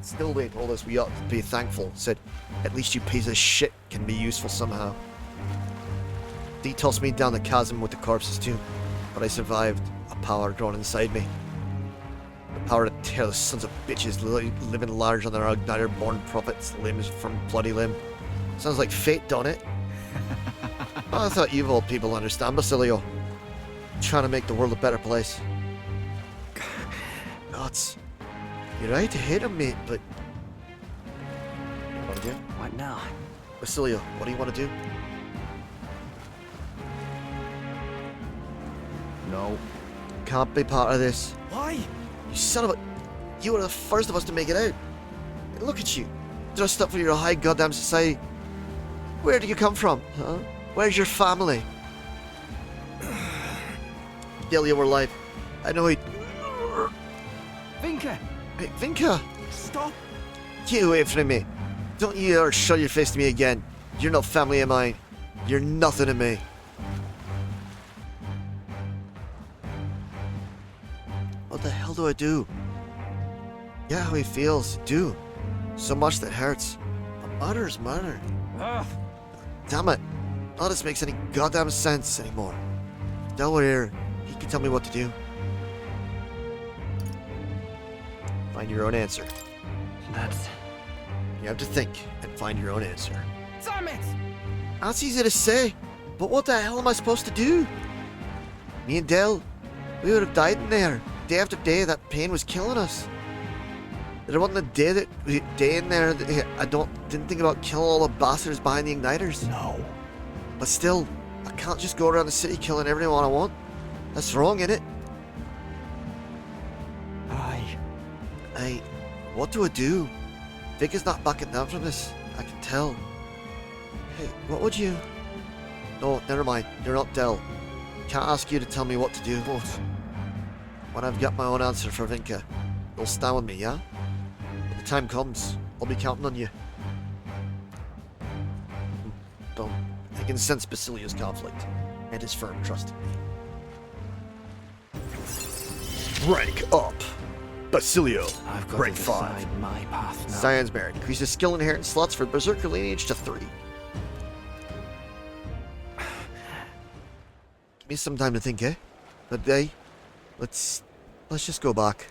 Still they told us we ought to be thankful. Said, at least you piece of shit can be useful somehow. They tossed me down the chasm with the corpses too. But I survived. A power grown inside me. The power to tear the sons of bitches living large on their igniter-born prophets' limbs from bloody limb. Sounds like fate, don't it? I thought you of all people understand, Basilio. Trying to make the world a better place. Gods. You're right to hate him, mate, but... What do you want to do? What now? Basilio, what do you want to do? No. Can't be part of this. Why? You son of a... You were the first of us to make it out. And look at you. Dressed up for your high goddamn society. Where do you come from, huh? Where's your family? Delia were alive. I know he... Vinka! Hey, Vinka! Stop! Get away from me. Don't you ever show your face to me again. You're no family of mine. You're nothing to me. What the hell do I do? Yeah, how he feels. Do. So much that hurts. But murder is murder. Ugh. Damn it. None of this makes any goddamn sense anymore. If Del were here, he could tell me what to do. Find your own answer. That's... You have to think and find your own answer. Damn it! That's easy to say, but what the hell am I supposed to do? Me and Del, we would have died in there. Day after day, that pain was killing us. There wasn't a day in there that I didn't think about killing all the bastards behind the igniters. No. But still, I can't just go around the city killing everyone I want. That's wrong, innit? What do I do? Vic is not backing down from this. I can tell. Hey, what would you... No, never mind. You're not Del. Can't ask you to tell me what to do. When I've got my own answer for Vinka, you'll stand with me, yeah? When the time comes, I'll be counting on you. Don't. I can sense Basilio's conflict and his firm trust in me. Rank up. Basilio, I've got rank to 5. decide my path now. Science merit. Increases skill inherent slots for Berserker lineage to 3. Give me some time to think, eh? But hey, let's just go back.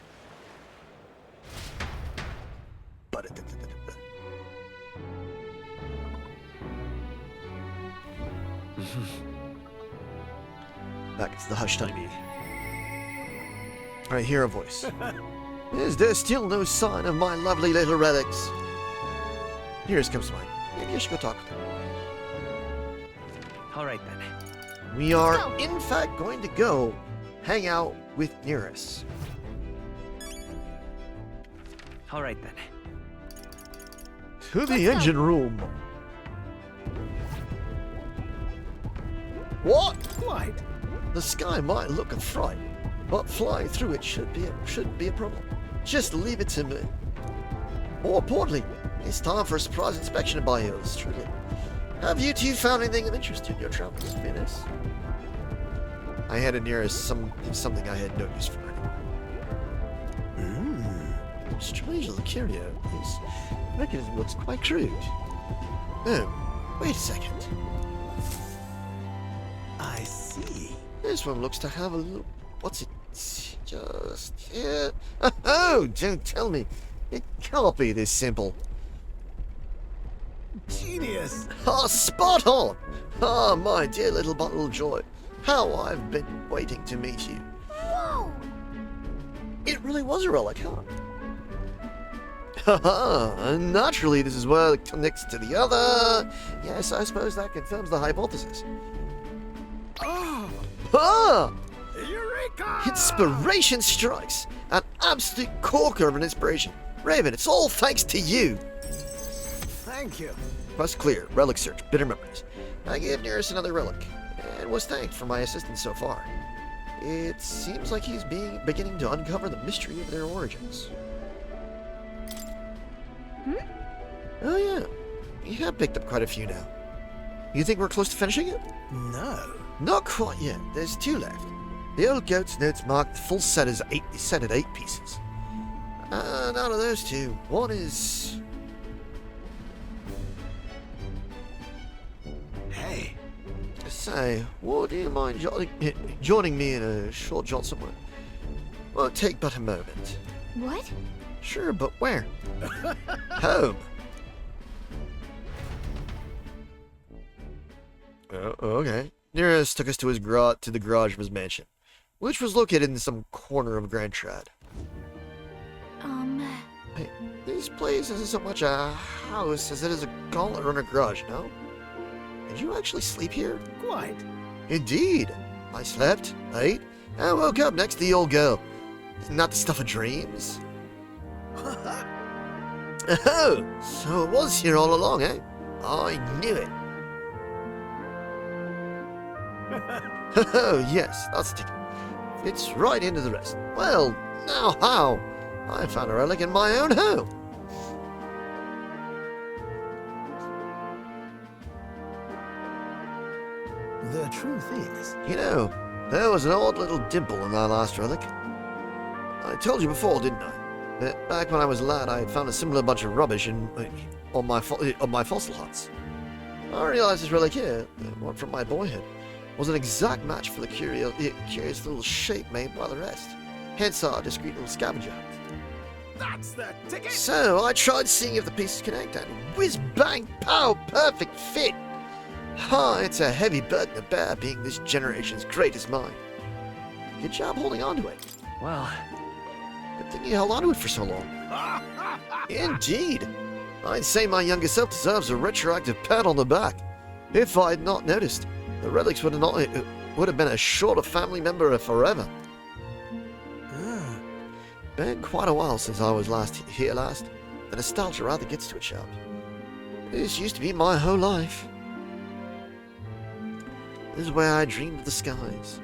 Back to the hush tiny. I hear a voice. Is there still no sign of my lovely little relics? Nearest comes to mind. Maybe I should go talk with him. All right, then. We are, in fact, going to go hang out with Nearest. All right, then. To the engine room. What? Flight? The sky might look a fright, but flying through it shouldn't be a problem. Just leave it to me. More importantly, it's time for a surprise inspection by yours truly. Have you two found anything of interest in your travels, Venus? I had a Nearest something I had no use for anymore. Strange little curio. This mechanism looks quite crude. Oh, wait a second. I see. This one looks to have a little... What's it? Just here. Oh, don't tell me. It can't be this simple. Genius! Ah, spot on! Ah, my dear little bundle of joy. How I've been waiting to meet you. Whoa! It really was a relic, huh? Haha, naturally this is where it connects to the other. Yes, I suppose that confirms the hypothesis. Oh! Ah! Eric! Inspiration strikes! An absolute corker of an inspiration. Raven, it's all thanks to you! Thank you. Quest clear. Relic search. Bitter memories. I gave Nearest another relic, and was thanked for my assistance so far. It seems like he's beginning to uncover the mystery of their origins. Oh yeah, you have picked up quite a few now. You think we're close to finishing it? No. Not quite yet. There's 2 left. The old goat's notes marked the full set as 8 pieces. And out of those 2, one is... Hey. Say, would you mind joining me in a short jaunt somewhere? Won't take but a moment. What? Sure, but where? Home. Oh, okay. Nearest took us to the garage of his mansion, which was located in some corner of Grand Trad. Hey, this place isn't so much a house as it is a gauntlet runner garage, no? Did you actually sleep here? Quite. Indeed. I slept, ate, and woke up next to the old girl. Isn't that the stuff of dreams? Oh, so it was here all along, eh? I knew it. Oh, yes, that's the ticket. Fits right into the rest. Well, now how? I found a relic in my own home. The truth is... You know, there was an odd little dimple in that last relic. I told you before, didn't I? That back when I was a lad, I had found a similar bunch of rubbish on my fossil huts. I realized this relic here, the one from my boyhood, was an exact match for the curious little shape made by the rest. Hence our discreet little scavenger hunt. That's the ticket! So I tried seeing if the pieces connect, and whiz bang pow, perfect fit! It's a heavy burden to bear, being this generation's greatest mind. Good job holding on to it. Well, good thing you held on to it for so long. Indeed. I'd say my younger self deserves a retroactive pat on the back. If I'd not noticed, the relics would have been a shorter family member forever. Been quite a while since I was here last. The nostalgia rather gets to it sharp. This used to be my whole life. This is where I dreamed of the skies.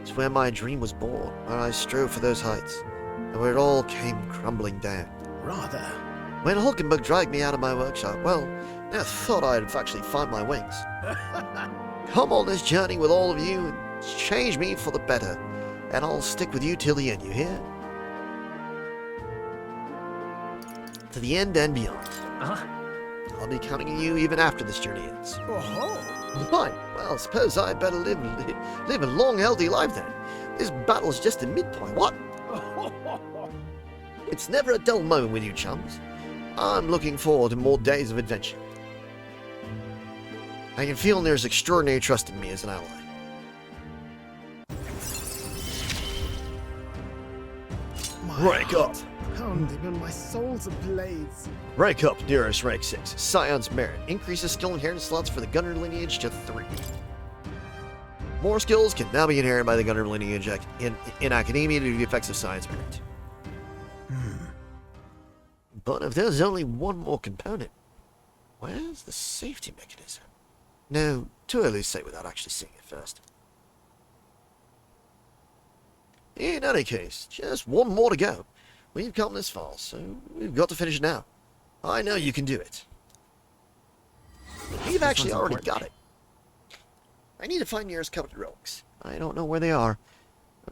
It's where my dream was born, where I strove for those heights, and where it all came crumbling down. Rather. When Hulkenberg dragged me out of my workshop, well, I thought I'd actually find my wings. Come on this journey with all of you and change me for the better, and I'll stick with you till the end, you hear? To the end and beyond. I'll be counting on you even after this journey ends. Fine. Well, suppose I'd better live a long, healthy life then. This battle's just a midpoint. What? It's never a dull moment with you chums. I'm looking forward to more days of adventure. I can feel there's extraordinary trust in me as an ally. Rank up! Pounding and my soul's ablaze. Rank up, Nearest rank 6. Scion's Merit. Increases skill inheritance slots for the Gunner lineage to 3. More skills can now be inherited by the Gunner lineage in Academia due to the effects of Science Merit. But if there's only one more component, where's the safety mechanism? No, too early to say without actually seeing it first. In any case, just one more to go. We've come this far, so we've got to finish now. I know you can do it. You've actually already got it. I need to find Nearest coveted relics. I don't know where they are,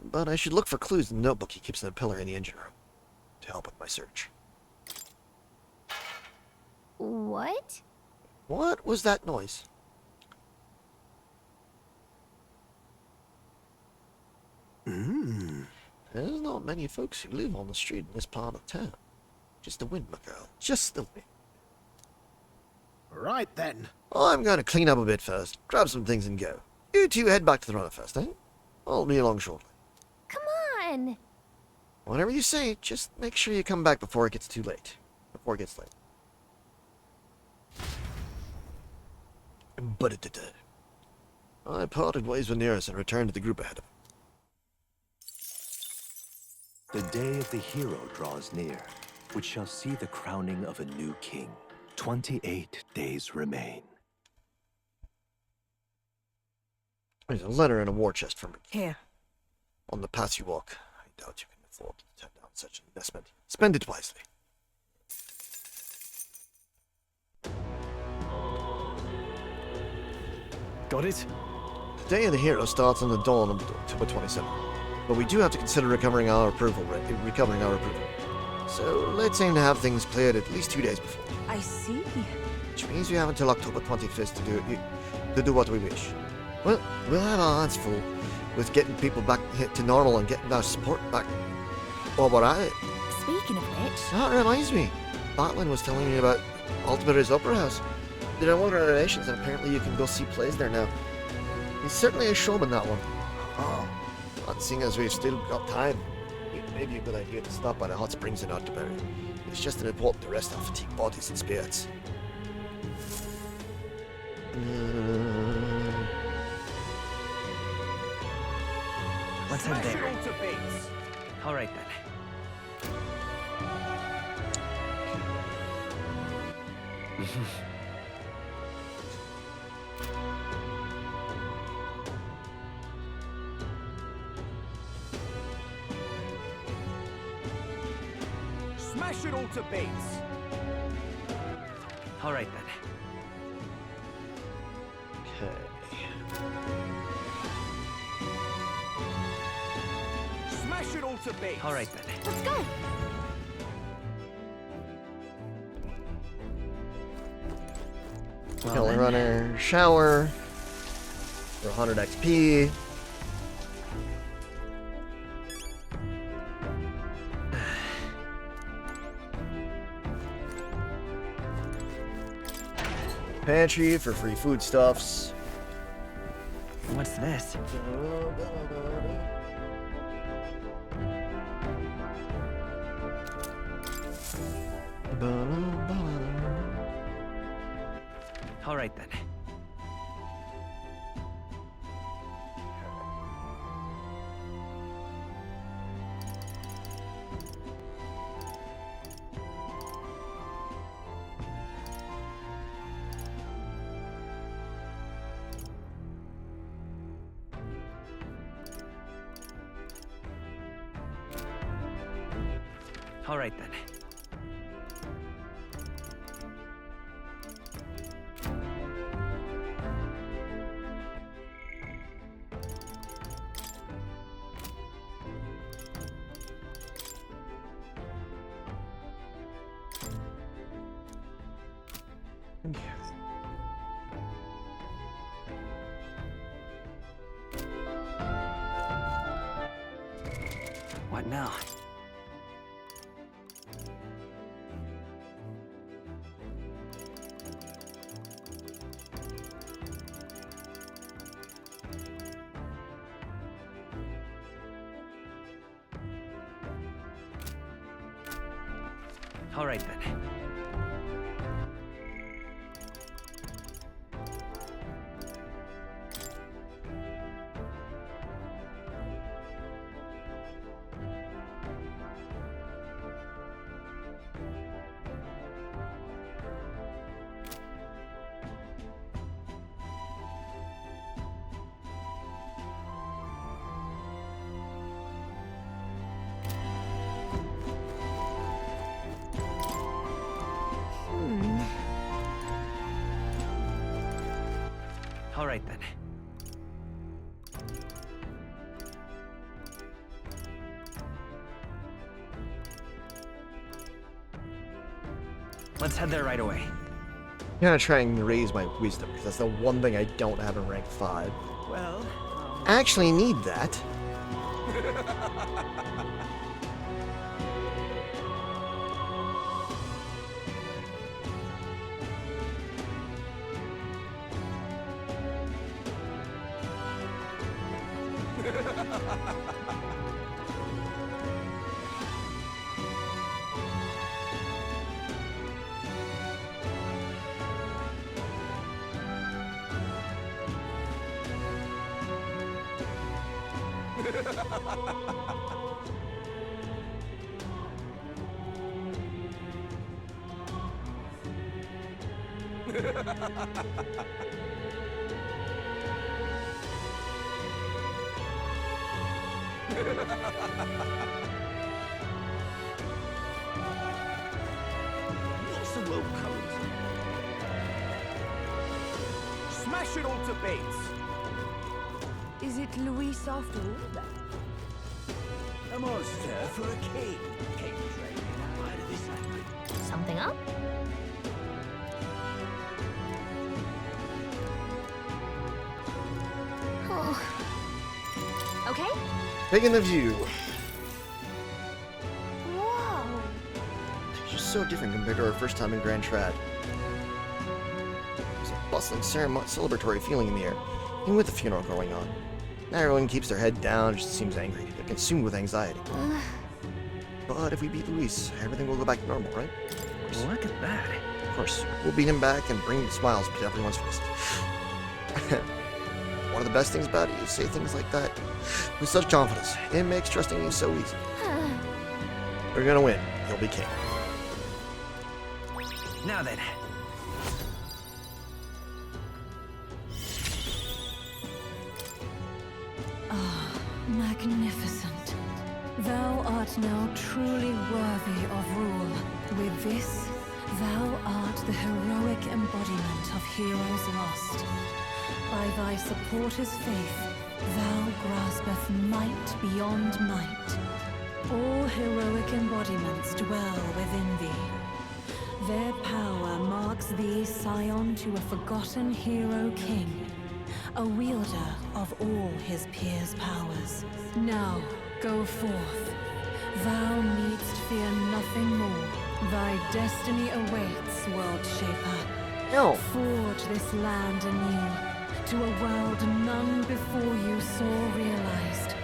but I should look for clues in the notebook he keeps in the pillar in the engine room to help with my search. What? What was that noise? There's not many folks who live on the street in this part of town. Just the wind, my girl. Just the wind. Right then. I'm going to clean up a bit first, grab some things and go. You two head back to the runner first, eh? I'll be along shortly. Come on. Whatever you say, just make sure you come back before it gets too late. Before it gets late. But I parted ways with Nearest and returned to the group ahead of him. The day of the hero draws near, which shall see the crowning of a new king. 28 days remain. There's a letter in a war chest from me. Here. On the path you walk, I doubt you can afford to turn down such an investment. Spend it wisely. Got it? The Day of the Hero starts on the dawn of October 27th, but we do have to consider recovering our approval. So let's aim to have things cleared at least 2 days before. I see. Which means we have until October 25th to do what we wish. Well, we'll have our hands full with getting people back to normal and getting our support back. Well, what I... Speaking of which... That reminds me. Batlin was telling me about Altimeter's Opera House. There are more renovations, and apparently you can go see plays there now. He's certainly a showman, that one. Oh, and seeing as we've still got time, it may be a good idea to stop by the hot springs in Arterbury. It's just as important to rest our fatigued bodies and spirits. Let's head there. All right then. Smash it all to bits. All right then. Okay. Smash it all to bits. All right then. Let's go. Kill runner, shower, for 100 XP. Pantry for free foodstuffs. What's this? All right then. All right then. What now? All right then. All right then. Let's head there right away. I'm gonna try and raise my wisdom, because that's the one thing I don't have in rank 5. Well, I actually need that. What's the rope coming to? Smash it all to bits! Is it Luis after all, then? A monster for a king. King training out of this land. Something up? Oh. Okay? Taking the view. Whoa. It's just so different compared to our first time in Grand Trad. There's a bustling, celebratory feeling in the air, even with the funeral going on. Now everyone keeps their head down, just seems angry. They're consumed with anxiety. But if we beat Luis, everything will go back to normal, right? Look at that. Of course. We'll beat him back and bring smiles to everyone's face. One of the best things about it, you say things like that with such confidence. It makes trusting you so easy. We're gonna win. You'll be king. Now then. Ah, magnificent. Thou art now truly worthy of rule. With this, thou art the heroic embodiment of heroes lost. By thy supporters' faith, thou graspeth might beyond might. All heroic embodiments dwell within thee. Their power marks thee scion to a forgotten hero king, a wielder of all his peers' powers. Now, go forth. Thou needst fear nothing more. Thy destiny awaits, World Shaper. No. Forge this land anew, to a world none before you saw realized.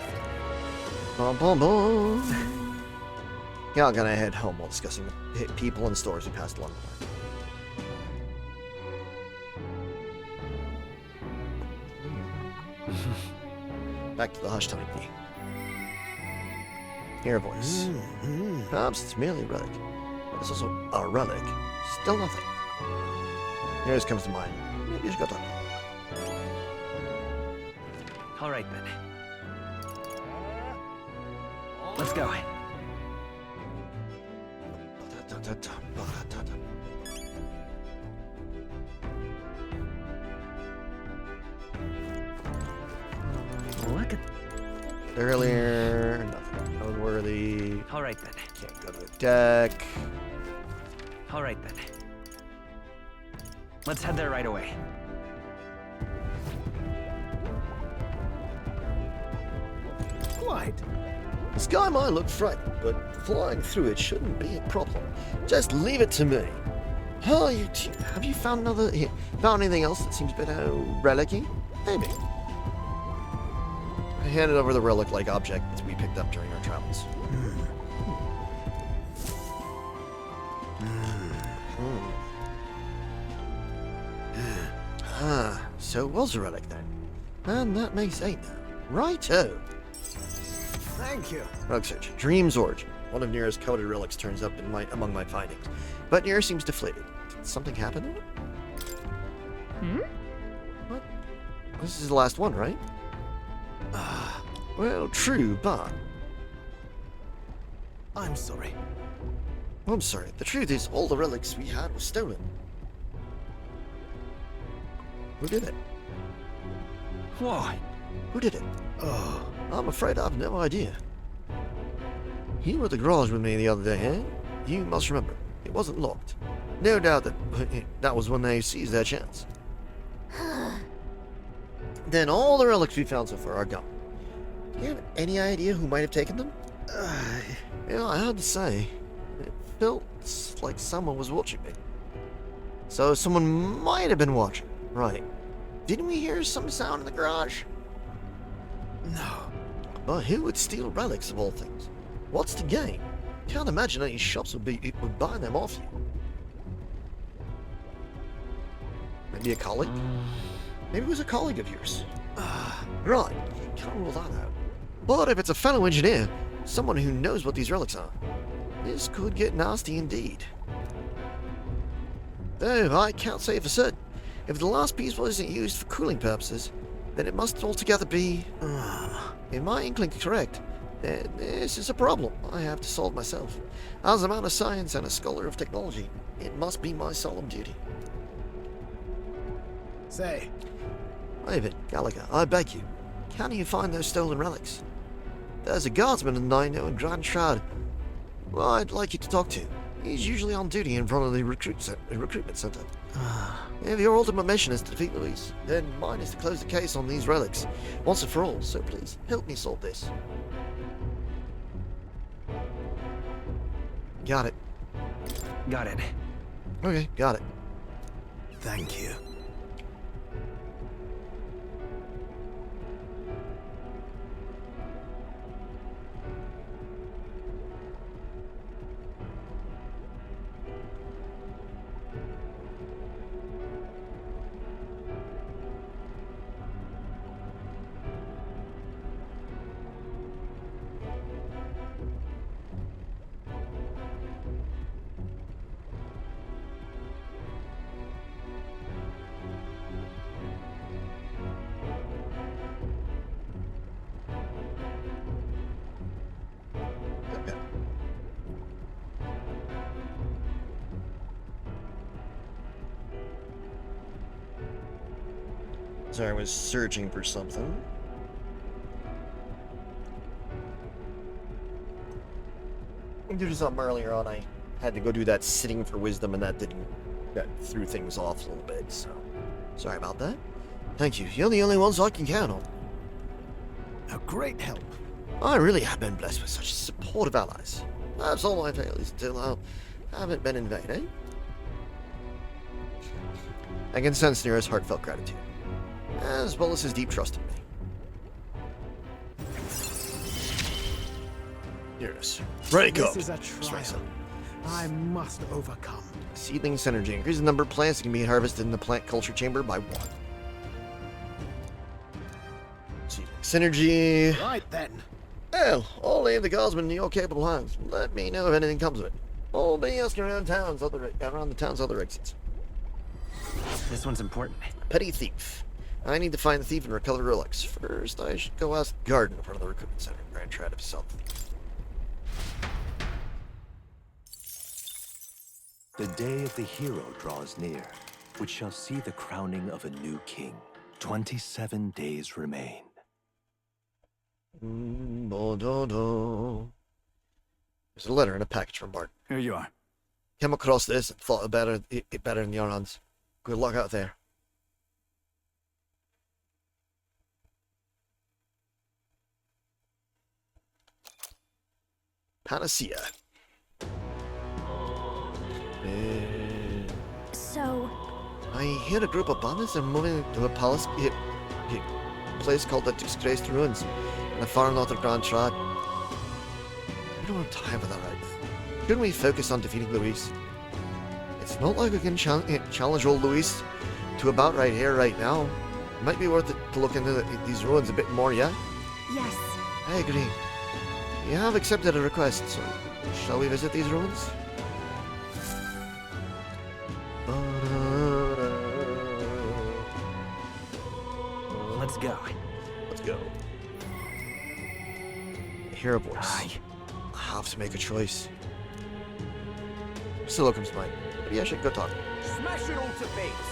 Bum, bum, bum. Yeah, I'm gonna head home while discussing the people and stores we passed along the way. Back to the hush time key. Hear a voice. Perhaps it's merely a relic, but it's also a relic. Still nothing. Yours comes to mind. Maybe you should go talk. All right, then. Let's go. Look at... Earlier, nothing noteworthy. All right, then. Can't go to the deck. All right, then. Let's head there right away. Quite. The sky might look frightening, but flying through it shouldn't be a problem. Just leave it to me. Oh, have you found found anything else that seems a bit relic-y? Maybe. I handed over the relic-like object that we picked up during our travels. So it was a relic then. And that makes 8 now. Righto. Thank you. Rug search. Dream's origin. One of Nira's coveted relics turns up among my findings. But Nira seems deflated. Did something happen to it? What? This is the last one, right? Well, true, but... I'm sorry. I'm sorry. The truth is, all the relics we had were stolen. Who did it? Why? Who did it? I'm afraid I have no idea. You were at the garage with me the other day, eh? You must remember. It wasn't locked. No doubt that was when they seized their chance. Then all the relics we found so far are gone. Do you have any idea who might have taken them? Yeah, I had to say. It felt like someone was watching me. So someone might have been watching. Right. Didn't we hear some sound in the garage? No. But who would steal relics of all things? What's the game? Can't imagine any shops would buy them off you. Maybe a colleague? Maybe it was a colleague of yours. Right. Can't rule that out. But if it's a fellow engineer, someone who knows what these relics are, this could get nasty indeed. Though I can't say for certain. If the last piece wasn't used for cooling purposes, then it must altogether be... if my inkling is correct, then this is a problem I have to solve myself. As a man of science and a scholar of technology, it must be my solemn duty. Say. David, Gallagher, I beg you, can you find those stolen relics? There's a guardsman in Nino and Grand Shroud. Well, I'd like you to talk to. He's usually on duty in front of the recruitment center. If your ultimate mission is to defeat Luis, then mine is to close the case on these relics, once and for all, so please, help me solve this. Got it. Got it. Okay, got it. Thank you. So I was searching for something. I did something earlier on. I had to go do that sitting for wisdom, and that threw things off a little bit. So sorry about that. Thank you. You're the only ones I can count on. A great help. I really have been blessed with such supportive allies. That's all my failures until I haven't been in vain, eh? I can sense Nero's heartfelt gratitude, as well as his deep trust in me. Here it is. Ready, go. This is a trial. I must overcome. Seedling synergy. Increase the number of plants that can be harvested in the plant culture chamber by 1. Seedling synergy. Right then. Well, I'll leave the guardsman in your capable hands. Let me know if anything comes of it. I'll be asking around the town's other exits. This one's important. Petty thief. I need to find the thief and recover relics. First, I should go ask the guard in front of the recruitment center and Grand Shroud himself. The day of the hero draws near, which shall see the crowning of a new king. 27 days remain. There's a letter in a package from Bart. Here you are. Came across this and thought it better in your hands. Good luck out there. Panacea. So... I hear a group of bandits are moving to a place called the Disgraced Ruins in the far north of Grand Shroud. We don't have time for that right now. Shouldn't we focus on defeating Luis? It's not like we can challenge old Luis to a bout right here, right now. It might be worth it to look into these ruins a bit more, yeah? Yes. I agree. You have accepted a request, so shall we visit these ruins? Let's go. Let's go. Hear a voice. I have to make a choice. Still comes mine. Maybe I should go talk. Smash it all to bits.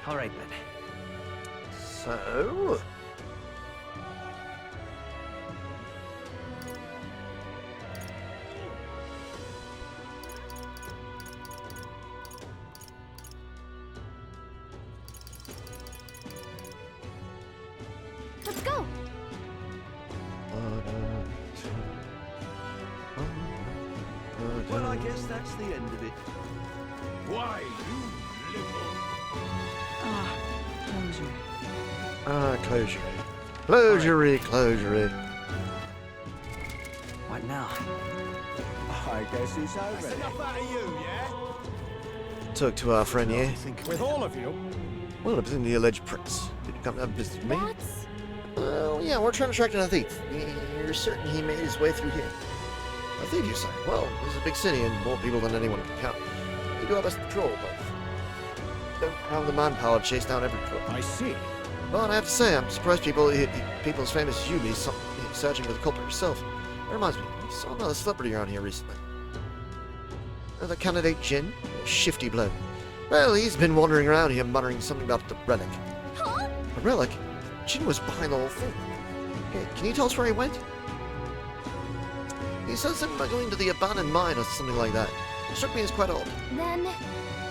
All right then. So... Let's go! Well, I guess that's the end of it. Why, you little... closure. Closure. What now? I guess it's over. That's enough out of you, yeah? Talk to our friend here. With all of you? Well, it was in the alleged prince. Did you come to have business with me? That's... Well, yeah, we're trying to track down a thief. You're certain he made his way through here? A thief, you say? Well, this is a big city and more people than anyone can count. do our best to patrol, but don't have the manpower to chase down every crook. I see. But I have to say, I'm surprised people as famous as you be searching for the culprit yourself. That reminds me, I saw another celebrity around here recently. The candidate Jin, a shifty bloke. Well, he's been wandering around here muttering something about the relic. Huh? A relic? Jin was behind the whole thing. Hey, can you tell us where he went? He said something about going to the abandoned mine or something like that. It struck me as quite odd. Then...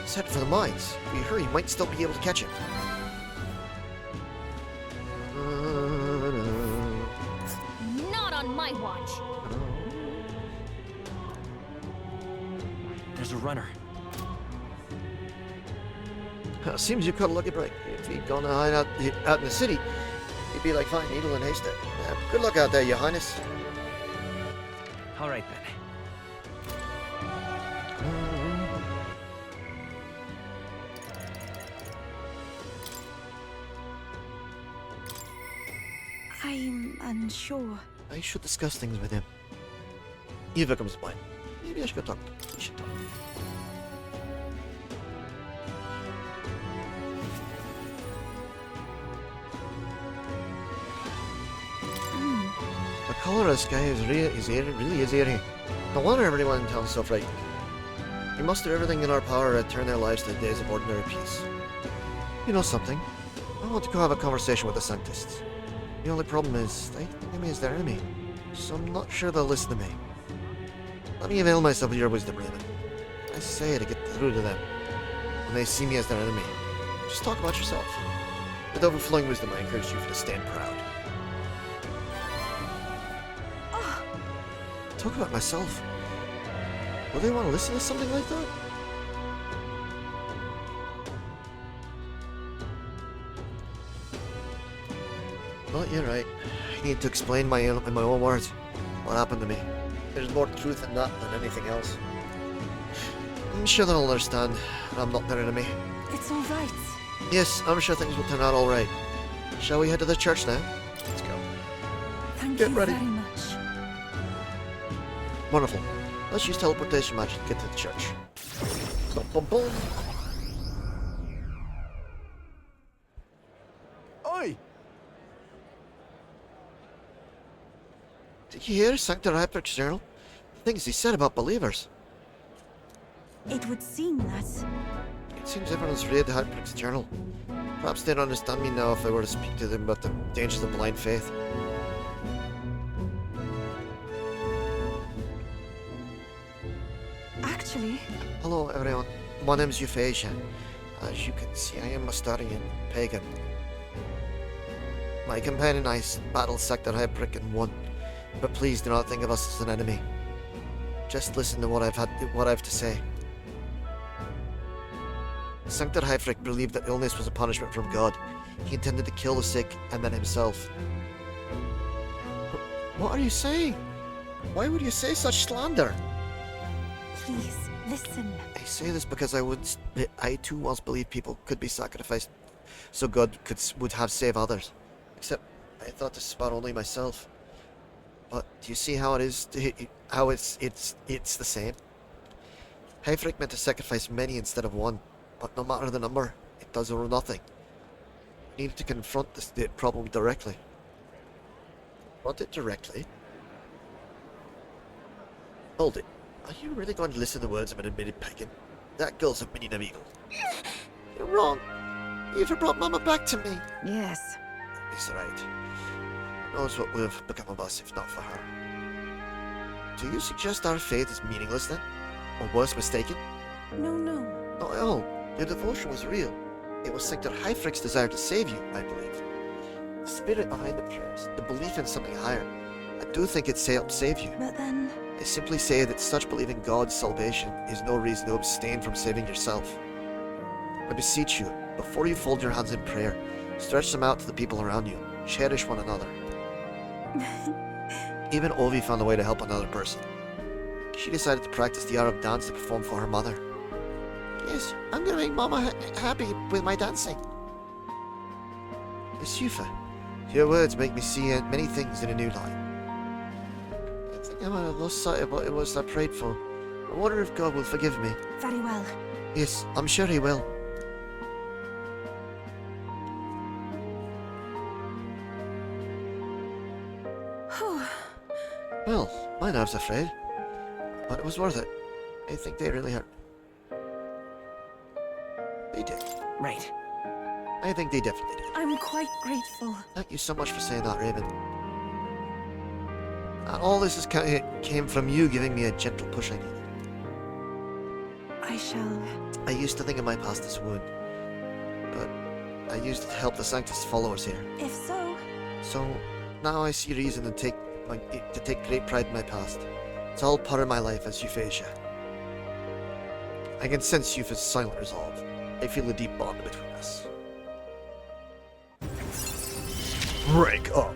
He's headed for the mines. If we hurry, we might still be able to catch him. Not on my watch. There's a runner. Seems you caught a lucky break. If he'd gone to hide out in the city, he'd be like fine needle in a haystack. Good luck out there, Your Highness. All right, then. I'm unsure. I should discuss things with him. Eva comes by. Maybe I should go talk to him. We should talk. The colour of the sky really is eerie. No wonder everyone in town is so frightened. We must do everything in our power to turn their lives to days of ordinary peace. You know something? I want to go have a conversation with the scientists. The only problem is, they think me as their enemy, so I'm not sure they'll listen to me. Let me avail myself of your wisdom, Raymond. I say to get through to them. When they see me as their enemy, just talk about yourself. With overflowing wisdom, I encourage you to stand proud. Talk about myself. Will they want to listen to something like that? Well, you're right. I need to explain in my own words what happened to me. There's more truth in that than anything else. I'm sure they'll understand I'm not their enemy. It's all right. Yes, I'm sure things will turn out all right. Shall we head to the church now? Let's go. Thank Get you ready. very much. Wonderful. Let's use teleportation magic to get to the church. Boom, boom, boom. Oi! Did you hear Sanctor Hyperic's journal? The things he said about believers. It would seem that... It seems everyone's read Hyperic's journal. Perhaps they'd understand me now if I were to speak to them about the dangers of blind faith. Actually... Hello, everyone. My name's Euphrasia. As you can see, I am a Starian pagan. My companion and I battled Sanctor Hyperic and won. But please do not think of us as an enemy. Just listen to what I've to say. Sanctor Hyperic believed that illness was a punishment from God. He intended to kill the sick and then himself. What are you saying? Why would you say such slander? Please, listen. I say this because I too once believed people could be sacrificed so God would have saved others. Except I thought this about only myself. But do you see how it is? How it's the same? Hyperic meant to sacrifice many instead of one, but no matter the number, it does or nothing. We needed to confront the problem directly. Confront it directly? Hold it. Are you really going to listen to the words of an admitted pagan? That girl's a minion of evil. You're wrong. You've brought Mama back to me. Yes. He's right. Who knows what would have become of us if not for her? Do you suggest our faith is meaningless then? Or worse, mistaken? No. Not at all. Your devotion was real. It was Sanctor Hypheric's desire to save you, I believe. The spirit behind the prayers, the belief in something higher. I do think it helped save you. But then... I simply say that such belief in God's salvation is no reason to abstain from saving yourself. I beseech you, before you fold your hands in prayer, stretch them out to the people around you. Cherish one another. Even Ovi found a way to help another person. She decided to practice the art of dance to perform for her mother. Yes, I'm gonna make Mama happy with my dancing. Miss Yufa, your words make me see many things in a new light. I think I might have lost sight of what it was I prayed for. I wonder if God will forgive me. Very well. Yes, I'm sure he will. Well, my nerves are frayed, but it was worth it. I think they really hurt. They did. Right. I think they definitely did. I'm quite grateful. Thank you so much for saying that, Raven. And all this came from you giving me a gentle push I needed. I shall... I used to think of my past as wound, but I used it to help the Sanctus followers here. If so... So, now I see reason to take great pride in my past. It's all part of my life as Euphrasia. I can sense Eupha's silent resolve. I feel a deep bond between us. Rank up.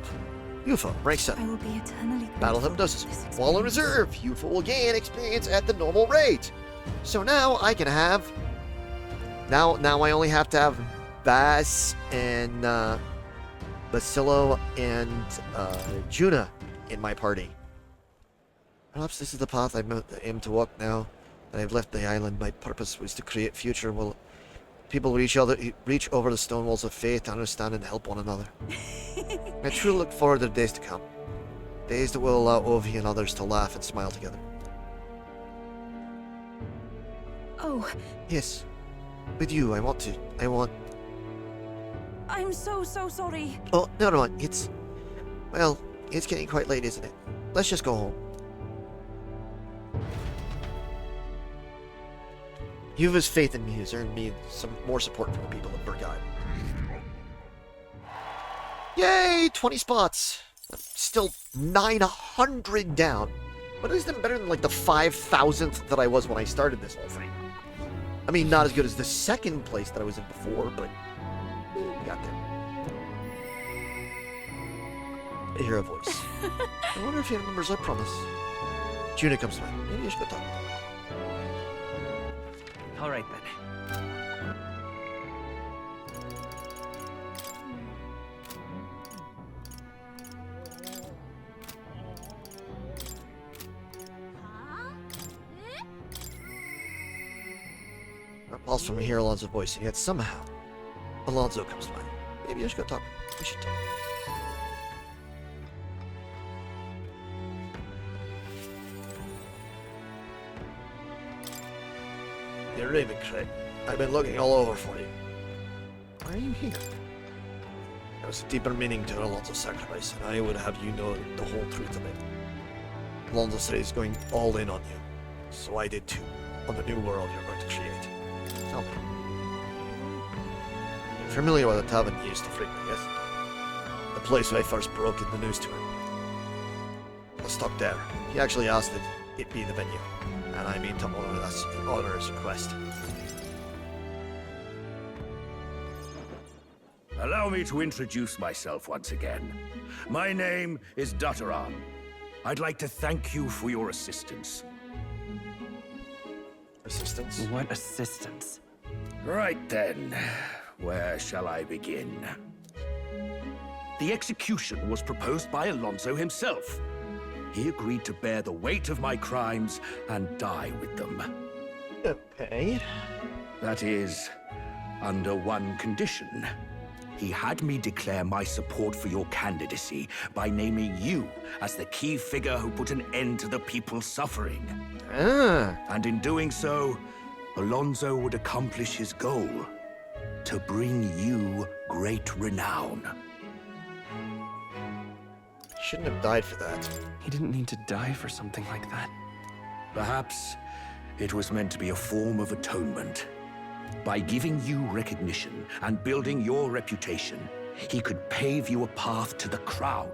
Eupha, rank 7. I will be eternally Battle hypnosis. While in reserve, Eupha will gain experience at the normal rate. So now I can have... Now I only have to have Bass and Basilo and Juna in my party. Perhaps this is the path I aim to walk now that I've left the island. My purpose was to create future will people reach over the stone walls of faith to understand and help one another. I truly look forward to the days to come. Days that will allow Ovi and others to laugh and smile together. Oh. Yes. With you, I want... I'm so sorry. Oh, never mind. Well, it's getting quite late, isn't it? Let's just go home. Yuva's faith in me has earned me some more support from the people of Burgai. Yay! 20 spots! I'm still 900 down. But at least I'm better than like the 5,000th that I was when I started this whole thing. I mean, not as good as the second place that I was in before, but we got there. I hear a voice. I wonder if he remembers our promise. Juna comes to mind. Maybe I should go talk. All right, then. I pulse from hear Alonso's voice, and yet somehow Alonso comes to mind. Maybe I should go talk. We should talk. You're Raven, Craig. I've been looking all over for you. Why are you here? There was a deeper meaning to Alonso's sacrifice, and I would have you know the whole truth of it. Alonso said he's going all in on you. So I did too, on the new world you're going to create. Tell me. You're familiar with the tavern he used to frequent, yes? The place where I first broke in the news to him. Let's talk there. He actually asked that it be the venue, and I mean to honor his request. Allow me to introduce myself once again. My name is Dataran. I'd like to thank you for your assistance. Assistance? What assistance? Right then, where shall I begin? The execution was proposed by Alonso himself. He agreed to bear the weight of my crimes and die with them. Okay. That is, under one condition. He had me declare my support for your candidacy by naming you as the key figure who put an end to the people's suffering. And in doing so, Alonso would accomplish his goal, to bring you great renown. Shouldn't have died for that. He didn't need to die for something like that. Perhaps it was meant to be a form of atonement. By giving you recognition and building your reputation, he could pave you a path to the crown.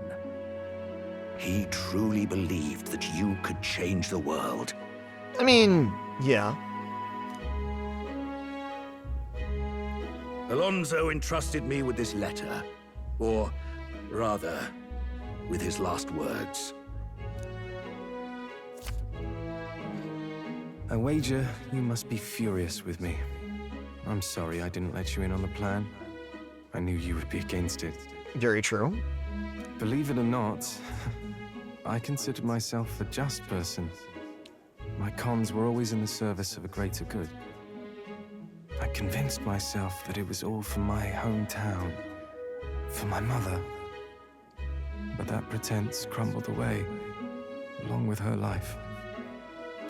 He truly believed that you could change the world. I mean, yeah. Alonso entrusted me with this letter, or rather, with his last words. I wager you must be furious with me. I'm sorry I didn't let you in on the plan. I knew you would be against it. Very true. Believe it or not, I considered myself a just person. My cons were always in the service of a greater good. convinced myself that it was all for my hometown, for my mother. But that pretense crumbled away, along with her life.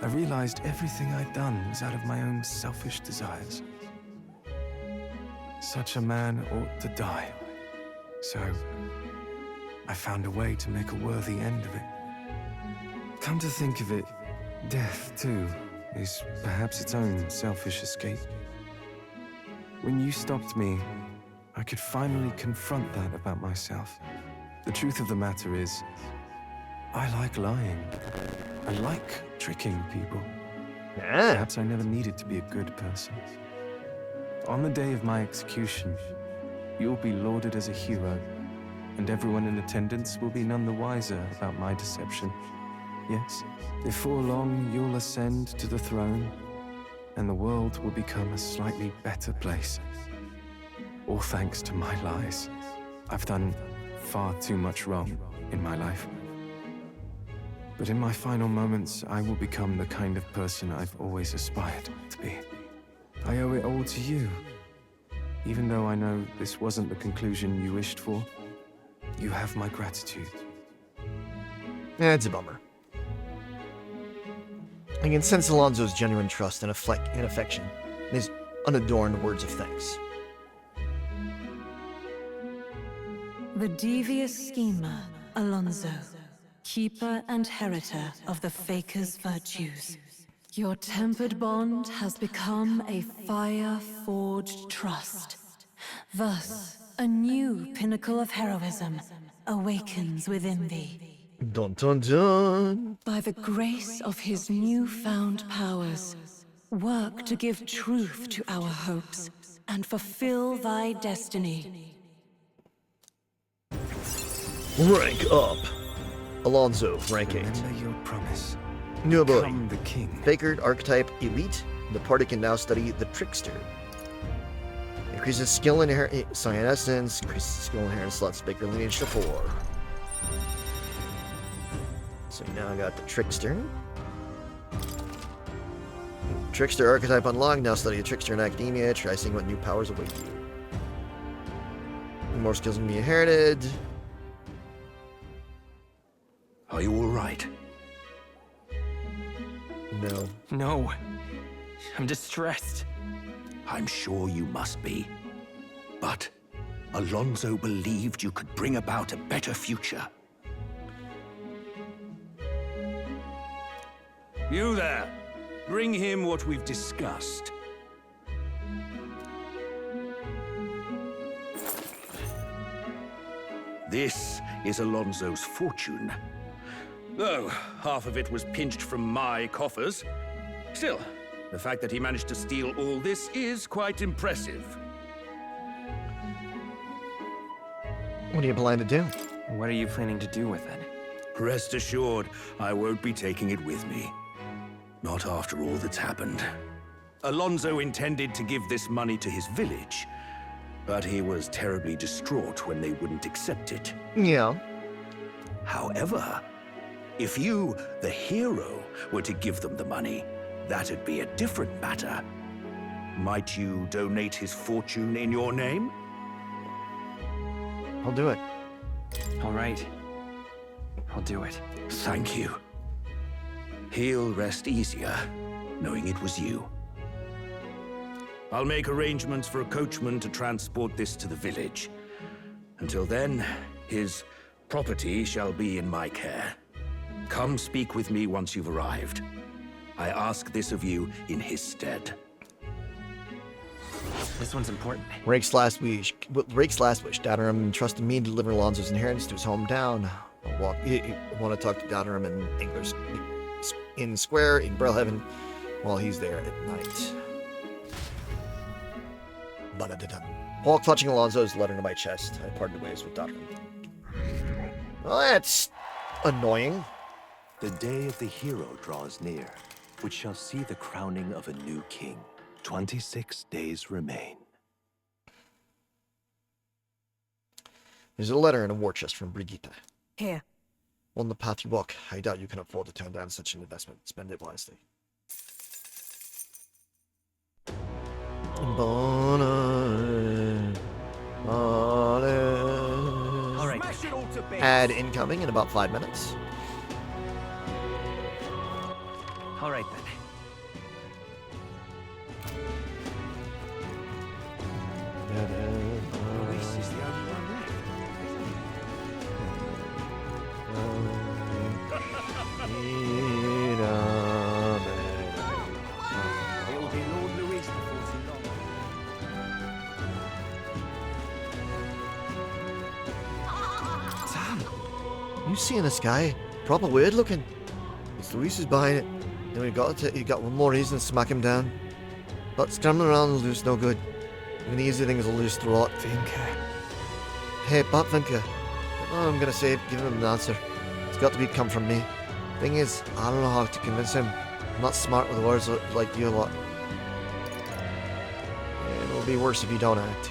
I realized everything I'd done was out of my own selfish desires. Such a man ought to die. So, I found a way to make a worthy end of it. Come to think of it, death, too, is perhaps its own selfish escape. When you stopped me, I could finally confront that about myself. The truth of the matter is, I like lying. I like tricking people. Perhaps I never needed to be a good person. On the day of my execution, you'll be lauded as a hero, and everyone in attendance will be none the wiser about my deception. Yes, before long you'll ascend to the throne, and the world will become a slightly better place. All thanks to my lies. I've done far too much wrong in my life. But in my final moments, I will become the kind of person I've always aspired to be. I owe it all to you. Even though I know this wasn't the conclusion you wished for, you have my gratitude. Yeah, it's a bummer. I can sense Alonso's genuine trust and affection in his unadorned words of thanks. The devious schemer, Alonso, keeper and heritor of the Faker's virtues. Your tempered bond has become a fire-forged trust. Thus, a new pinnacle of heroism awakens within thee. Dun dun dun! By the grace of his newfound powers, work to give truth to our hopes and fulfill thy destiny. Rank up! Alonso, rank 8. Remember your promise. New ability. Become the king. Fakered archetype elite. The party can now study the trickster. Increases skill inherent Cyanessence. Increases skill inherent slots. Faker lineage to 4. So now I got the trickster. Trickster archetype unlocked. Now study the trickster in academia. Try seeing what new powers await you. More skills can be inherited. Are you all right? No. No. I'm distressed. I'm sure you must be. But Alonso believed you could bring about a better future. You there! Bring him what we've discussed. This is Alonso's fortune. Though half of it was pinched from my coffers. Still, the fact that he managed to steal all this is quite impressive. What are you planning to do? What are you planning to do with it? Rest assured, I won't be taking it with me. Not after all that's happened. Alonso intended to give this money to his village, but he was terribly distraught when they wouldn't accept it. Yeah. However, if you, the hero, were to give them the money, that'd be a different matter. Might you donate his fortune in your name? I'll do it. All right. I'll do it. Thank you. He'll rest easier, knowing it was you. I'll make arrangements for a coachman to transport this to the village. Until then, his property shall be in my care. Come speak with me once you've arrived. I ask this of you in his stead. This one's important. Rake's last wish. Dadaram entrusted me to deliver Alonso's inheritance to his hometown. I want to talk to Dadaram in Engler's Inn Square in Brailheaven while he's there at night. While clutching Alonso's letter to my chest, I parted ways with Dadaram. Well, that's annoying. The day of the hero draws near, which shall see the crowning of a new king. 26 days remain. There's a letter in a war chest from Brigitte. Here. On the path you walk, I doubt you can afford to turn down such an investment. Spend it wisely. Alright. Ad incoming in about 5 minutes. All right then. Luis is the only one left. It will be Lord Luis before too long. Sam, you seeing this guy? Proper weird looking. It's Luis is behind it. And we got one more reason to smack him down. But scrambling around will do us no good. Even the easy things will lose the rot. Vinka. Hey, Pat Vinka. All I'm gonna say, giving him an answer. It's got to come from me. Thing is, I don't know how to convince him. I'm not smart with words like you a lot. And it'll be worse if you don't act.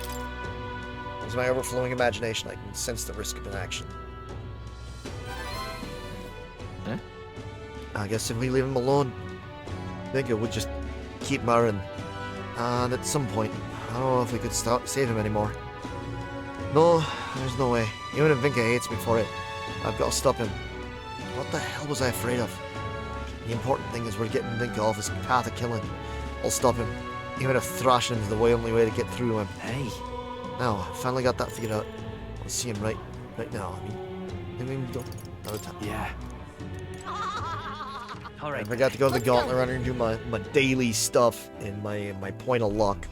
With my overflowing imagination, I can sense the risk of inaction. Huh? I guess if we leave him alone, Vinka would just keep marrying. And at some point, I don't know if we could save him anymore. No, there's no way. Even if Vinka hates me for it, I've got to stop him. What the hell was I afraid of? The important thing is we're getting Vinka off his path of killing. I'll stop him. Even if thrashing him is the only way to get through to him. Hey. Now, I finally got that figured out. I'll see him right now. I mean, another time. Yeah. All right. I forgot to go to the gauntlet runner and do my daily stuff and my point of luck.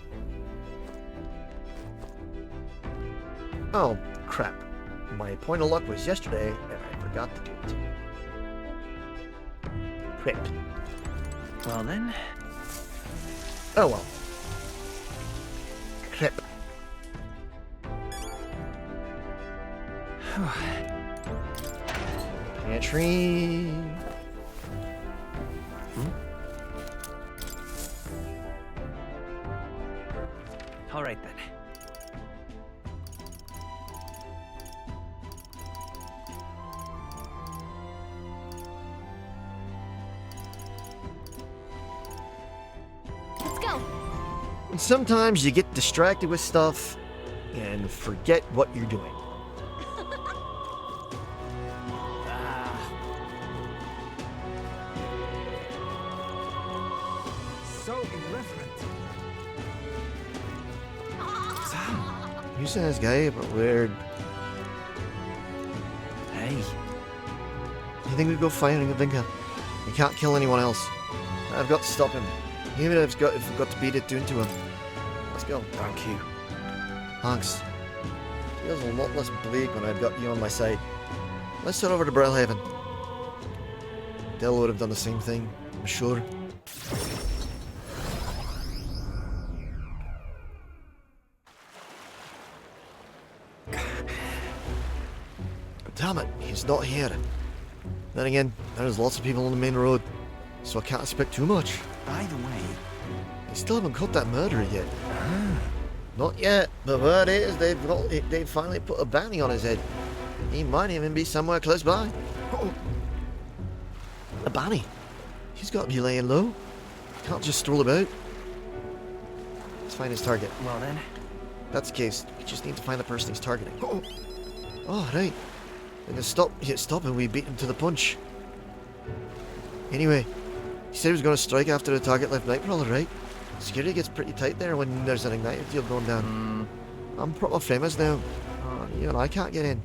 Oh, crap. My point of luck was yesterday, and I forgot to do it. Crap. Well then. Oh well. Crap. Pantry. All right then. Let's go. And sometimes you get distracted with stuff and forget what you're doing. So irreverent. Sam, you see this guy, but weird. Hey. You think we'd go fighting with Vinka? He can't kill anyone else. I've got to stop him. Even if we've got to beat it down to him. Let's go. Thank you. Thanks. Feels a lot less bleak when I've got you on my side. Let's head over to Brellhaven. Dell would have done the same thing, I'm sure. Damn it, he's not here. Then again, there's lots of people on the main road, so I can't expect too much. By the way, They still haven't caught that murderer yet. Not yet, but word is they've finally put a bounty on his head. He might even be somewhere close by. Oh. A bounty? He's got to be laying low. Can't just stroll about. Let's find his target. Well then. If that's the case, we just need to find the person he's targeting. Oh, right. Then to stop him, we beat him to the punch. Anyway, he said he was going to strike after the target left Nightcrawler, right? Security gets pretty tight there when there's an igniter deal going down. I'm proper famous now. You and I can't get in.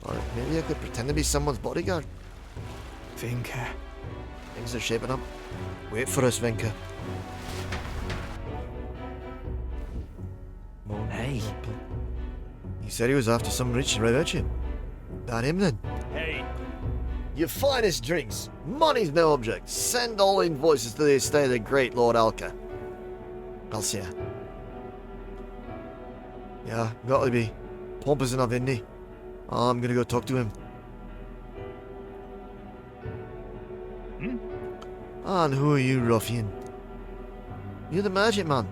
Or maybe I could pretend to be someone's bodyguard. Vinka. Things are shaping up. Wait for us, Vinka. Hey. He said he was after some rich Revechi. That him then? Hey. Your finest drinks. Money's no object. Send all invoices to the estate of the great Lord Alka. I'll see ya. Yeah, gotta be. Pompous enough, isn't he? I'm gonna go talk to him. And who are you, ruffian? You're the magic man.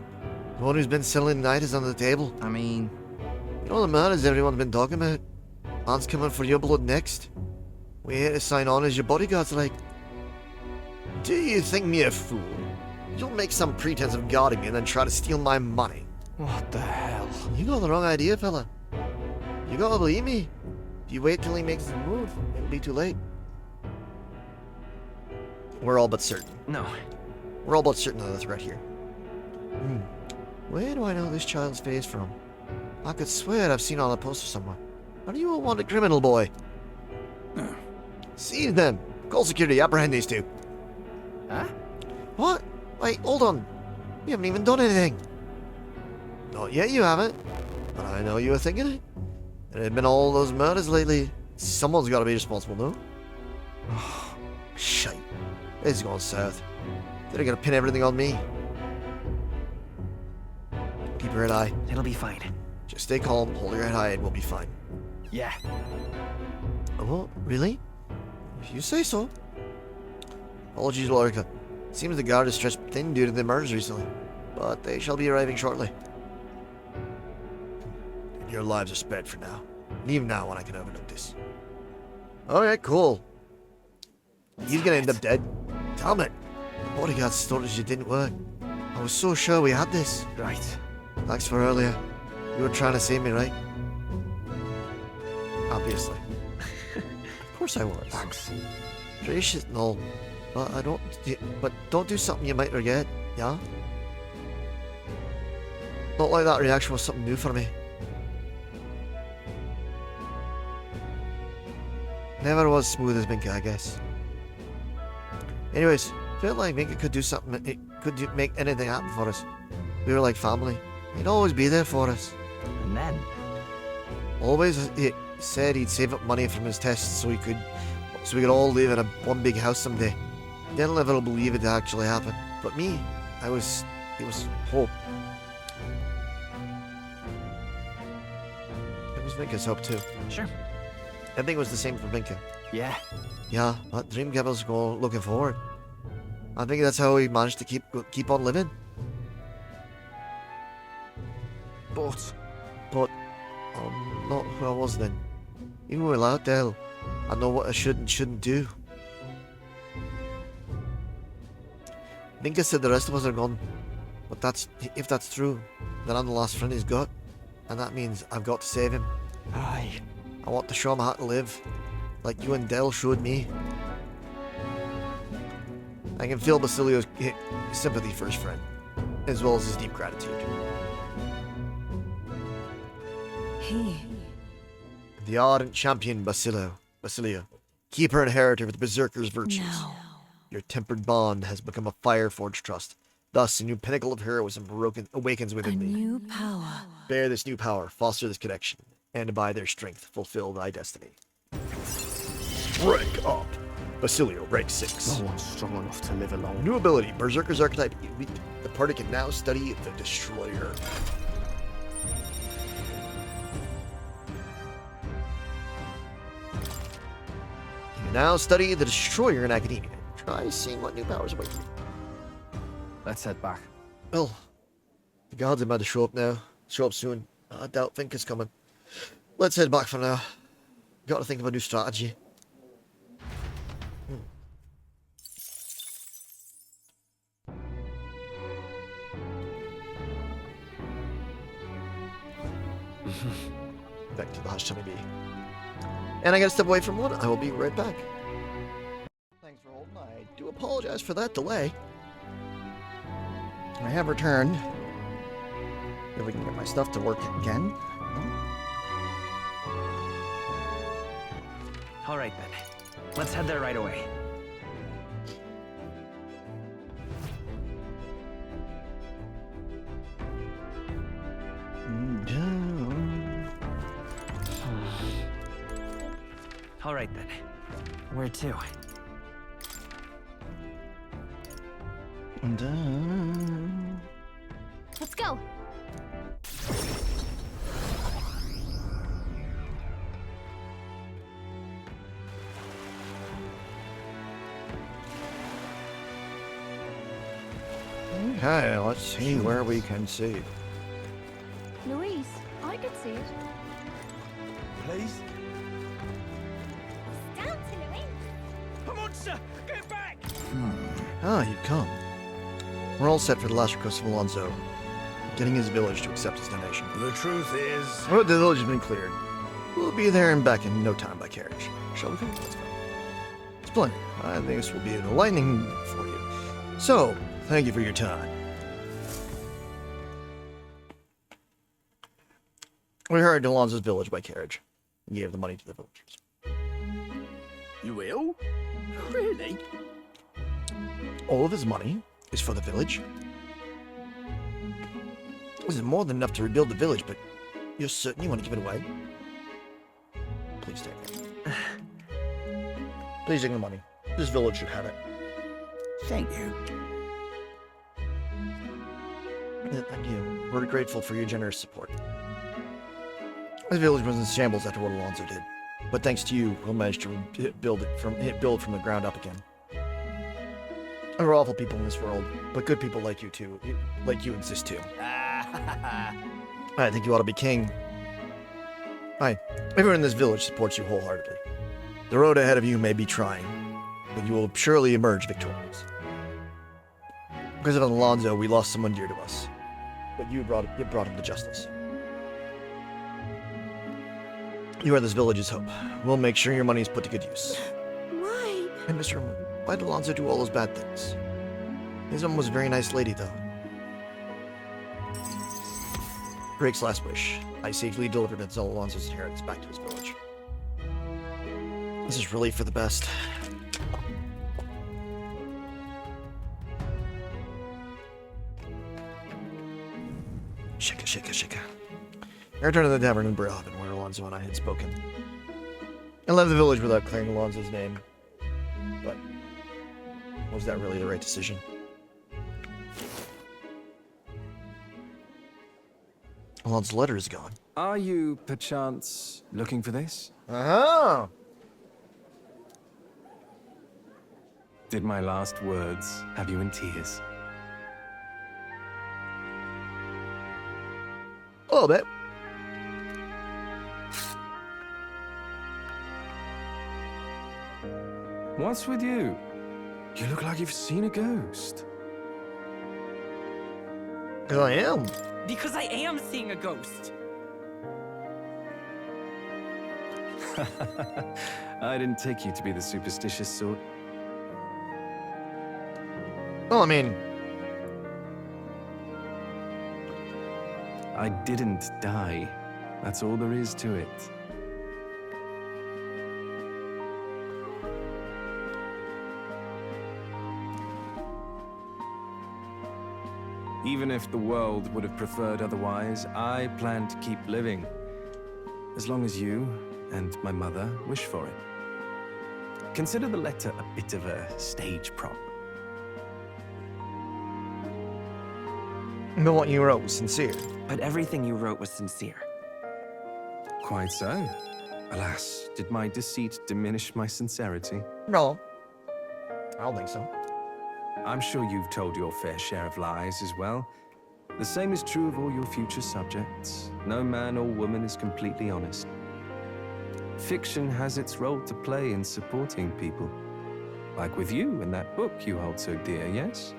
The one who's been selling nighters under the table. I mean... You know the murders everyone's been talking about? Man's coming for your blood next. We're here to sign on as your bodyguards, like. Do you think me a fool? You'll make some pretense of guarding me and then try to steal my money. What the hell? You got the wrong idea, fella. You gotta believe me. If you wait till he makes the move, it'll be too late. We're all but certain. No. We're all but certain of the threat here. Where do I know this child's face from? I could swear I've seen it on a poster somewhere. Are you a wanted criminal, boy? Seize them! Call security, apprehend these two. Huh? What? Wait, hold on. We haven't even done anything. Not yet, you haven't. But I know you were thinking it. There have been all those murders lately. Someone's got to be responsible, no? Shite. This is going south. They're gonna pin everything on me. Keep your head high. It'll be fine. Just stay calm, hold your head high, and we'll be fine. Yeah. Oh, really? If you say so. Apologies, Lorica. Seems the guard is stretched thin due to the murders recently, but they shall be arriving shortly. And your lives are spared for now. Leave now when I can overlook this. Alright, cool. He's gonna end up dead. Damn it. The bodyguard storage it didn't work. I was so sure we had this. Right. Thanks for earlier. You were trying to save me, right? Obviously. Of course I was. Thanks. Gracious and all. But don't do something you might regret, yeah? Not like that reaction was something new for me. Never was smooth as Minka, I guess. Anyways, felt like Minka could do something, make anything happen for us. We were like family. He'd always be there for us. And then? Always he said he'd save up money from his tests so we could all live in one big house someday. Didn't never believe it actually happened. But me, it was hope. It was Minka's hope too. Sure. I think it was the same for Minka. Yeah. Yeah, but Dream Keppel's going looking forward. I think that's how he managed to keep on living. But I'm not who I was then. Even without Dell, I know what I should and shouldn't do. Minka said the rest of us are gone, but if that's true, then I'm the last friend he's got, and that means I've got to save him. Aye. I want to show him how to live, like you and Dell showed me. I can feel Basilio's sympathy for his friend, as well as his deep gratitude. The ardent champion Basilio, keeper and inheritor of the Berserker's virtues. No. Your tempered bond has become a fire-forged trust. Thus, a new pinnacle of heroism awakens within me. New power. Bear this new power, foster this connection, and by their strength, fulfill thy destiny. Rank up. Basilio, rank 6. No one's strong enough to live alone. New ability, Berserker's Archetype Elite. The party can now study the Destroyer. You can now study the Destroyer in Academia. Try seeing what new powers await you. Let's head back. Well, the guards are about to show up soon. I doubt Finka's coming. Let's head back for now. Got to think of a new strategy. Back to the hush honeybee. And I gotta step away from one. I will be right back. Thanks for holding. I do apologize for that delay. I have returned. If we can get my stuff to work again. All right, then. Let's head there right away. All right, then. Where to? Let's go. Okay, let's see where we can see. Louise, I could see it. Please? Down to Louise. Monster, get back! Ah, you've come. We're all set for the last request of Alonso. getting his village to accept his donation. The truth is... Well, the village has been cleared. We'll be there and back in no time by carriage. Shall we go? Let's go. Splendid. I think this will be an enlightening for you. So, thank you for your time. We hurried to Alonso's village by carriage and gave the money to the villagers. You will? Really? All of his money is for the village? This is more than enough to rebuild the village, but you're certain you want to give it away? Please take it. Please take the money. This village should have it. Thank you. Yeah, thank you. We're grateful for your generous support. This village was in shambles after what Alonso did, but thanks to you, we'll manage to build from the ground up again. There are awful people in this world, but good people like you too. Like you exist too. I think you ought to be king. Everyone in this village supports you wholeheartedly. The road ahead of you may be trying, but you will surely emerge victorious. Because of Alonso, we lost someone dear to us, but you brought him to justice. You are this village's hope. We'll make sure your money is put to good use. Why? And Mr. Why did Alonso do all those bad things? His mom was a very nice lady, though. Drake's last wish. I safely delivered Alonso's inheritance back to his village. This is really for the best. Shika. I returned to the tavern in Brehaven, where Alonso and I had spoken. I left the village without clearing Alonso's name. But was that really the right decision? Alonso's letter is gone. Are you, perchance, looking for this? Uh-huh. Did my last words have you in tears? A little bit. What's with you? You look like you've seen a ghost. Because I am. Because I am seeing a ghost. I didn't take you to be the superstitious sort. Well, I mean... I didn't die. That's all there is to it. Even if the world would have preferred otherwise, I plan to keep living. As long as you and my mother wish for it. Consider the letter a bit of a stage prop. But what you wrote was sincere. But everything you wrote was sincere. Quite so. Alas, did my deceit diminish my sincerity? No. I don't think so. I'm sure you've told your fair share of lies as well. The same is true of all your future subjects. No man or woman is completely honest. Fiction has its role to play in supporting people. Like with you in that book you hold so dear, yes?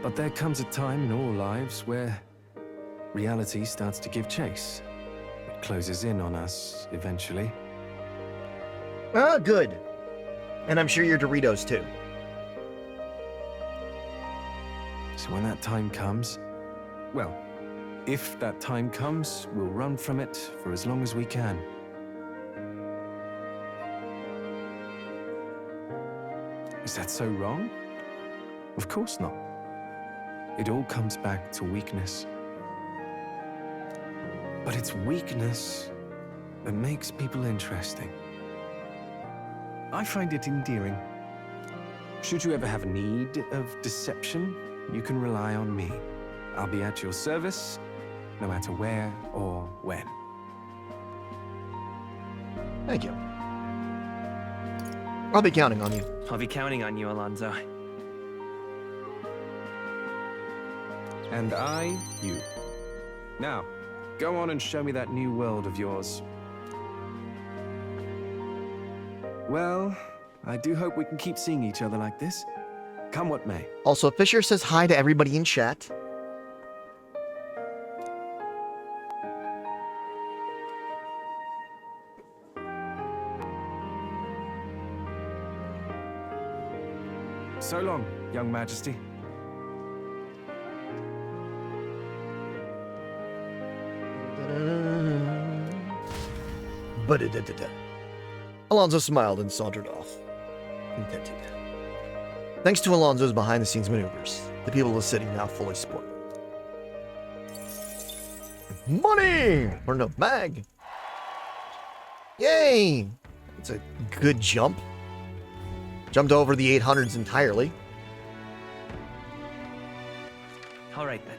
But there comes a time in all lives where reality starts to give chase. It closes in on us eventually. Ah, good. And I'm sure your Doritos too. So when that time comes, well, if that time comes, we'll run from it for as long as we can. Is that so wrong? Of course not. It all comes back to weakness. But it's weakness that makes people interesting. I find it endearing. Should you ever have a need of deception, you can rely on me. I'll be at your service, no matter where or when. Thank you. I'll be counting on you. I'll be counting on you, Alonso. And I, you. Now, go on and show me that new world of yours. Well, I do hope we can keep seeing each other like this. Come what may. Also, Fisher says hi to everybody in chat. So long, young majesty. Ba-da-da-da-da. Alonso smiled and sauntered off, contented. Thanks to Alonso's behind-the-scenes maneuvers, the people of the city now fully support him. Money! Or no, mag! Yay! It's a good jump. Jumped over the 800s entirely. All right then.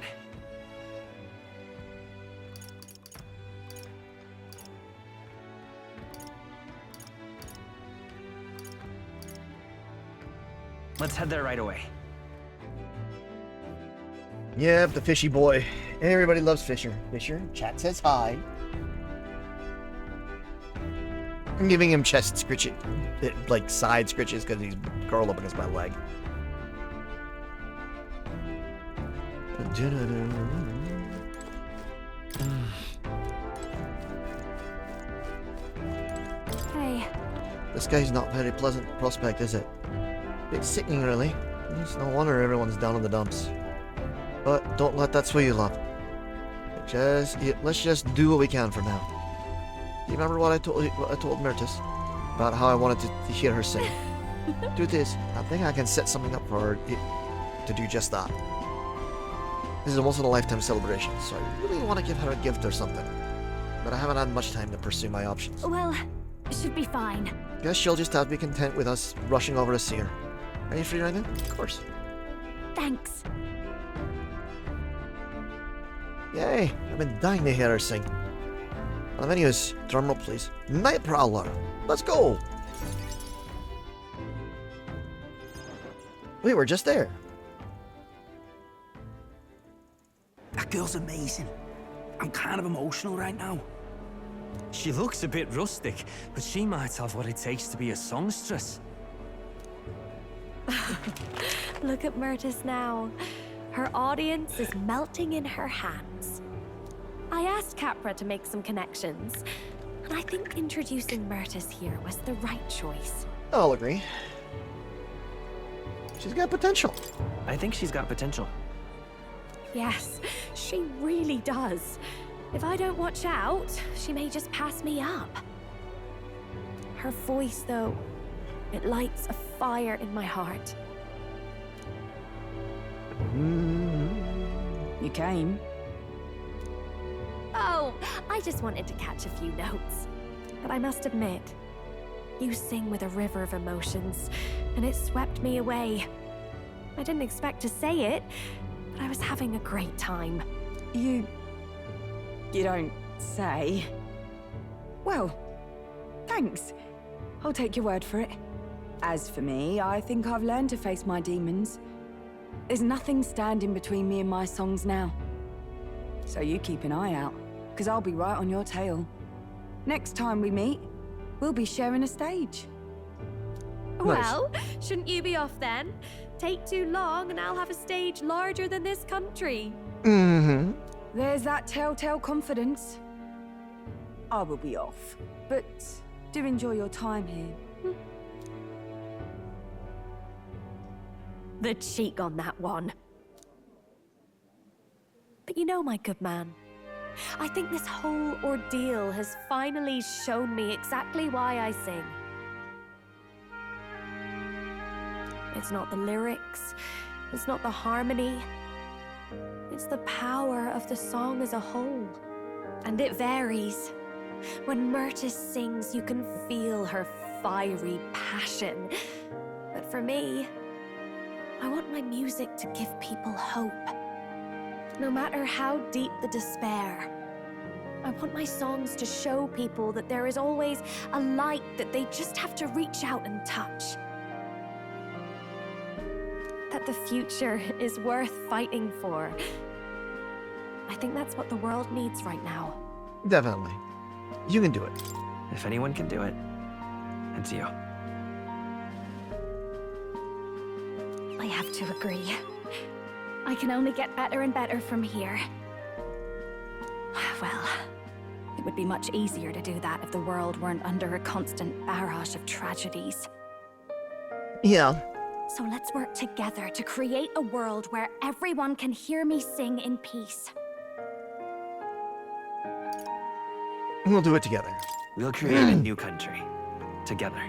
Let's head there right away. Yep, the fishy boy. Everybody loves Fisher. Fisher, chat says hi. I'm giving him chest scritches, like side scritches, because he's curled up against my leg. Hey. This guy's not very pleasant prospect, is it? Bit sickening, really. It's no wonder everyone's down in the dumps. But don't let that sway you, love. Let's just do what we can for now. Do you remember what I told Myrtis about how I wanted to hear her sing? Truth is, I think I can set something up for her to do just that. This is a once-in-a-lifetime celebration, so I really want to give her a gift or something. But I haven't had much time to pursue my options. Well, it should be fine. Guess she'll just have to be content with us rushing over to see her. Are you free right now? Of course. Thanks. Yay! I've been dying to hear her sing. Well, anyways, drumroll please. Night Prowler! Let's go! We were just there. That girl's amazing. I'm kind of emotional right now. She looks a bit rustic, but she might have what it takes to be a songstress. Look at Myrtis now. Her audience is melting in her hands. I asked Capra to make some connections, and I think introducing Myrtis here was the right choice. I'll agree. She's got potential. I think she's got potential. Yes, she really does. If I don't watch out, she may just pass me up. Her voice, though, it lights a fire in my heart. You came? Oh, I just wanted to catch a few notes. But I must admit, you sing with a river of emotions, and it swept me away. I didn't expect to say it, but I was having a great time. You don't say. Well, thanks. I'll take your word for it. As for me, I think I've learned to face my demons. There's nothing standing between me and my songs now. So you keep an eye out, because I'll be right on your tail. Next time we meet, we'll be sharing a stage. Well, shouldn't you be off then? Take too long and I'll have a stage larger than this country. Mm-hmm. There's that telltale confidence. I will be off, but do enjoy your time here. The cheek on that one. But you know, my good man, I think this whole ordeal has finally shown me exactly why I sing. It's not the lyrics, it's not the harmony, it's the power of the song as a whole. And it varies. When Myrtis sings, you can feel her fiery passion. But for me, I want my music to give people hope. No matter how deep the despair, I want my songs to show people that there is always a light that they just have to reach out and touch. That the future is worth fighting for. I think that's what the world needs right now. Definitely. You can do it. If anyone can do it, it's you. I have to agree. I can only get better and better from here. Well, it would be much easier to do that if the world weren't under a constant barrage of tragedies. Yeah, So let's work together to create a world where everyone can hear me sing in peace. We'll do it together. We'll create a new country. Together.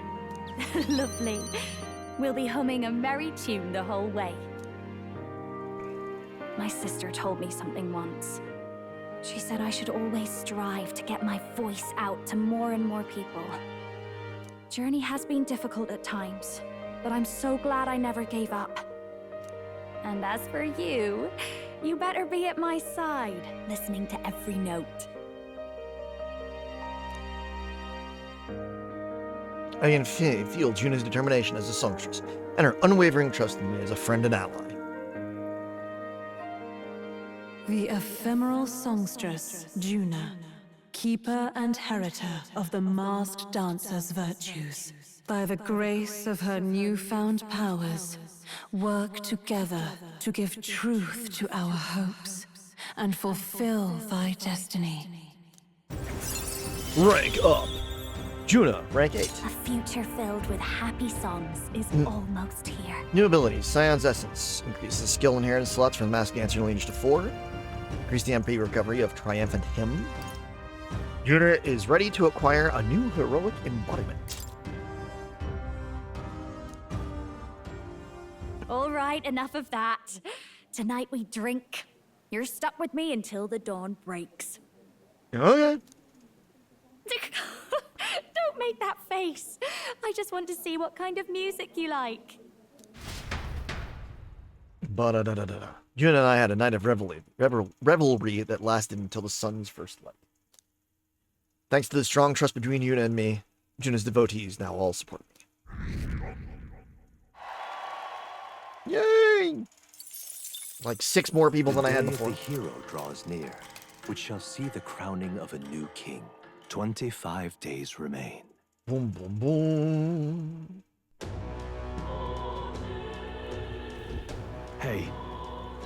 Lovely. We'll be humming a merry tune the whole way. My sister told me something once. She said I should always strive to get my voice out to more and more people. Journey has been difficult at times, but I'm so glad I never gave up. And as for you, you better be at my side, listening to every note. I can feel Juna's determination as a songstress, and her unwavering trust in me as a friend and ally. The ephemeral songstress, Juna, keeper and heritor of the masked dancer's virtues, by the grace of her newfound powers, work together to give truth to our hopes and fulfill thy destiny. Rank up! Juna, rank 8. A future filled with happy songs is almost here. New abilities, Scion's Essence. Increases the skill inheritance slots from the Masked Dancer lineage to 4. Increase the MP recovery of Triumphant Hymn. Juna is ready to acquire a new heroic embodiment. All right, enough of that. Tonight we drink. You're stuck with me until the dawn breaks. Okay. Don't make that face. I just want to see what kind of music you like. Juna and I had a night of revelry that lasted until the sun's first light. Thanks to the strong trust between Juna and me, Juna's devotees now all support me. Yay! Like 6 more people than I had before. The hero draws near, which shall see the crowning of a new king. 25 days remain. Boom, boom, boom. Hey,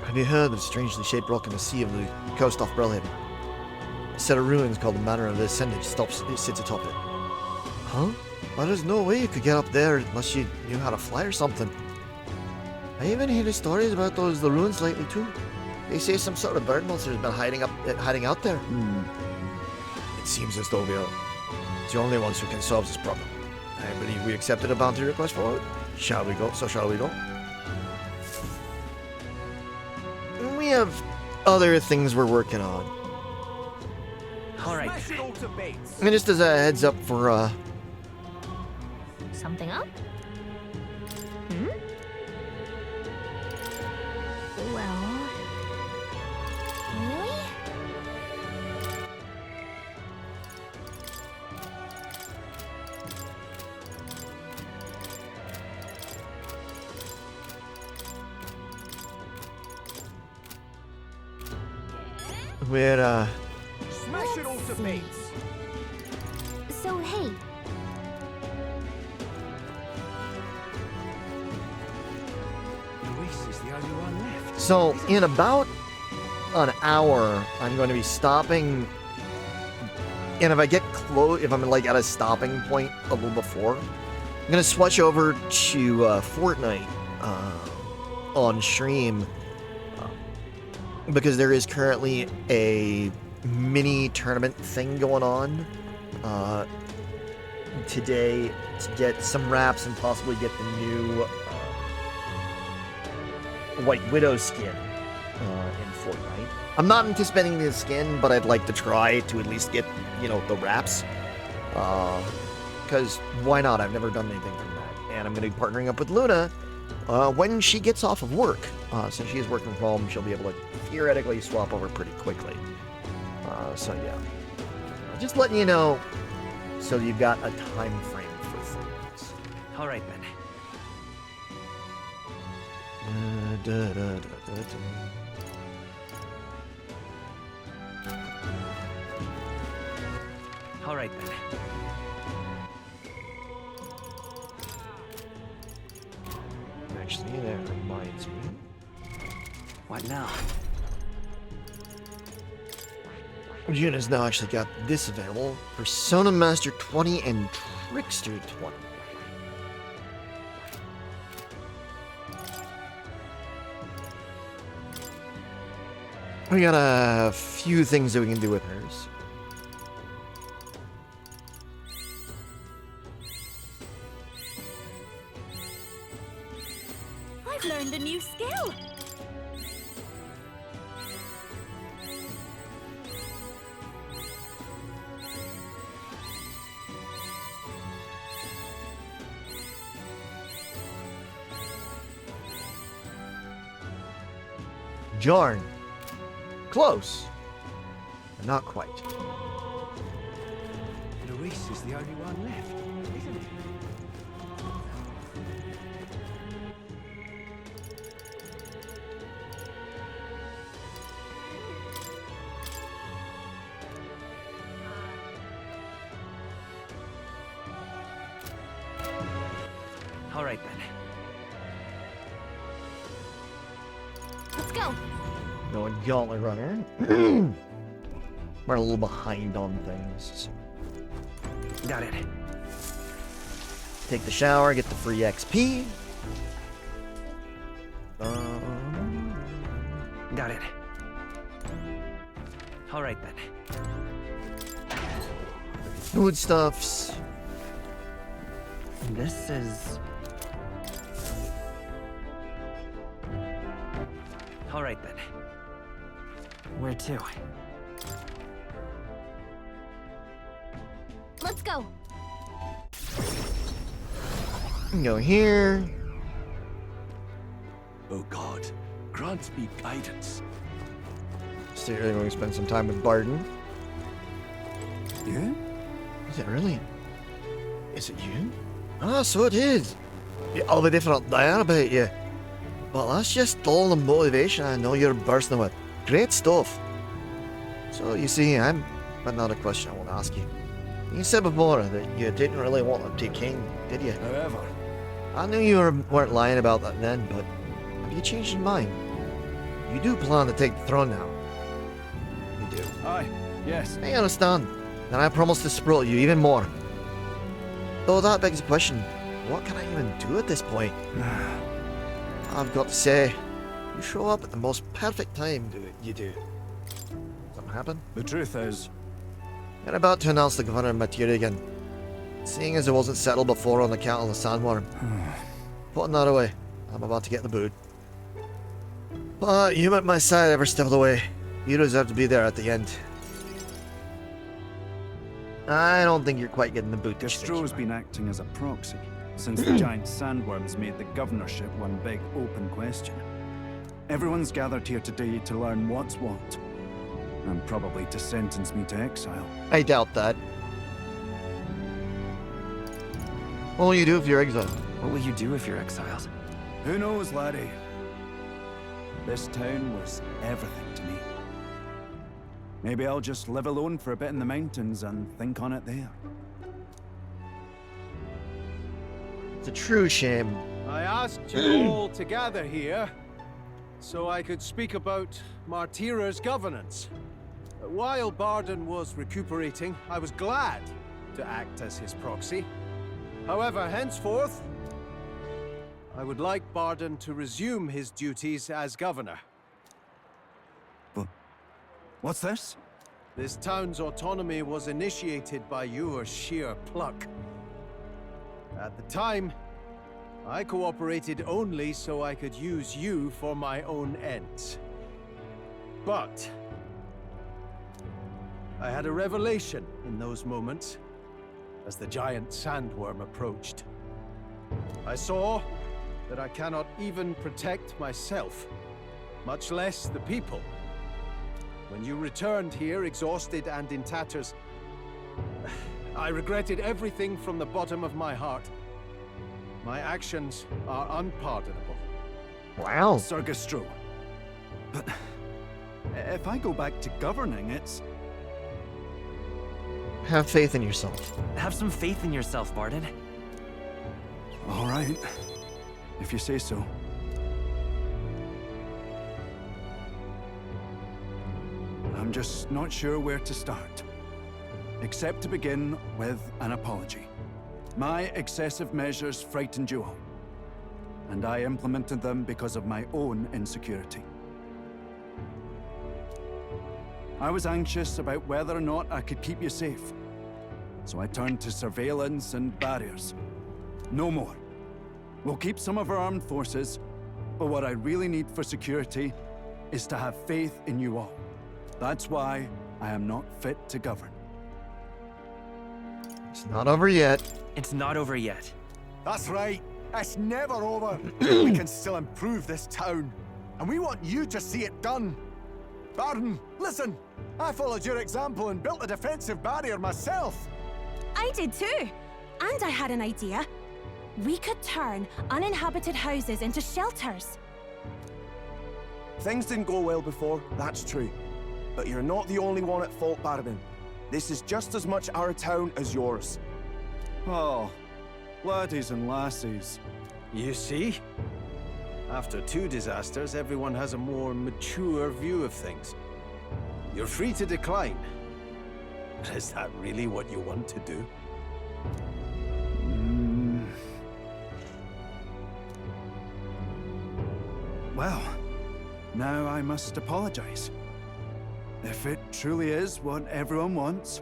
have you heard of the strangely shaped rock in the sea of the coast off Brellhaven? A set of ruins called the Manor of the Ascended sits atop it. Huh? Well, there's no way you could get up there unless you knew how to fly or something. I even heard stories about the ruins lately too. They say some sort of bird monster has been hiding out there. It seems as though we are the only ones who can solve this problem. I believe we accepted a bounty request for it. Shall we go? So shall we go? We have other things we're working on. All right. And just as a heads up for Something up? Well, really? we're Smash it all to bits. So, hey, Luis is the only one left. so in about an hour, I'm going to be stopping. And if I get close, if I'm like at a stopping point a little before, I'm gonna switch over to Fortnite on stream because there is currently a mini tournament thing going on today to get some wraps and possibly get the new White Widow skin in Fortnite. I'm not anticipating the skin, but I'd like to try to at least get, the wraps. Because why not? I've never done anything from that. And I'm going to be partnering up with Luna when she gets off of work. Since she is working from home, she'll be able to theoretically swap over pretty quickly. So yeah. Just letting you know so you've got a time frame for things. All right, then. All right, then. Actually, that reminds me. What now? Juna's now actually got this available. Persona Master 20 and Trickster 20. We got a few things that we can do with hers. I've learned a new skill. Jarn. Close. But not quite. Luis is the only one left, isn't he? All right then. Let's go. No, Gauntlet Runner. We're a little behind on things. Got it. Take the shower, get the free XP. Got it. All right then. Foodstuffs. This is... All right then. Where to? Let's go. Go here. Oh God, grant me guidance. So you're going to spend some time with Barden. Yeah? Is it really? Is it you? Ah, so it is. Yeah, I'll be different there about you. Well, that's just all the motivation I know you're bursting with. Great stuff. So, you see, I'm another question I want to ask you. You said before that you didn't really want to be king, did you? However, I knew you weren't lying about that then, but have you changed your mind? You do plan to take the throne now. You do. aye, yes. I understand, and I promise to spoil you even more. Though that begs the question, what can I even do at this point? I've got to say, you show up at the most perfect time, you do. Something happen? The truth is... You're about to announce the governor of Materia again. Seeing as it wasn't settled before on account of the sandworm. Putting that away, I'm about to get in the boot. But you at my side every step of the way. You deserve to be there at the end. I don't think you're quite getting the boot. Gastro's been acting as a proxy since the giant sandworms made the governorship one big open question. Everyone's gathered here today to learn what's what, and probably to sentence me to exile. I doubt that. What will you do if you're exiled? What will you do if you're exiled? Who knows, laddie? This town was everything to me. Maybe I'll just live alone for a bit in the mountains and think on it there. It's a true shame. I asked you all to gather here so I could speak about Martira's governance. While Barden was recuperating, I was glad to act as his proxy. However, henceforth, I would like Barden to resume his duties as governor. But what's this? This town's autonomy was initiated by your sheer pluck. At the time, I cooperated only so I could use you for my own ends. But I had a revelation in those moments as the giant sandworm approached. I saw that I cannot even protect myself, much less the people. When you returned here, exhausted and in tatters, I regretted everything from the bottom of my heart. My actions are unpardonable. Wow. Sir Gastro. But if I go back to governing, it's... Have faith in yourself. Have some faith in yourself, Barden. All right. If you say so. I'm just not sure where to start. Except to begin with an apology. My excessive measures frightened you all. And I implemented them because of my own insecurity. I was anxious about whether or not I could keep you safe. So I turned to surveillance and barriers. No more. We'll keep some of our armed forces, but what I really need for security is to have faith in you all. That's why I am not fit to govern. It's not over yet. It's not over yet. That's right. It's never over. We can still improve this town. And we want you to see it done. Barden, listen. I followed your example and built a defensive barrier myself. I did too. And I had an idea. We could turn uninhabited houses into shelters. Things didn't go well before, that's true. But you're not the only one at fault, Barden. This is just as much our town as yours. Oh, laddies and lassies. You see? After 2 disasters, everyone has a more mature view of things. You're free to decline. But is that really what you want to do? Well, now I must apologize. If it truly is what everyone wants,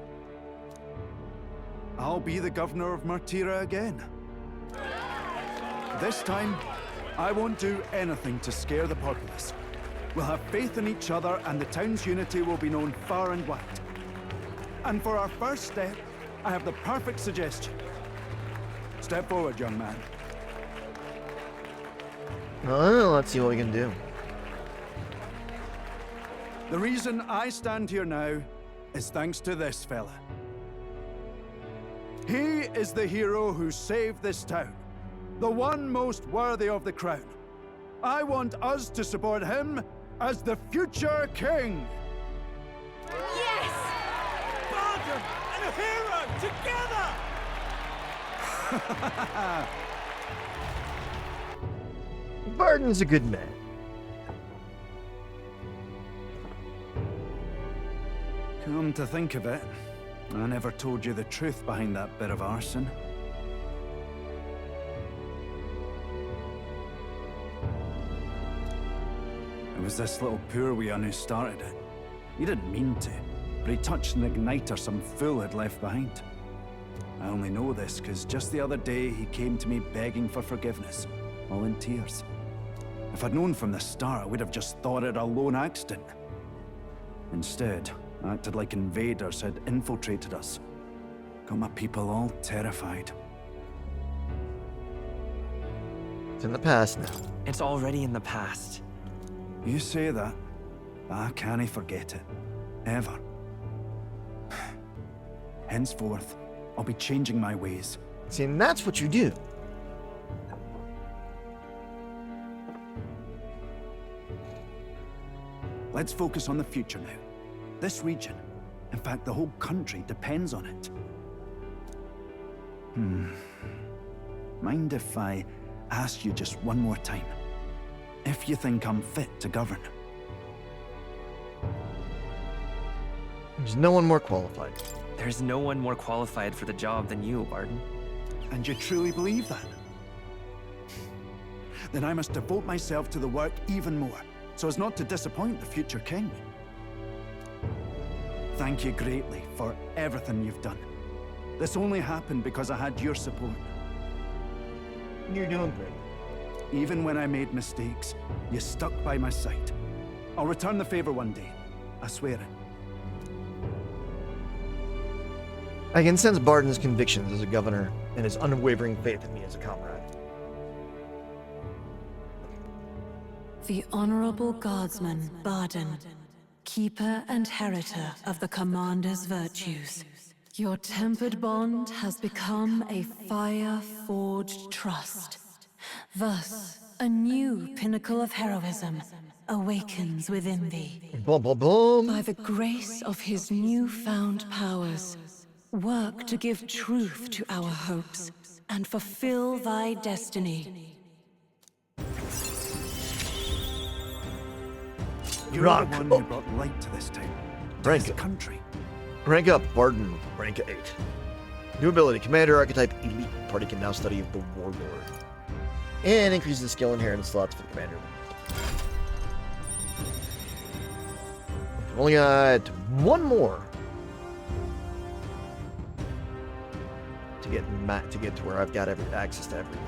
I'll be the governor of Martira again. This time, I won't do anything to scare the populace. We'll have faith in each other and the town's unity will be known far and wide. And for our first step, I have the perfect suggestion. Step forward, young man. Well, let's see what we can do. The reason I stand here now is thanks to this fella. He is the hero who saved this town, the one most worthy of the crown. I want us to support him as the future king. Yes! Barden and a hero together! Barden's a good man. Come to think of it, I never told you the truth behind that bit of arson. It was this little poor weon who started it. He didn't mean to, but he touched an igniter some fool had left behind. I only know this because just the other day he came to me begging for forgiveness, all in tears. If I'd known from the start, I would have just thought it a lone accident. Instead, I acted like invaders had infiltrated us. Got my people all terrified. It's in the past now. It's already in the past. You say that, but I can't forget it. Ever. Henceforth, I'll be changing my ways. See, and that's what you do. Let's focus on the future now. This region, in fact the whole country, depends on it. Mind if I ask you just one more time? If you think I'm fit to govern? There's no one more qualified. There's no one more qualified for the job than you, Barden. And you truly believe that? Then I must devote myself to the work even more, so as not to disappoint the future king. Thank you greatly for everything you've done. This only happened because I had your support. You're doing great. Even when I made mistakes, you stuck by my side. I'll return the favor one day. I swear it. I can sense Barden's convictions as a governor and his unwavering faith in me as a comrade. The Honorable Guardsman, Barden, keeper and heritor of the Commander's virtues. Your tempered bond has become a fire-forged trust. Thus, a new pinnacle of heroism awakens within thee. Boom, boom, boom. By the grace of his newfound powers, work to give truth to our hopes and fulfill thy destiny. You're the one who brought light to this town, to this country. Rank up, Barden. Rank 8. New ability, Commander Archetype Elite. Party can now study the Warlord. And increase the skill inheritance slots for the Commander. Only got one more to get to where I've got access to everything.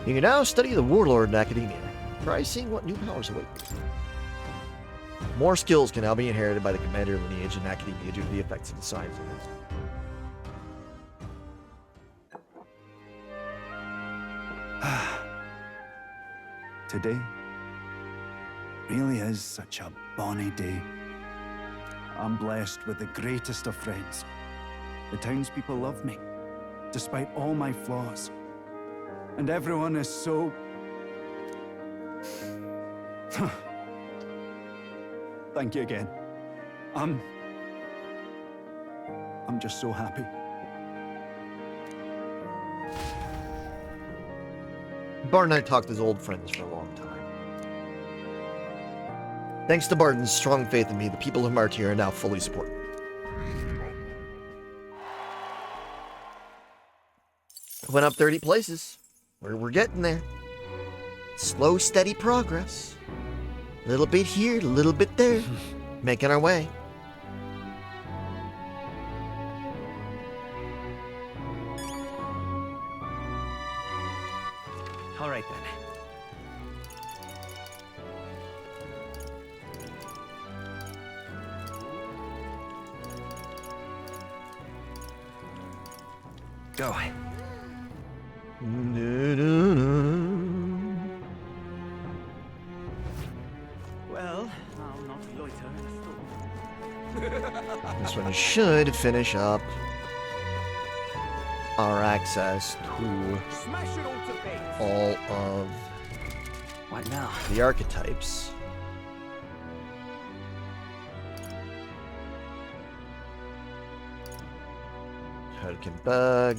You can now study the Warlord in Academia. Try seeing what new powers await. More skills can now be inherited by the commander lineage in Academia due to the effects of the science of it. Today really is such a bonny day. I'm blessed with the greatest of friends. The townspeople love me, despite all my flaws. And everyone is so... Thank you again. I'm just so happy. Barton and I talked as old friends for a long time. Thanks to Barton's strong faith in me, the people of Martyr are now fully supported. Went up 30 places. We're getting there. Slow, steady progress. A little bit here, a little bit there. Making our way. All right then. Go. Well, I'll not loiter in a storm. This one should finish up our access to all of what now? The archetypes. Hurricane Bug,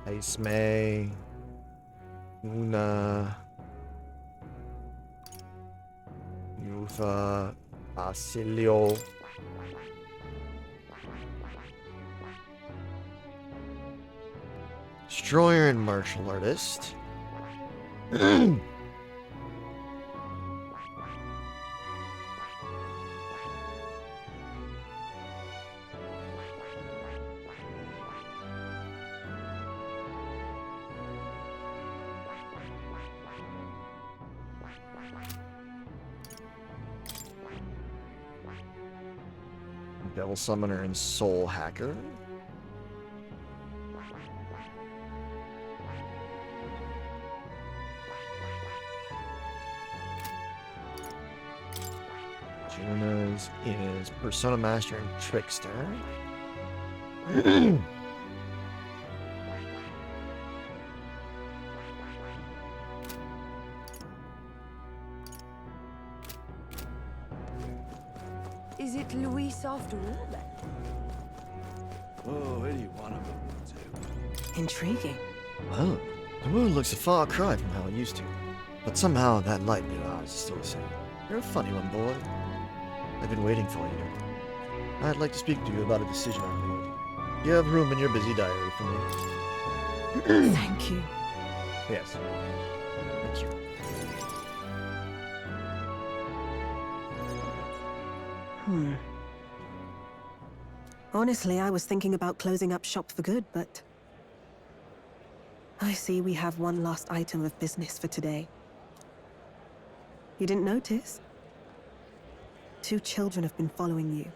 Ice May, Una, Yutha, Basilio. Destroyer and Martial Artist. Devil Summoner and Soul Hacker. Juna's is Persona Master and Trickster. Is it Luis after all, then? Oh, where do you want to go to? Intriguing. Well, the moon looks a far cry from how it used to. But somehow that light in your eyes is still the same. You're a funny one, boy. I've been waiting for you. I'd like to speak to you about a decision I made. You have room in your busy diary for me. Thank you. Yes. Thank you. Honestly, I was thinking about closing up shop for good, but I see we have one last item of business for today. You didn't notice? 2 children have been following you.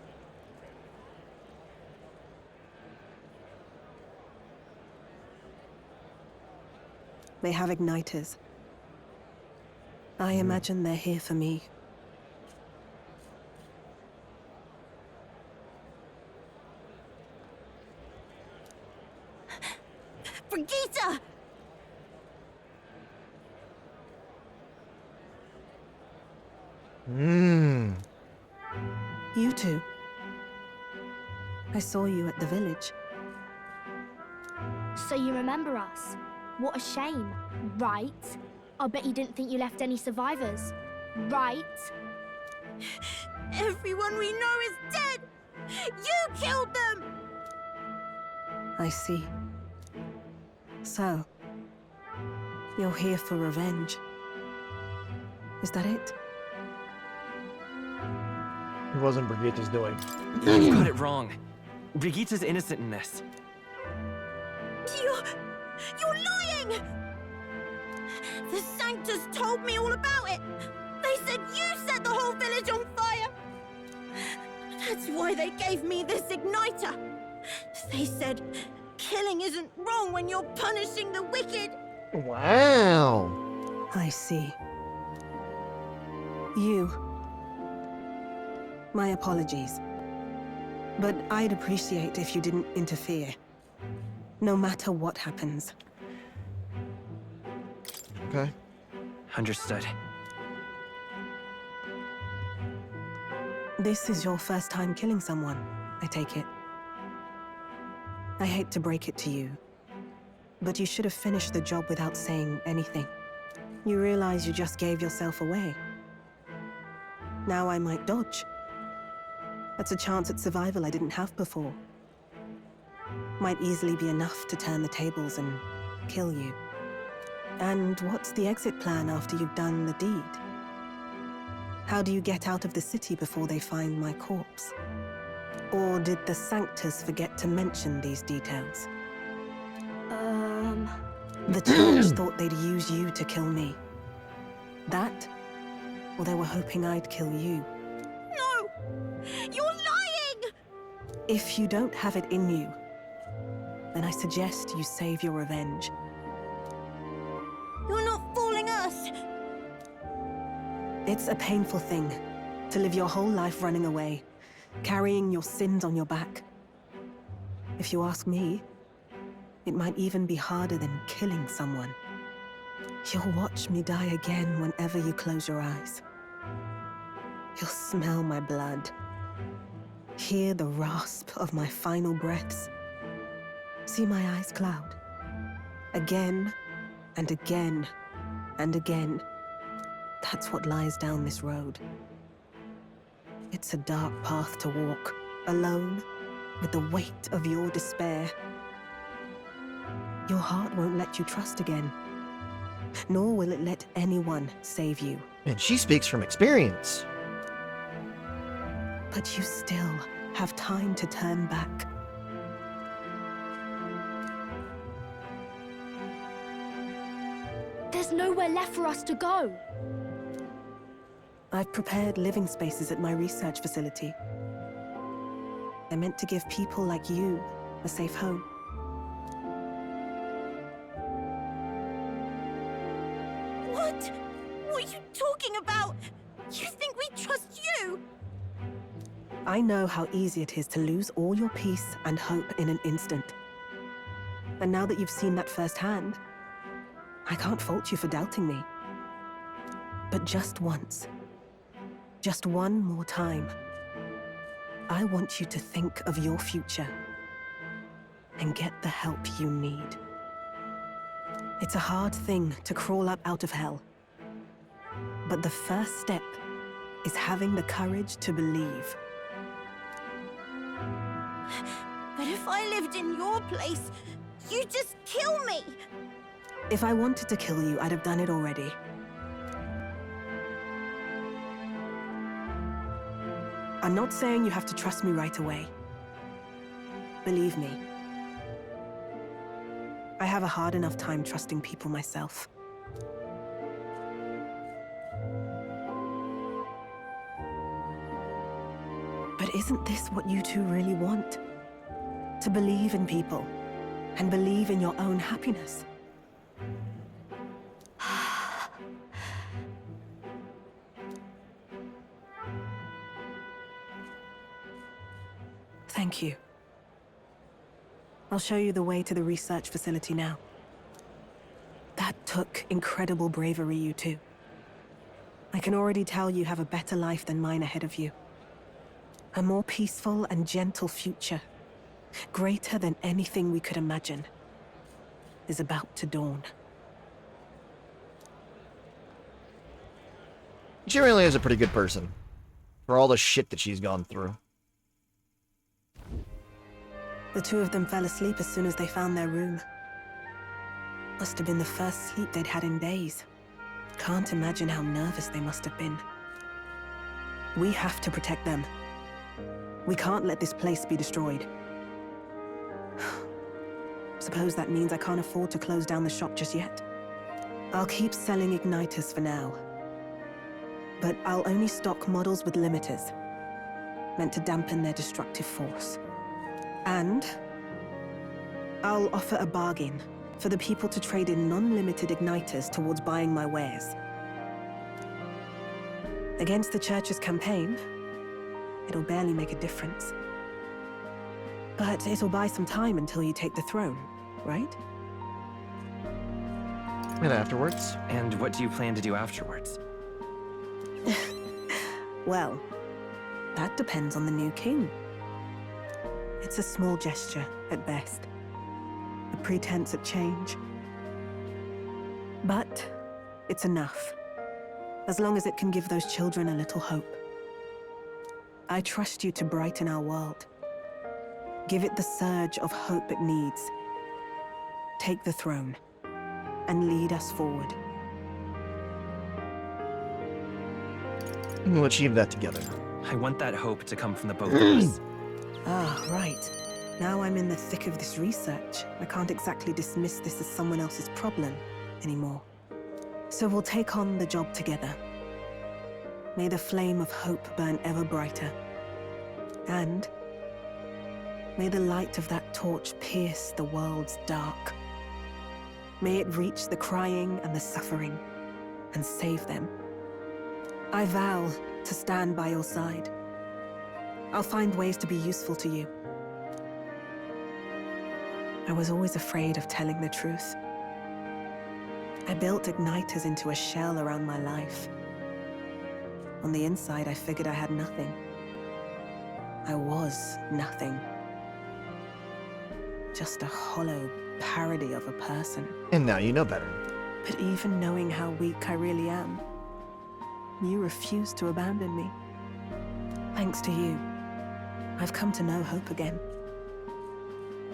They have igniters. I imagine they're here for me. Brigitte! You two. I saw you at the village. So you remember us? What a shame, right? I'll bet you didn't think you left any survivors, right? Everyone we know is dead! You killed them! I see. So, You're here for revenge. Is that it? It wasn't Brigitte's doing. You've got it wrong. Brigitte's innocent in this. You're lying! The Sanctus told me all about it. They said you set the whole village on fire. That's why they gave me this igniter. They said killing isn't wrong when you're punishing the wicked. Wow. I see. You. My apologies. But I'd appreciate if you didn't interfere. No matter what happens. Okay. Understood. This is your first time killing someone, I take it. I hate to break it to you, but you should have finished the job without saying anything. You realize you just gave yourself away. Now I might dodge. That's a chance at survival I didn't have before. Might easily be enough to turn the tables and kill you. And what's the exit plan after you've done the deed? How do you get out of the city before they find my corpse? Or did the Sanctus forget to mention these details? The Church thought they'd use you to kill me. That? Or they were hoping I'd kill you? No! You're lying! If you don't have it in you, then I suggest you save your revenge. You're not fooling us! It's a painful thing to live your whole life running away, carrying your sins on your back. If you ask me, it might even be harder than killing someone. You'll watch me die again whenever you close your eyes. You'll smell my blood, hear the rasp of my final breaths, see my eyes cloud. Again and again and again. That's what lies down this road. It's a dark path to walk, alone, with the weight of your despair. Your heart won't let you trust again, nor will it let anyone save you. And she speaks from experience. But you still have time to turn back. There's nowhere left for us to go. I've prepared living spaces at my research facility. They're meant to give people like you a safe home. What? What are you talking about? You think we trust you? I know how easy it is to lose all your peace and hope in an instant. And now that you've seen that firsthand, I can't fault you for doubting me. But just once, just one more time, I want you to think of your future and get the help you need. It's a hard thing to crawl up out of hell, but the first step is having the courage to believe. But if I lived in your place, you'd just kill me! If I wanted to kill you, I'd have done it already. I'm not saying you have to trust me right away. Believe me, I have a hard enough time trusting people myself. But isn't this what you two really want? To believe in people, and believe in your own happiness? Thank you. I'll show you the way to the research facility now. That took incredible bravery, you two. I can already tell you have a better life than mine ahead of you. A more peaceful and gentle future, greater than anything we could imagine, is about to dawn. She really is a pretty good person. For all the shit that she's gone through. The two of them fell asleep as soon as they found their room. Must have been the first sleep they'd had in days. Can't imagine how nervous they must have been. We have to protect them. We can't let this place be destroyed. Suppose that means I can't afford to close down the shop just yet. I'll keep selling igniters for now. But I'll only stock models with limiters, meant to dampen their destructive force. And I'll offer a bargain for the people to trade in non-limited igniters towards buying my wares. Against the Church's campaign, it'll barely make a difference. But it'll buy some time until you take the throne, right? And afterwards? And what do you plan to do afterwards? Well, that depends on the new king. It's a small gesture, at best. A pretense at change. But it's enough. As long as it can give those children a little hope. I trust you to brighten our world. Give it the surge of hope it needs. Take the throne, and lead us forward. We'll achieve that together. I want that hope to come from the both of us. Ah, right. Now I'm in the thick of this research. I can't exactly dismiss this as someone else's problem anymore. So we'll take on the job together. May the flame of hope burn ever brighter. And may the light of that torch pierce the world's dark. May it reach the crying and the suffering, and save them. I vow to stand by your side. I'll find ways to be useful to you. I was always afraid of telling the truth. I built igniters into a shell around my life. On the inside, I figured I had nothing. I was nothing. Just a hollow parody of a person. And now you know better. But even knowing how weak I really am, you refused to abandon me. Thanks to you, I've come to know hope again.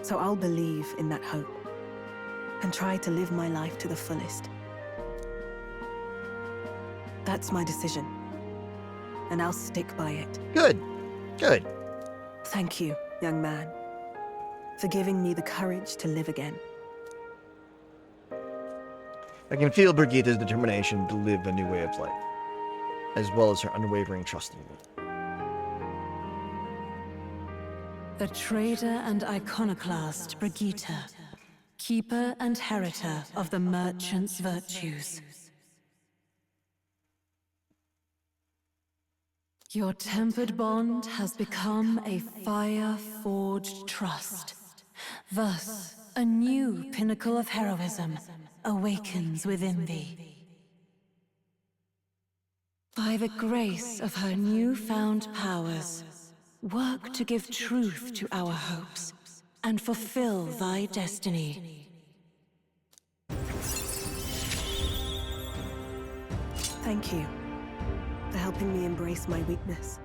So I'll believe in that hope, and try to live my life to the fullest. That's my decision, and I'll stick by it. Good. Good. Thank you, young man, for giving me the courage to live again. I can feel Brigitta's determination to live a new way of life, as well as her unwavering trust in me. The traitor and iconoclast Brigitta, keeper and heriter of the merchant's virtues. Your tempered bond has become a fire-forged trust. Thus, a new pinnacle of heroism awakens within thee. By the grace of her newfound powers, work to give truth to our hopes and fulfill thy destiny. Thank you for helping me embrace my weakness.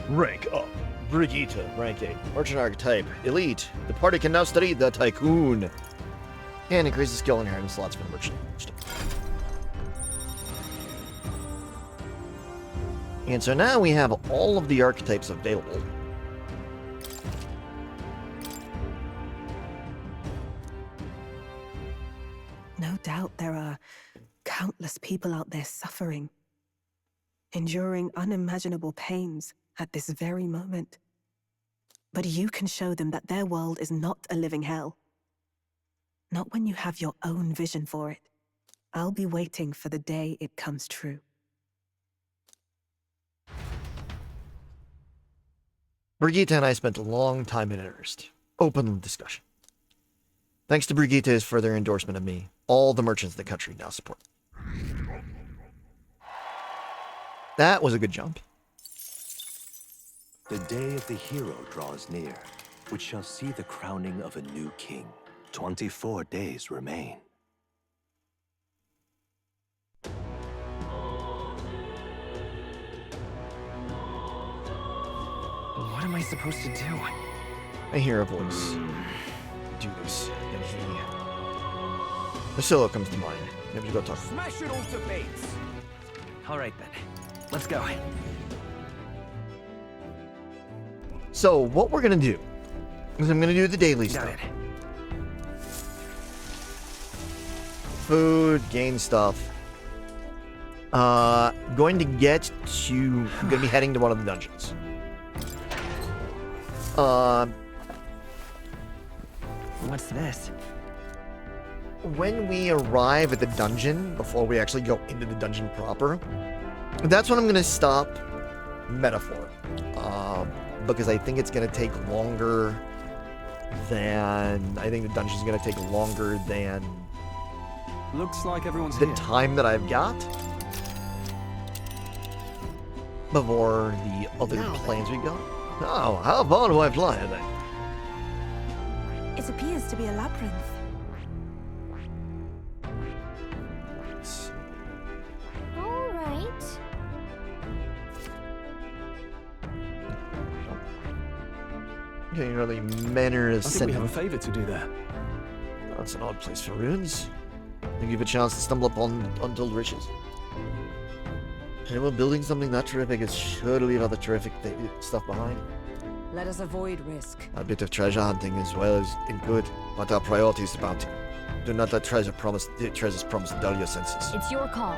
Rank up. Brigitta, rank 8. Merchant archetype, elite. The party can now study the Tycoon. And increase the skill inheritance slots for the merchant. And so now we have all of the archetypes available. No doubt there are countless people out there suffering, enduring unimaginable pains at this very moment. But you can show them that their world is not a living hell. Not when you have your own vision for it. I'll be waiting for the day it comes true. Brigitta and I spent a long time in earnest, open discussion. Thanks to Brigitta's further endorsement of me, all the merchants of the country now support. That was a good jump. The day of the hero draws near, which shall see the crowning of a new king. 24 days remain. What am I supposed to do? I hear a voice. do this, then Basilo comes to mind. Maybe we go talk. Smash it all to bits. All right then. Let's go. So what we're gonna do is I'm gonna do the daily stuff. Food, gain stuff. Going to get to. I'm gonna be heading to one of the dungeons. What's this? When we arrive at the dungeon, before we actually go into the dungeon proper, that's when I'm gonna stop metaphor. Because I think it's gonna take longer than. I think the dungeon's gonna take longer than. Looks like everyone's the here. time that I've got before the other plans we go. Oh, how far do I fly today? It appears to be a labyrinth. All right. Getting really manner of I think we have a favor to do there. That's an odd place for ruins. Think you have a chance to stumble upon untold riches. Anyone building something that terrific is sure to leave other terrific stuff behind. Let us avoid risk. A bit of treasure hunting as well as in good, but our priority is the bounty. Do not let treasures promise dull your senses. It's your call.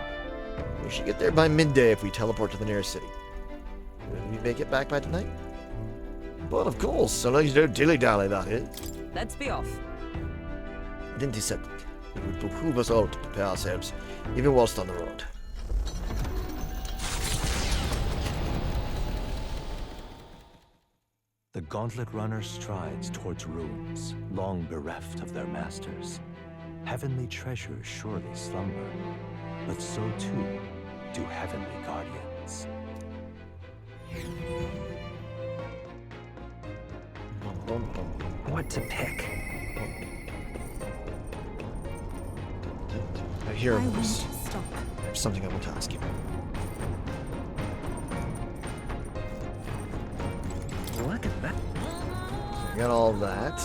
We should get there by midday if we teleport to the nearest city. Will we make it back by tonight? But of course, so long as you don't dilly-dally, that is. Let's be off. Didn't he said it would behoove us all to prepare ourselves, even whilst on the road. The gauntlet runner strides towards ruins, long bereft of their masters. Heavenly treasures surely slumber, but so too do heavenly guardians. What to pick? I hear a voice. There's something I want to ask you. Look at that. So I got all that.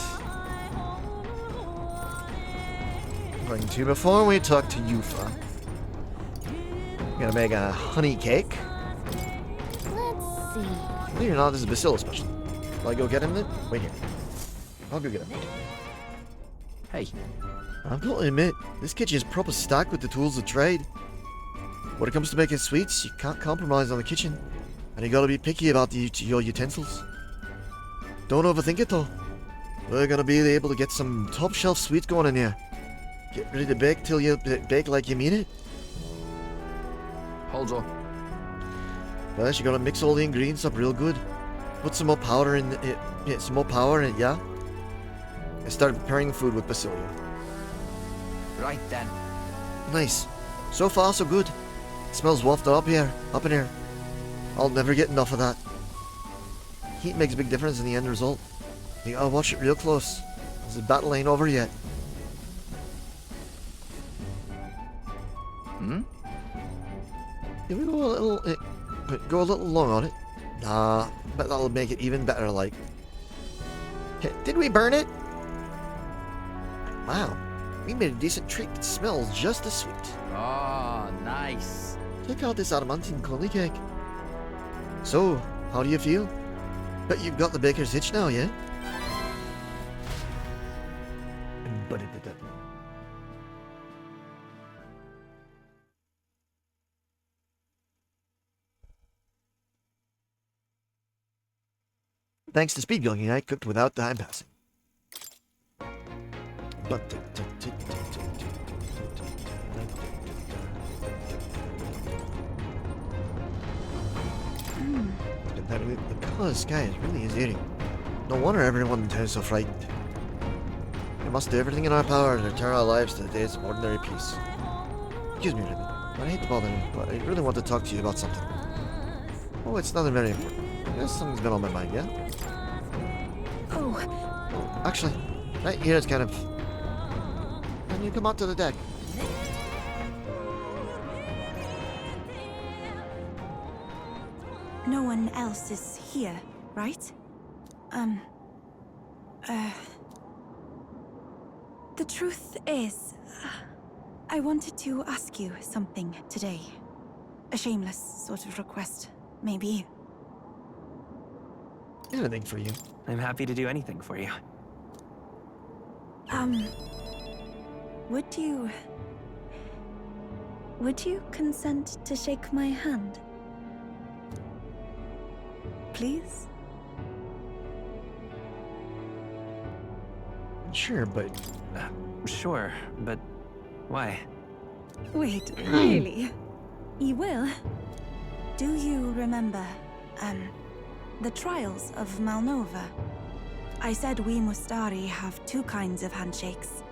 Going to, before we talk to Yufa, I'm gonna make a honey cake. Let's see. Believe it or not, this is Basila's special. Will I go get him then? Wait here. I'll go get him. Hey. I've got to admit, this kitchen is proper stacked with the tools of trade. When it comes to making sweets, you can't compromise on the kitchen. And you gotta be picky about your utensils. Don't overthink it though. We're gonna be able to get some top shelf sweets going in here. Get ready to bake till you bake like you mean it. Hold on. First, you gotta mix all the ingredients up real good. Put some more powder in it. Some more power in it, yeah? I started preparing the food with Basilia. Right then. Nice. So far, so good. It smells wafted up in here. I'll never get enough of that. Heat makes a big difference in the end result. You gotta watch it real close, as the battle ain't over yet. If we go a little long on it. Nah, but that'll make it even better, like. Did we burn it? Wow, we made a decent treat that smells just as sweet. Oh, nice. Check out this adamantine coney cake. So, how do you feel? Bet you've got the baker's itch now, yeah? But it did. Thanks to speed cooking, I cooked without time passing. But the color sky really is eerie. No wonder everyone in town is so frightened. We must do everything in our power to return our lives to the days of ordinary peace. Excuse me, Remy. I hate to bother you, but I really want to talk to you about something. Oh, it's nothing very important. Yes, something's been on my mind, yeah? Oh, actually, right here is kind of... Can you come out to the deck? No one else is here, right? truth is, I wanted to ask you something today. A shameless sort of request, maybe. Anything for you. I'm happy to do anything for you. Would you consent to shake my hand? Please? Sure, but... Sure, but why? Wait, really? You will? Do you remember, the trials of Malnova? I said we Mustari have two kinds of handshakes.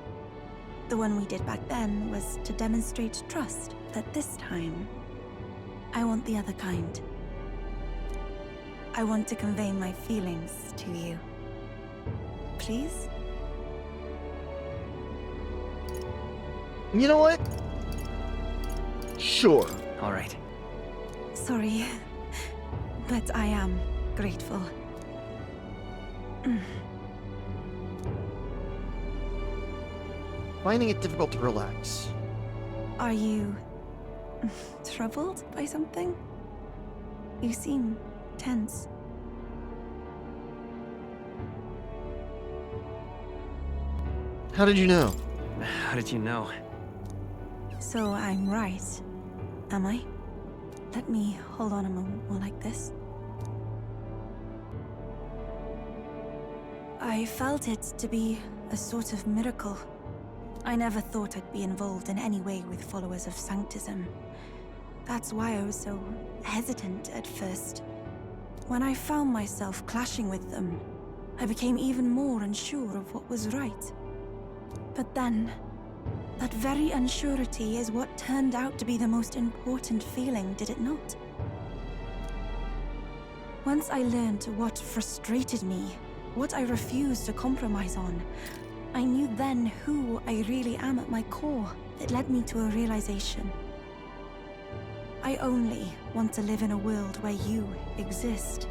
The one we did back then was to demonstrate trust, but this time, I want the other kind. I want to convey my feelings to you. Please? You know what? Sure. All right. Sorry, but I am grateful. Finding it difficult to relax. Are you troubled by something? You seem tense. How did you know? How did you know? So I'm right, am I? Let me hold on a moment more like this. I felt it to be a sort of miracle. I never thought I'd be involved in any way with followers of Sanctism. That's why I was so hesitant at first. When I found myself clashing with them, I became even more unsure of what was right. But then, that very unsurety is what turned out to be the most important feeling, did it not? Once I learned what frustrated me, what I refused to compromise on, I knew then who I really am at my core. It led me to a realization. I only want to live in a world where you exist.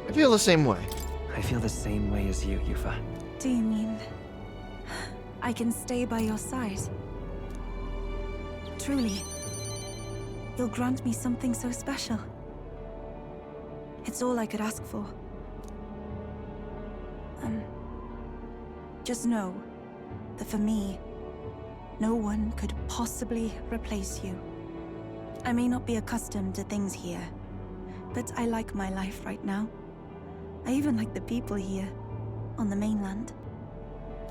I feel the same way. I feel the same way as you, Yufa. Do you mean I can stay by your side? Truly, you'll grant me something so special. It's all I could ask for. Just know that for me, no one could possibly replace you. I may not be accustomed to things here, but I like my life right now. I even like the people here, on the mainland.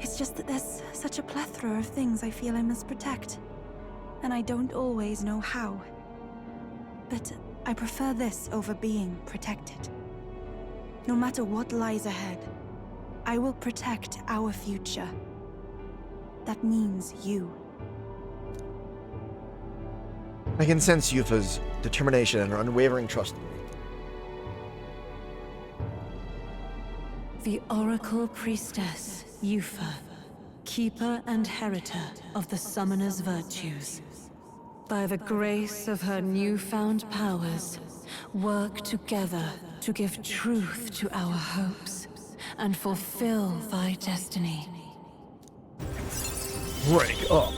It's just that there's such a plethora of things I feel I must protect, and I don't always know how. But I prefer this over being protected. No matter what lies ahead, I will protect our future. That means you. I can sense Yufa's determination and her unwavering trust in me. The Oracle Priestess, Yufa, keeper and heritor of the Summoner's virtues. By the grace of her newfound powers, work together to give truth to our hopes and fulfill thy destiny. Rank up.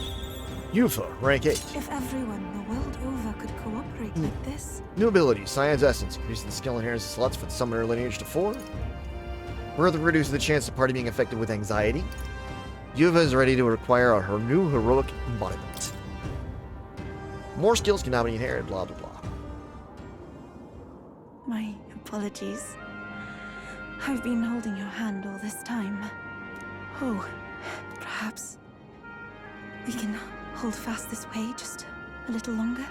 Yufa, rank 8. If everyone the world over could cooperate like this. New ability, Science Essence. Increases the skill inheritance slots for the Summoner lineage to 4. Further reduces the chance of party being affected with anxiety. Yufa is ready to acquire her new heroic embodiment. More skills can now be inherited, blah blah blah. My apologies. I've been holding your hand all this time. Oh, perhaps we can hold fast this way just a little longer?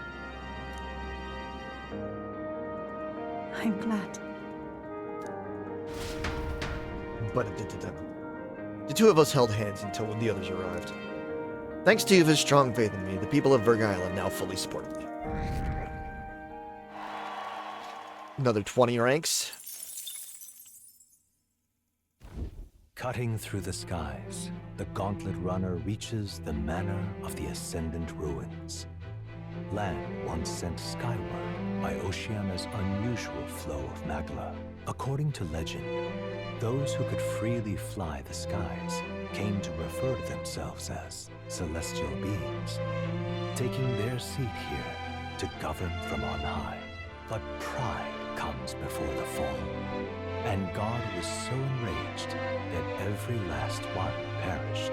I'm glad. But the two of us held hands until the others arrived. Thanks to Yufa's strong faith in me, the people of Virg Island now fully support me. Another 20 ranks. Cutting through the skies, the Gauntlet Runner reaches the Manor of the Ascendant Ruins. land once sent skyward by Oceania's unusual flow of magma. According to legend, those who could freely fly the skies came to refer to themselves as celestial beings, taking their seat here to govern from on high. But pride comes before the fall, and God was so enraged that every last one perished.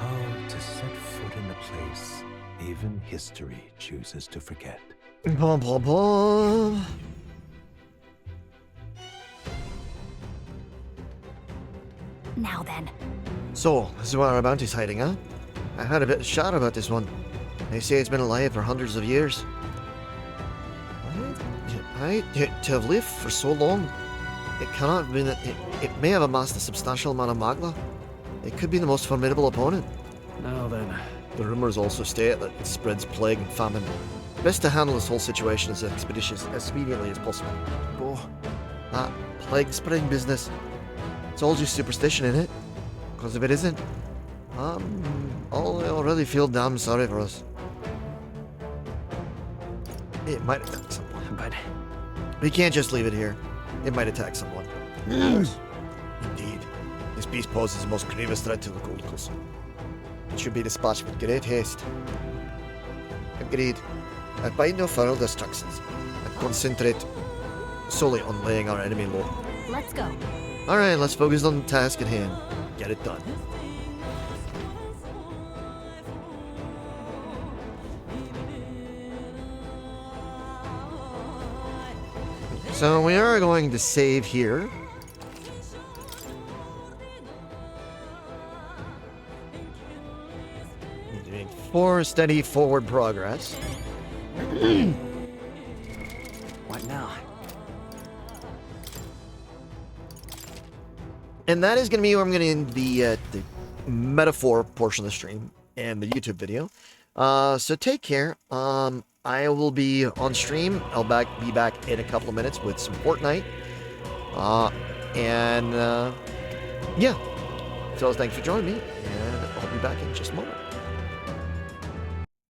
Oh, to set foot in a place even history chooses to forget. Bum, bum, bum. Now then. So, this is where our bounty's hiding, huh? I heard a bit of chatter about this one. They say it's been alive for hundreds of years. To have lived for so long, it cannot have been that it may have amassed a substantial amount of magma. It could be the most formidable opponent. Now then. The rumors also state that it spreads plague and famine. Best to handle this whole situation as expediently as possible. Oh, that plague spreading business. It's all just superstition, innit? Because if it isn't, I already feel damn sorry for us. It might attack someone, but we can't just leave it here. It might attack someone. Yes. Indeed. This beast poses the most grievous threat to the Gold Coast. It should be dispatched with great haste. Agreed. I bide no further distractions and concentrate solely on laying our enemy low. Let's go. Alright, let's focus on the task at hand. Get it done. So we are going to save here. Doing 4 steady forward progress. What now? And that is going to be where I'm going to end the metaphor portion of the stream and the YouTube video. So take care. I will be on stream. I'll be back in a couple of minutes with some Fortnite. Yeah. So thanks for joining me, and I'll be back in just a moment.